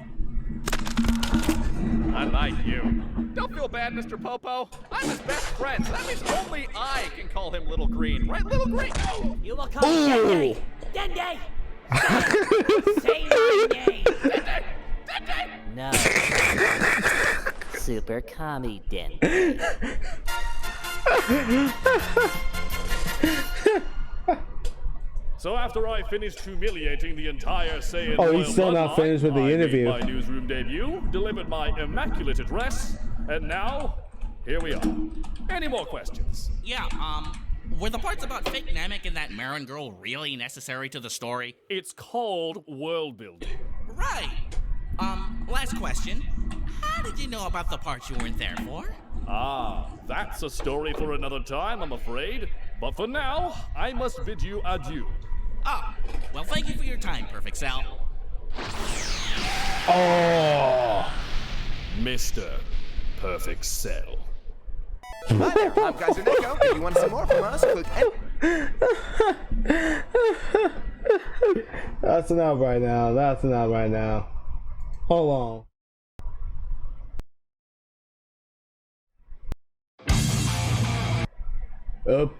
I like you. Don't feel bad, Mr. Popo. I'm his best friend, so that means only I can call him Little Green. Right, Little Green? Oh. You will call me Dende! Dende! Say my name! Dende! Dende! No. Super Kami Dende. So after I finished humiliating the entire Saiyan Oh, royal he's still not bloodline, finished with the I made interview. my newsroom debut, delivered my immaculate address, and now, here we are. Any more questions? Yeah, were the parts about fake Namek and that Marin girl really necessary to the story? It's called world building. Right. Last question. How did you know about the parts you weren't there for? Ah, that's a story for another time, I'm afraid. But for now, I must bid you adieu. Oh, well, thank you for your time, Perfect Cell. Oh. Mr. Perfect Cell. Hi there, I'm Kaiser Neko. If you want to see more from us, click That's enough right now. That's enough right now. Hold on. Oop.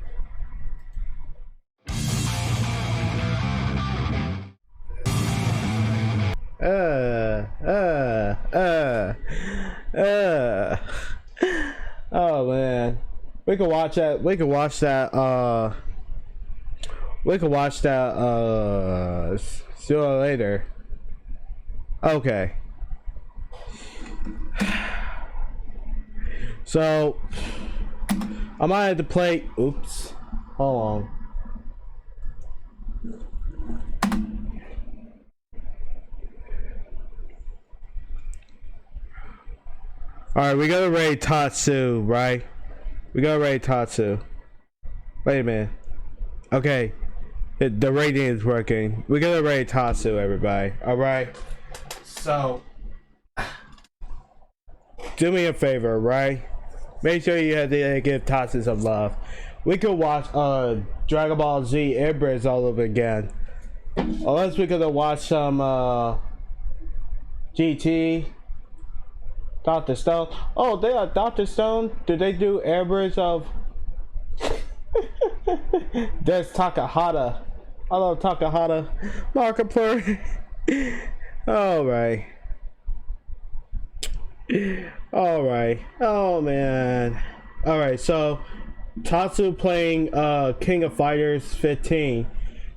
Oh man, we could watch that. We could watch that. We could watch that. See you later. Okay. So I might have to play. Oops. Hold on. Alright, we gotta raid Tatsu, right? We gotta raid Tatsu. Wait a minute. Okay. The rating is working. We gotta raid Tatsu, everybody. Alright? So, do me a favor, right? Make sure you have to give Tatsu some love. We could watch Dragon Ball Z Embrace all over again. Unless we could watch some GT. Dr. Stone. Oh, they are Dr. Stone. Did they do Airbridge of? There's Takahata. I love Takahata. Markiplier. Alright. Alright. Oh man. Alright, so Tatsu playing King of Fighters 15.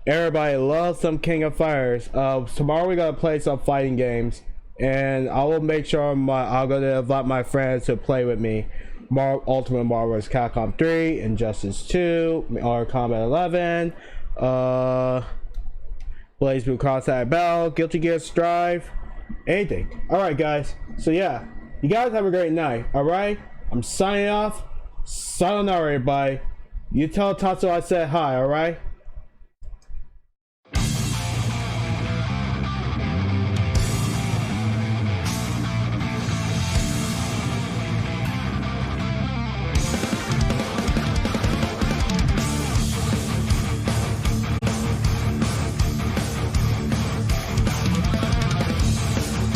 Everybody loves some King of Fighters. Tomorrow we gotta play some fighting games. And I will make sure I'm gonna invite my friends to play with me. Ultimate Marvel vs. Capcom 3, Injustice 2, Mortal Kombat 11, Blaze Blue Contact Battle, Guilty Gear Strive, anything. Alright guys, so yeah, you guys have a great night, alright? I'm signing off. Sayonara everybody. You tell Tatsu I said hi, alright?